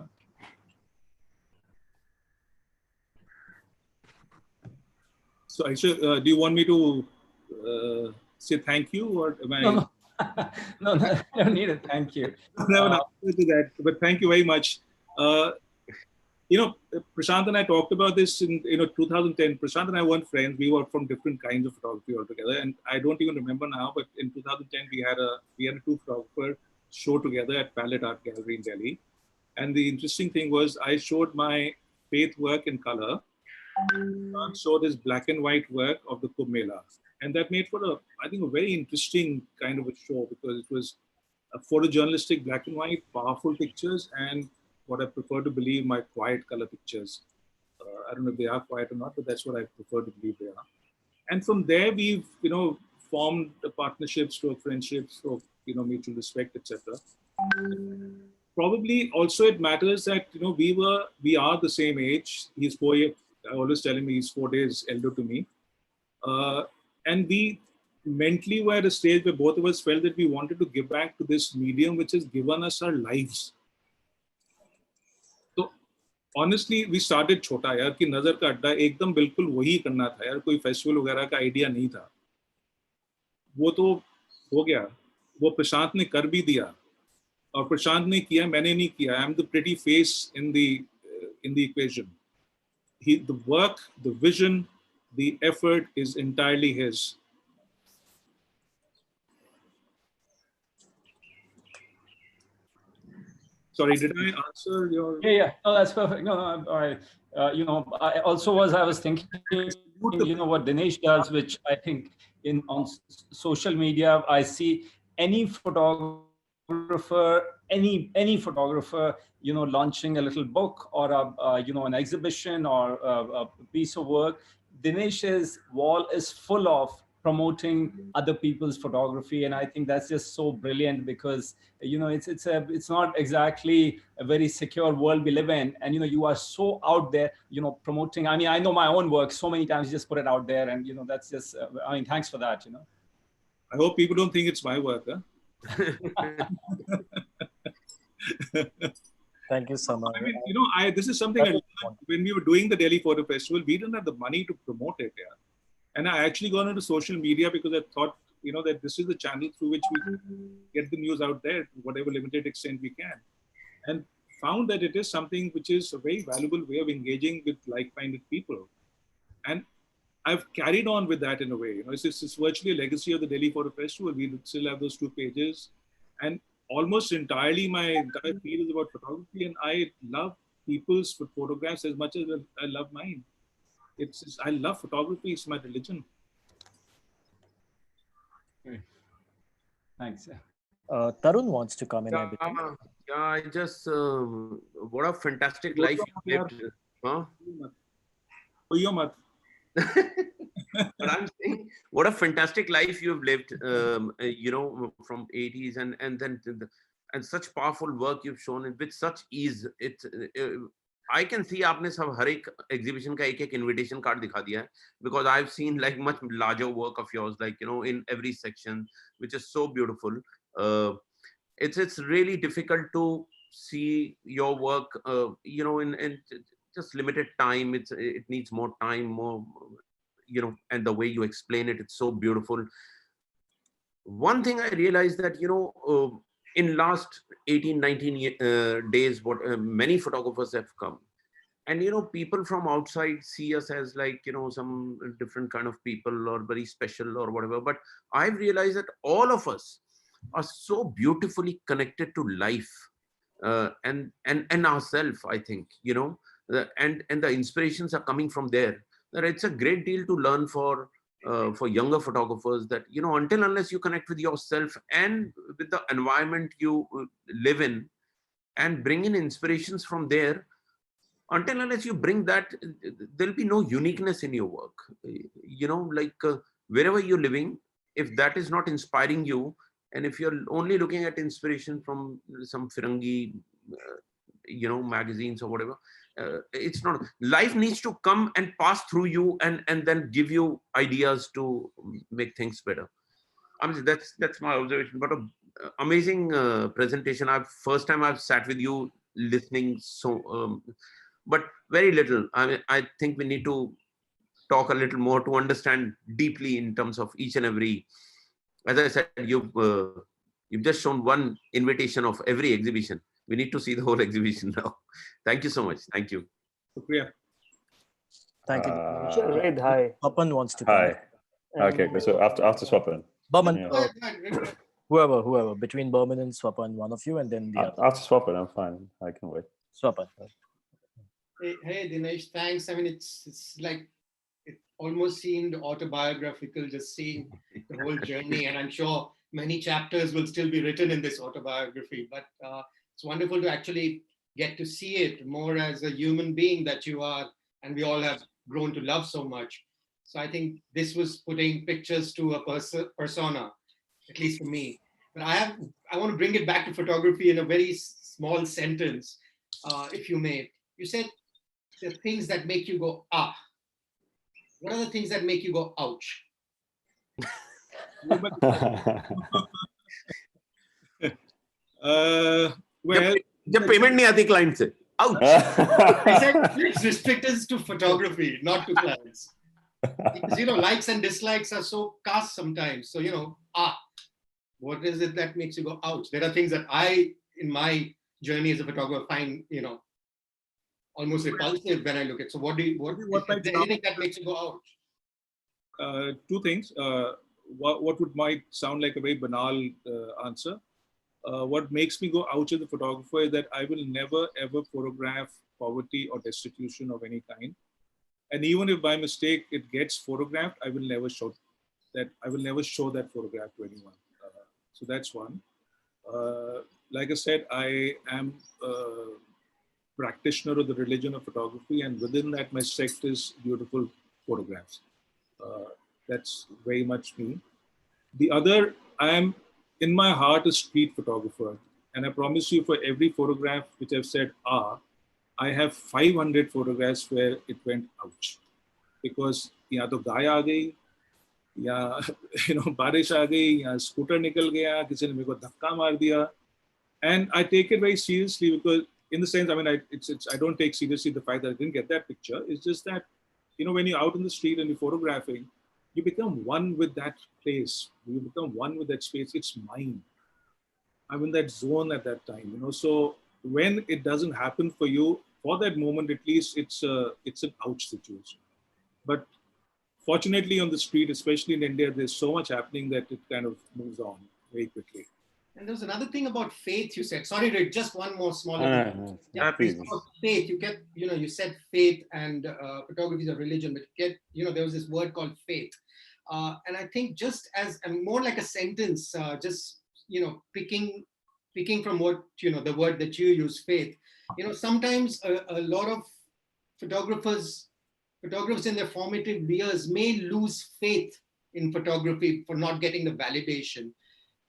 So, Aisha, do you want me to say thank you, or am I? No, no, I don't need a thank you. I have an answer to that, but thank you very much. Prashant and I talked about this in 2010. Prashant and I weren't friends. We were from different kinds of photography altogether, and I don't even remember now. But in 2010, we had a two photographer show together at Palette Art Gallery in Delhi. And the interesting thing was, I showed my faith work in color. Prashant showed his black and white work of the Kumbh Mela, and that made for I think, a very interesting kind of a show, because it was a photojournalistic black and white, powerful pictures, and what I prefer to believe, my quiet color pictures. I don't know if they are quiet or not, but that's what I prefer to believe they are. And from there, we've formed partnerships, stroke friendships, stroke mutual respect, etc. Probably also it matters that we are the same age. He's 4 years. I always tell him he's 4 days elder to me, and we mentally were at a stage where both of us felt that we wanted to give back to this medium which has given us our lives. So honestly, we started छोटा यार, कि नजर का अड्डा एकदम बिल्कुल वही करना था यार, कोई फेस्टिवल वगैरह का आइडिया नहीं था. वो तो हो गया, वो प्रशांत ने कर भी दिया, और प्रशांत ने किया, मैंने नहीं किया. I am the pretty face in the equation. The work, the vision, the effort is entirely his. Sorry, did I answer your? Yeah. No, that's perfect. No, I also was thinking, what Dinesh does, which I think on social media, I see any photographer, any photographer, launching a little book or an exhibition or a piece of work. Dinesh's wall is full of promoting other people's photography, and I think that's just so brilliant, because it's not exactly a very secure world we live in, and you are so out there promoting. I mean, I know my own work so many times, just put it out there, and that's just I mean, thanks for that. I hope people don't think it's my work, huh? Thank you, Summer. I mean, this is something I learned when we were doing the Delhi Photo Festival. We didn't have the money to promote it, yeah. And I actually got into social media because I thought, that this is the channel through which we get the news out there, to whatever limited extent we can. And found that it is something which is a very valuable way of engaging with like-minded people. And I've carried on with that in a way. It's virtually a legacy of the Delhi Photo Festival. We still have those 2 pages. And almost entirely, my entire field is about photography. And I love people's photographs as much as I love mine. I love photography. It's my religion. Thanks. Tarun wants to come in, I believe. Yeah, I just, what a fantastic life you lived. Huh? But I'm saying, what a fantastic life you have lived, from 80s, and then and such powerful work you've shown it with such ease. I can see आपने सब हर एक exhibition का एक invitation card दिखा दिया है, because I've seen like much larger work of yours, like in every section, which is so beautiful. It's really difficult to see your work, in just limited time. It needs more time, more, and the way you explain it, it's so beautiful. One thing I realized that, in last 18, 19 days, what many photographers have come, and people from outside see us as like, some different kind of people or very special or whatever, but I've realized that all of us are so beautifully connected to life, and ourselves. I think, and the inspirations are coming from there, that it's a great deal to learn for younger photographers, that until unless you connect with yourself and with the environment you live in, and bring in inspirations from there, until unless you bring that, there'll be no uniqueness in your work. Like, wherever you're living, if that is not inspiring you, and if you're only looking at inspiration from some Firangi, magazines or whatever, it's not. Life needs to come and pass through you, and then give you ideas to make things better. I mean, that's my observation. But a amazing presentation. First time I've sat with you listening, so but very little. I mean, I think we need to talk a little more to understand deeply in terms of each and every. As I said, you've just shown one invitation of every exhibition. We need to see the whole exhibition now. Thank you so much. Thank you. Shukriya. Thank you. Red, hi. Papan wants to come Hi. Okay, And, so after Swapan. Burman, Yeah. whoever, between Burman and Swapan, one of you, and then the other. After Swapan, I'm fine. I can wait. Swapan. Hey, Dinesh, thanks. I mean, it's like it almost seemed autobiographical, just seeing the whole journey. And I'm sure many chapters will still be written in this autobiography. But it's wonderful to actually get to see it more as a human being that you are, and we all have grown to love so much. So I think this was putting pictures to a persona, at least for me. But I want to bring it back to photography in a very small sentence, if you may. You said the things that make you go, ah. What are the things that make you go, ouch? Well, जब payment नहीं आती client से, ouch. I said it's restricted to photography, not to clients. Because, likes and dislikes are so cast sometimes. So, what is it that makes you go, ouch? There are things that I, in my journey as a photographer, find, almost repulsive when I look at. So what is there anything that makes you go, ouch? Two things. What might sound like a very banal answer. What makes me go ouch as a photographer is that I will never ever photograph poverty or destitution of any kind. And even if by mistake it gets photographed, I will never show that. I will never show that photograph to anyone. So that's one. Like I said, I am a practitioner of the religion of photography, and within that my sect is beautiful photographs. That's very much me. The other, I am in my heart a street photographer, and I promise you, for every photograph which I've said I have 500 photographs where it went ouch, because या तो गाय आ गई, या बारिश आ गई, या scooter निकल गया, किसी ने मेरे को धक्का मार दिया, and I take it very seriously, because in the sense, I mean, I don't take seriously the fact that I didn't get that picture. It's just that, when you're out in the street and you're photographing, you become one with that place. You become one with that space. It's mine. I'm in that zone at that time, So when it doesn't happen for you, for that moment, at least it's an ouch situation. But fortunately on the street, especially in India, there's so much happening that it kind of moves on very quickly. And there was another thing about faith you said. Sorry, Rick, just one more smaller thing. Please. About faith, you kept, you said faith and photography is a religion, but there was this word called faith. And I think just as more like a sentence, just picking from what, the word that you use, faith. Sometimes a lot of photographers in their formative years may lose faith in photography for not getting the validation.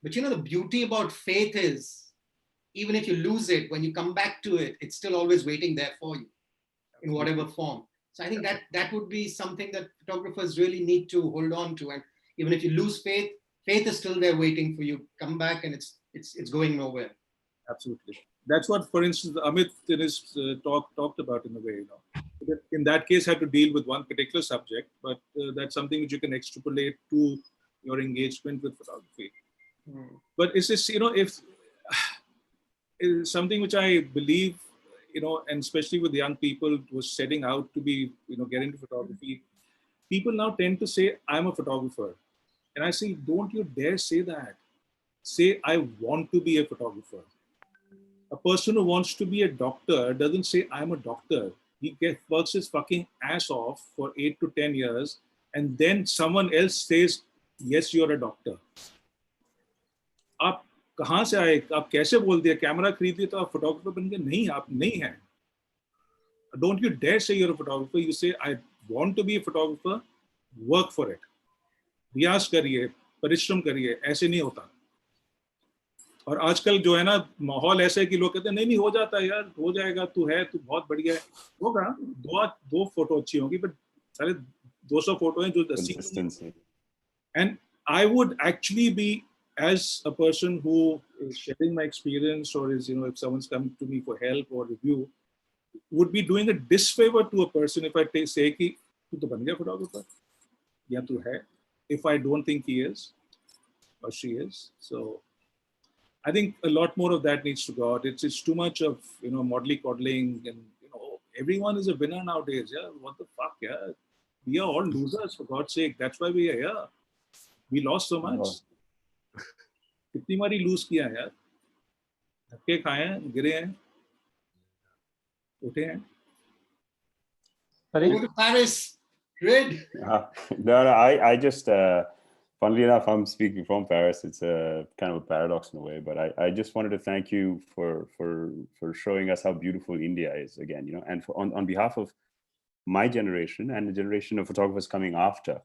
But the beauty about faith is, even if you lose it, when you come back to it, it's still always waiting there for you in whatever form. So I think that would be something that photographers really need to hold on to. And even if you lose faith, faith is still there waiting for you. Come back, and it's going nowhere. Absolutely. That's what, for instance, Amit in his talked about in a way. In that case, had to deal with one particular subject, but that's something which you can extrapolate to your engagement with photography. But it's just, if it's something which I believe, and especially with the young people who are setting out to be, get into photography, people now tend to say, I'm a photographer. And I say, don't you dare say that. Say, I want to be a photographer. A person who wants to be a doctor doesn't say, I'm a doctor. He works his fucking ass off for 8 to 10 years, and then someone else says, yes, you're a doctor. आप कहाँ से आए, आप कैसे बोल दिया, camera खरीद लिया तो आप फोटोग्राफर बन गए? नहीं, आप नहीं हैं. Don't you dare say you're a photographer. You say, I want to be a photographer, work for it. रियाज करिए, परिश्रम करिए, ऐसे नहीं होता. और आजकल जो है ना, माहौल ऐसा है कि लोग कहते हैं नहीं हो जाता यार, हो जाएगा, तू बहुत बढ़िया है. होगा, दो फोटो अच्छी होंगी, बट सारे 200 फोटो हैं जो 10. And I would actually be, as a person who is sharing my experience, or is, if someone's coming to me for help or review, would be doing a disfavor to a person if I say कि तू तो बन गया photographer, या तू है, if I don't think he is or she is. So I think a lot more of that needs to go out. It's too much of, modelly coddling, and everyone is a winner nowadays. Yeah, what the fuck? Yeah, we are all losers, for God's sake. That's why we are here. We lost so much. कितनी बारी lose किया है यार, धक्के खाए हैं, गिरे हैं, उठे हैं. Go to Paris, Red. No, I just, funnily enough, I'm speaking from Paris. It's a kind of a paradox in a way, but I just wanted to thank you for showing us how beautiful India is again, and on behalf of my generation and the generation of photographers coming after,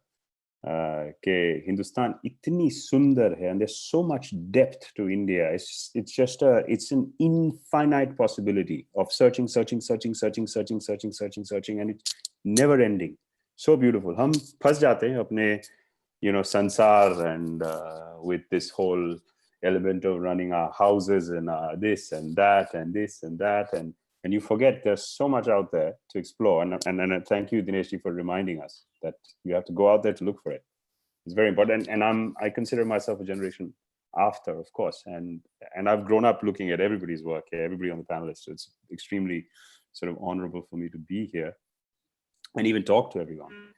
कि हिंदुस्तान इतनी सुंदर है, and there's so much depth to India. It's an infinite possibility of searching, and it's never ending. So beautiful. हम फंस जाते हैं अपने, sansar, and with this whole element of running our houses and this and that and this and that, and you forget there's so much out there to explore. And thank you, Dinesh, for reminding us that you have to go out there to look for it. It's very important. And I consider myself a generation after, of course, and I've grown up looking at everybody's work here, everybody on the panelists. So it's extremely sort of honorable for me to be here and even talk to everyone.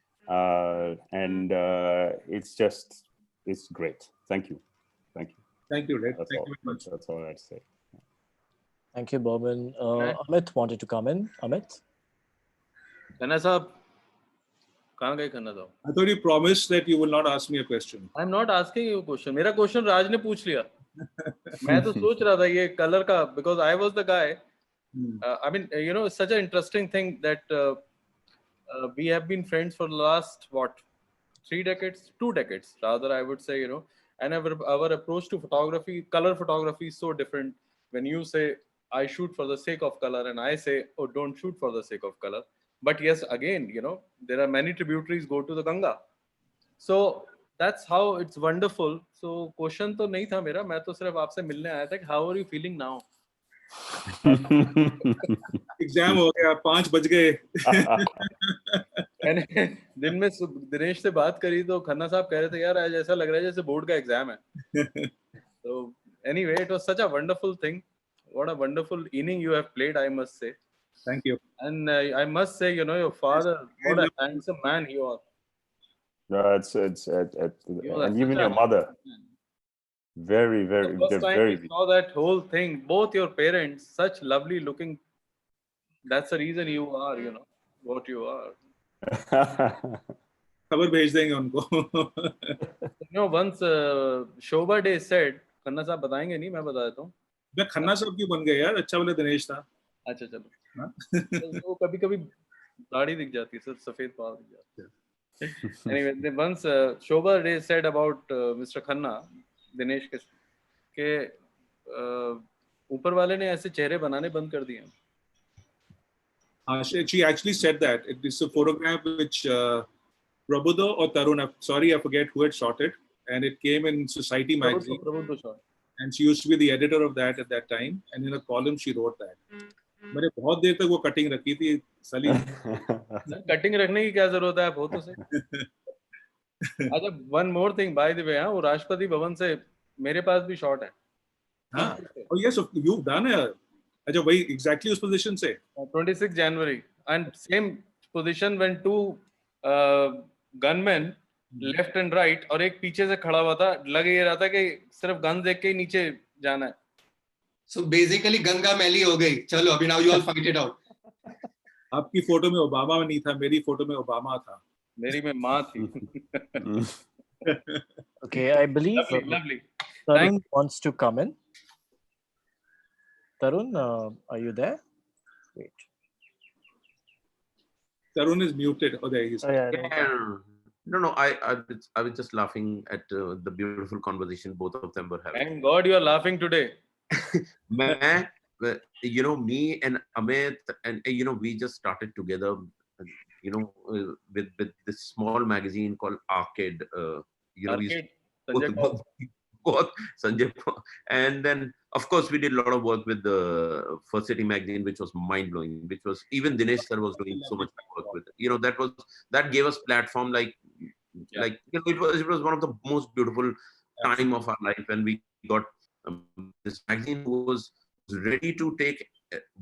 It's great. Thank you. Thank you, Red. Thank you very much. That's all I have to say. Thank you, Bobin. Amit wanted to come in. Amit? Khanna sahab, kahan gaye Khanna sahab? I thought you promised that you will not ask me a question. I'm not asking you a question. मेरा question राज ने पूछ लिया. मैं तो सोच रहा था ये color का, because I was the guy. I mean, it's such an interesting thing that we have been friends for the last, 2 decades, rather, I would say, and our approach to photography, color photography, is so different. When you say, I shoot for the sake of color, and I say, oh, don't shoot for the sake of color. But yes, again, there are many tributaries go to the Ganga. So that's how it's wonderful. So question तो नहीं था मेरा, मैं तो सिर्फ आपसे मिलने आया था कि how are you feeling now? Exam हो गया, 5 बज गए. दिन में दिनेश से बात करी तो खन्ना साहब कह रहे थे यार आज ऐसा लग रहा है जैसे बोर्ड का एग्जाम है. So anyway, it was such a wonderful thing. What a wonderful inning you have played, I must say. Thank you. And I must say, your father, what a handsome man you are. No, and even your mother. Very, very, the first time very. we saw that whole thing, both your parents, such lovely looking. That's the reason you are, what you are. खबर भेज देंगे उनको. Once Shobha Day said Khanna साहब बताएंगे नहीं, मैं बता देता हूँ. मैं खन्ना साहब क्यों बन गए यार, अच्छा वाला दिनेश था. अच्छा चलो. वो कभी कभी दाढ़ी दिख जाती है, सफेद बाल दिख जाते हैं. Anyway, once Shobha said about Mr. Khanna, Dinesh के ऊपर वाले ने ऐसे चेहरे बनाने बंद कर दिए. She actually said that. It is a photograph which Prabodha or Tarun, sorry, I forget who had shot it, and it came in Society magazine. Prabodha shot. And she used to be the editor of that at that time, and in a column she wrote that. मैंने बहुत देर तक वो cutting रखी थी सली. Cutting रखने की क्या जरूरत है, बहुत तो सही. अच्छा, one more thing by the way, वो राष्ट्रपति भवन से मेरे पास भी शॉट है. हाँ, oh yes, you've done it. अच्छा, वही exactly उस पोजीशन से. 26 January and same position when two gunmen left and right, और एक पीछे से खड़ा हुआ था. लग ये रहा था कि सिर्फ गन देख के ही नीचे जाना है. So basically गंगा मैली हो गई. चलो अभी now you all fight it out. आपकी फोटो में ओबामा नहीं था, मेरी फोटो में ओबामा था. मेरी में माँ थी. Okay, I believe lovely. Tarun wants to come in. Tarun, are you there? Wait. Tarun is muted. Oh, there he is. Oh, yeah, No, I was just laughing at the beautiful conversation both of them were having. Thank God you are laughing today. मैं, you know, me and Amit, and you know, we just started together, you know, with this small magazine called Arcade. You know, Arcade, Sanjay Paul. And then, of course, we did a lot of work with the First City magazine, which was mind blowing. Which was even Dinesh sir was doing so much work with it. You know, that gave us platform like you know, it was one of the most beautiful time of our life, and we got this magazine was ready to take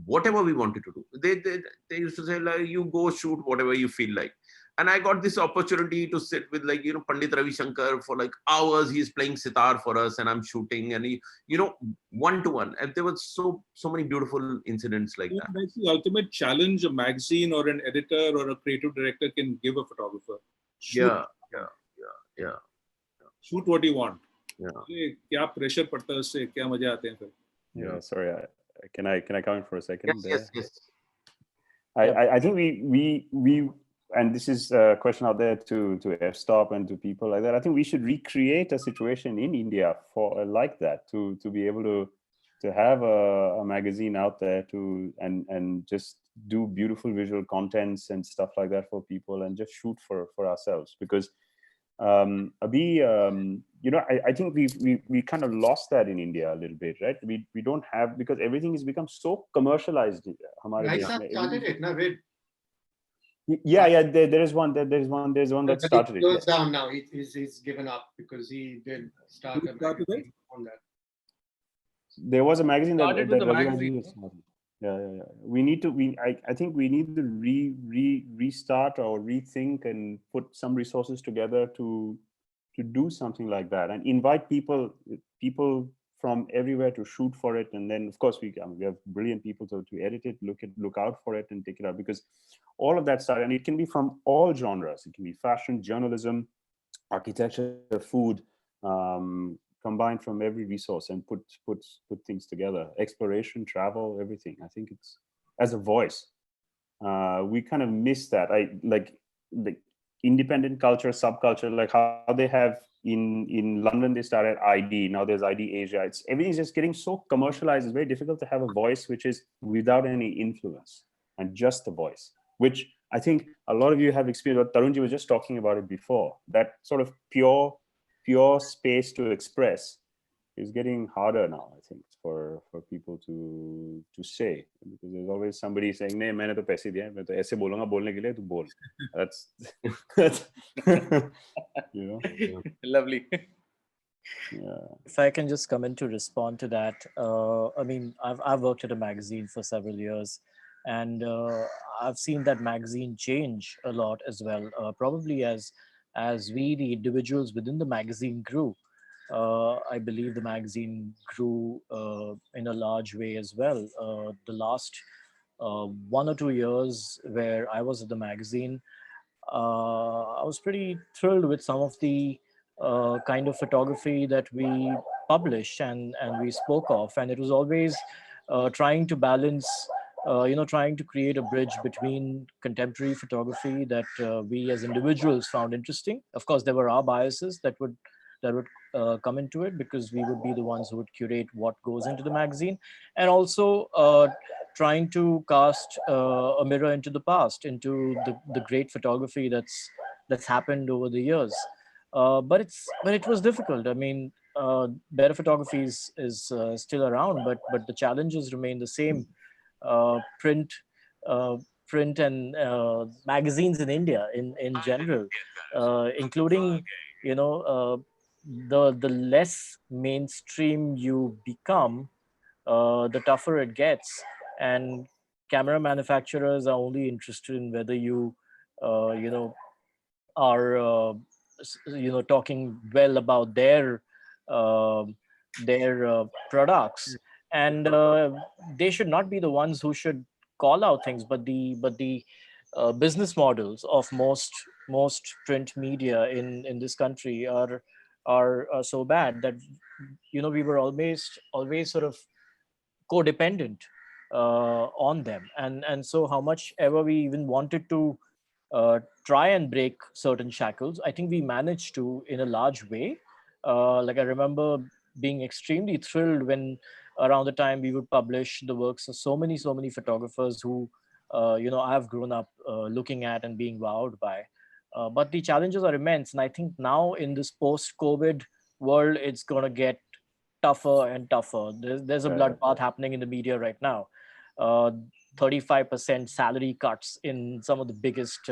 whatever we wanted to do. They used to say like, you go shoot whatever you feel like. And I got this opportunity to sit with like, you know, Pandit Ravi Shankar for like hours. He's playing sitar for us and I'm shooting, and he, you know, one to one. And there were so many beautiful incidents like that. That's the ultimate challenge a magazine or an editor or a creative director can give a photographer. Shoot, Yeah. Shoot what you want. Yeah. क्या pressure पड़ता है उससे, क्या मजे आते हैं फिर. Yeah, sorry. Can I come in for a second? Yes. I think we and this is a question out there to F.Stop and to people like that. I think we should recreate a situation in India for like that to be able to have a magazine out there and just do beautiful visual contents and stuff like that for people and just shoot for ourselves, because you know, I think we kind of lost that in India a little bit, right? We don't have, because everything has become so commercialized. Right, started it, na Vid? Yeah. There's one that started it. Closed down now. He's given up because he did start a magazine on that. There was a magazine that Started with the magazine. Yeah. I think we need to restart or rethink and put some resources together to do something like that and invite people from everywhere to shoot for it. And then of course we have brilliant people to edit it, look out for it and take it out, because all of that started, and it can be from all genres. It can be fashion, journalism, architecture, food, combined from every resource and put things together. Exploration, travel, everything. I think it's, as a voice, we kind of miss that. I like the independent culture, subculture, like how they have in London, they started ID. Now there's ID Asia. Everything's just getting so commercialized. It's very difficult to have a voice which is without any influence and just the voice, which I think a lot of you have experienced. Tarunji was just talking about it before. That sort of pure space to express is getting harder now, I think, for people to say, because there's always somebody saying, "नहीं, मैंने तो पैसे दिए, मैं तो ऐसे बोलूँगा, बोलने के लिए तू बोल." That's you know. Lovely. Yeah. If I can just come in to respond to that, I mean, I've worked at a magazine for several years, and I've seen that magazine change a lot as well. Probably as we, the individuals within the magazine, grew. I believe the magazine grew in a large way as well. The last 1 or 2 years where I was at the magazine, I was pretty thrilled with some of the kind of photography that we published and we spoke of, and it was always trying to balance, trying to create a bridge between contemporary photography that we as individuals found interesting. Of course, there were our biases that would come into it, because we would be the ones who would curate what goes into the magazine, and also trying to cast a mirror into the past, into the great photography that's happened over the years. But it was difficult. I mean, better photography is still around, but the challenges remain the same. Print, uh, print and magazines in India in general, including, you know, the less mainstream you become, the tougher it gets. And camera manufacturers are only interested in whether you, you know, are talking well about their products, and they should not be the ones who should call out things, but the business models of most print media in this country are so bad that, we were always sort of codependent on them, and so how much ever we even wanted to try and break certain shackles, I think we managed to in a large way. Like, I remember being extremely thrilled when around the time we would publish the works of so many photographers who I have grown up looking at and being wowed by. But the challenges are immense, and I think now in this post-COVID world, it's going to get tougher and tougher. There's a bloodbath happening in the media right now. Uh, 35% salary cuts in some of the biggest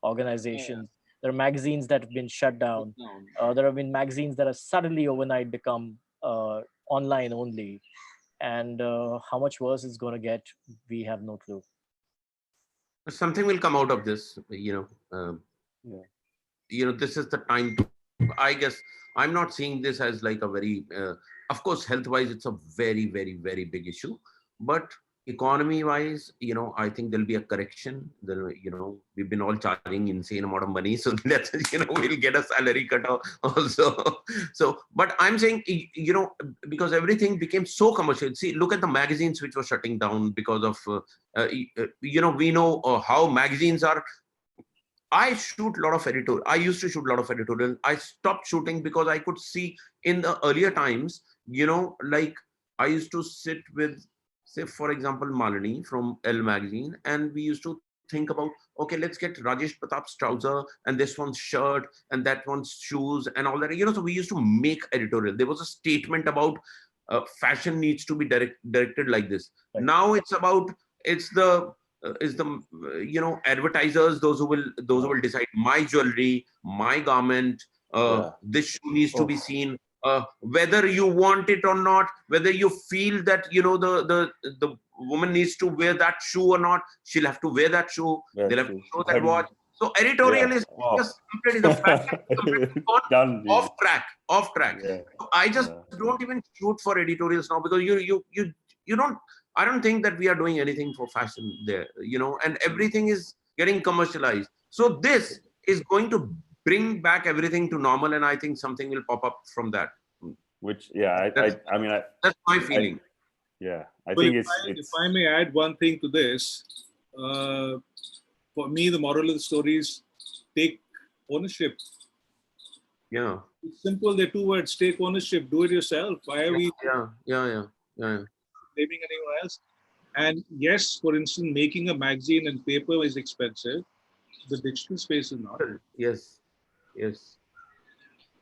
organizations. There are magazines that have been shut down. There have been magazines that have suddenly overnight become online only. And how much worse it's going to get, we have no clue. Something will come out of this, this is the time to, I guess, I'm not seeing this as like a very, of course, health wise, it's a very, very, very big issue. But economy wise, I think there'll be a correction. We've been all charging insane amount of money. So let's, we'll get a salary cut also. So, but I'm saying, because everything became so commercial. See, look at the magazines which were shutting down because of, we know how magazines are. I shoot a lot of editorial. I used to shoot a lot of editorial. I stopped shooting because I could see in the earlier times, like I used to sit with, say, for example, Malini from Elle magazine, and we used to think about, okay, let's get Rajesh Pratap's trouser and this one's shirt and that one's shoes and all that. So we used to make editorial. There was a statement about fashion needs to be directed like this. Right. Now it's about, it's the advertisers, those who will decide my jewelry, my garment, this shoe needs to be seen, whether you want it or not, whether you feel that the woman needs to wear that shoe or not, she'll have to wear that shoe. They'll have to show that watch. So editorial is just completely the fashion done, off track. So I just don't even shoot for editorials now, because you don't. I don't think that we are doing anything for fashion there, and everything is getting commercialized. So this is going to bring back everything to normal, and I think something will pop up from that. Which, that's my feeling. I think it's. If I may add one thing to this, for me, the moral of the story is take ownership. Yeah. It's simple. They're two words: take ownership. Do it yourself. Why are we? Yeah. Blaming anyone else? And yes, for instance, making a magazine and paper is expensive. The digital space is not. Yes.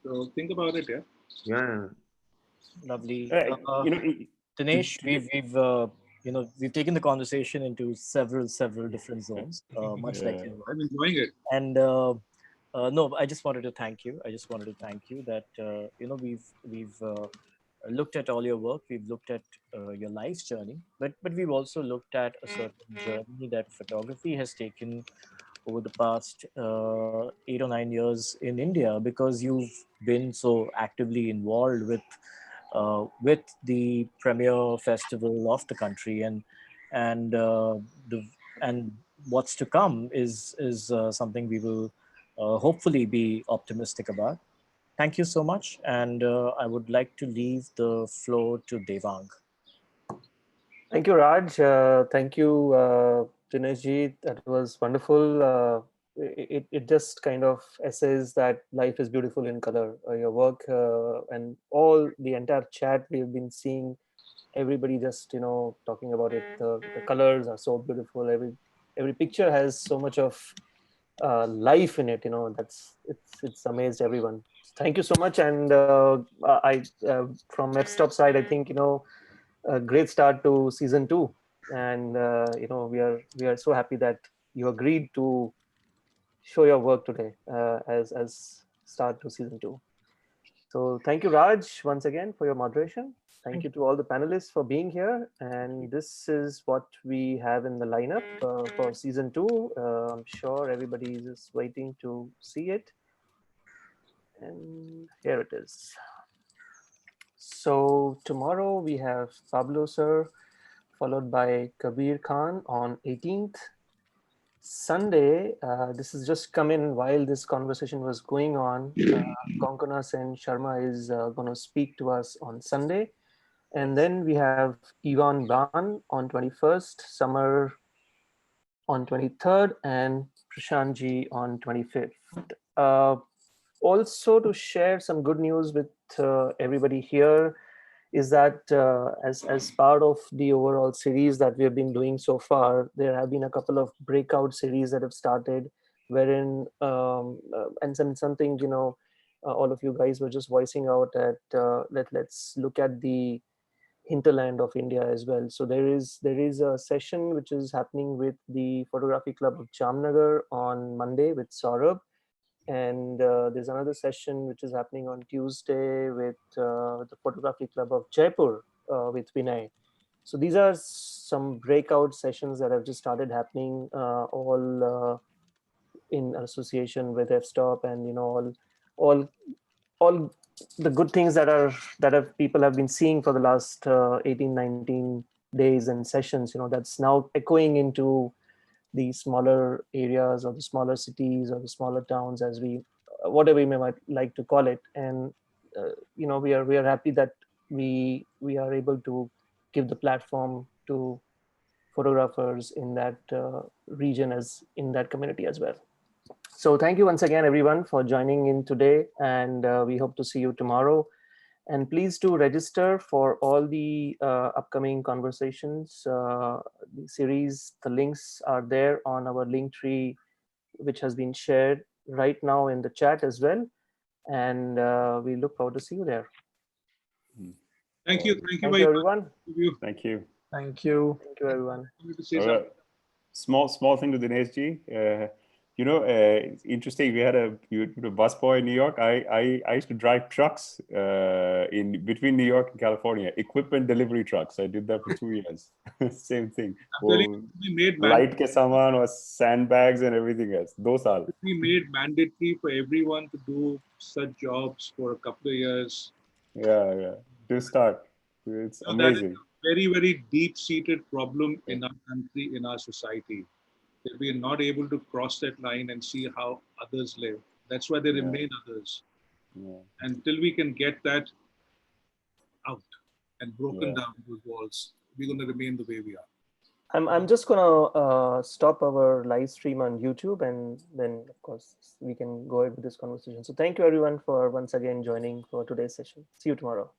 So think about it. Yeah. Lovely. Dinesh, we've taken the conversation into several different zones, much like you. I'm enjoying it. And no, I just wanted to thank you. That we've looked at all your work. We've looked at your life's journey, but we've also looked at a certain journey that photography has taken over the past 8 or 9 years in India, because you've been so actively involved with the premier festival of the country, and what's to come is something we will hopefully be optimistic about. Thank you so much. And I would like to leave the floor to Devang. Thank you, Raj. Thank you, Dinesh ji. That was wonderful. It just kind of essays that life is beautiful in color. Your work and all the entire chat we've been seeing, everybody just talking about it. The colors are so beautiful. Every picture has so much of life in it. It's amazed everyone. Thank you so much. And I from F.Stop side, I think a great start to season 2, and we are so happy that you agreed to show your work today as start to season 2. So thank you, Raj, once again for your moderation. Thank you to all the panelists for being here. And this is what we have in the lineup for season 2. I'm sure everybody is just waiting to see it. And here it is. So tomorrow we have Pablo sir, followed by Kabir Khan on 18th. Sunday, this has just come in while this conversation was going on. Konkona Sen Sharma is going to speak to us on Sunday. And then we have Ivan Ban on 21st, Summer on 23rd, and Prashantji on 25th. Also, to share some good news with everybody here is that as part of the overall series that we have been doing so far, there have been a couple of breakout series that have started, wherein and something all of you guys were just voicing out that let's look at the hinterland of India as well. So there is a session which is happening with the Photography Club of Jamnagar on Monday with Saurabh, and there's another session which is happening on Tuesday with the Photography Club of Jaipur with Vinay. So these are some breakout sessions that have just started happening, all in association with F.Stop, and all the good things that people have been seeing for the last 18, 19 days and sessions. That's now echoing into the smaller areas or the smaller cities or the smaller towns, as we whatever we might like to call it. And we are happy that we are able to give the platform to photographers in that region, as in that community as well. So thank you once again everyone for joining in today, and we hope to see you tomorrow. And please do register for all the upcoming conversations, the series. The links are there on our link tree, which has been shared right now in the chat as well. And we look forward to see you there. Thank you. Thank you Thank very you, much. everyone. Thank you. Thank you. Thank you, everyone. To say something. Small thing to Dinesh ji. It's interesting. We had a busboy in New York. I used to drive trucks in between New York and California, equipment delivery trucks. I did that for 2 years. Same thing. We made Light ke saman or sandbags and everything else. 2 saal. We made mandatory for everyone to do such jobs for a couple of years. Yeah. To start, it's amazing. That is a very, very deep-seated problem in our country, in our society, that we are not able to cross that line and see how others live. That's why they remain others. Until we can get that out and broken down those walls, we're going to remain the way we are. I'm just gonna stop our live stream on YouTube, and then of course we can go ahead with this conversation. So thank you everyone for once again joining for today's session. See you tomorrow.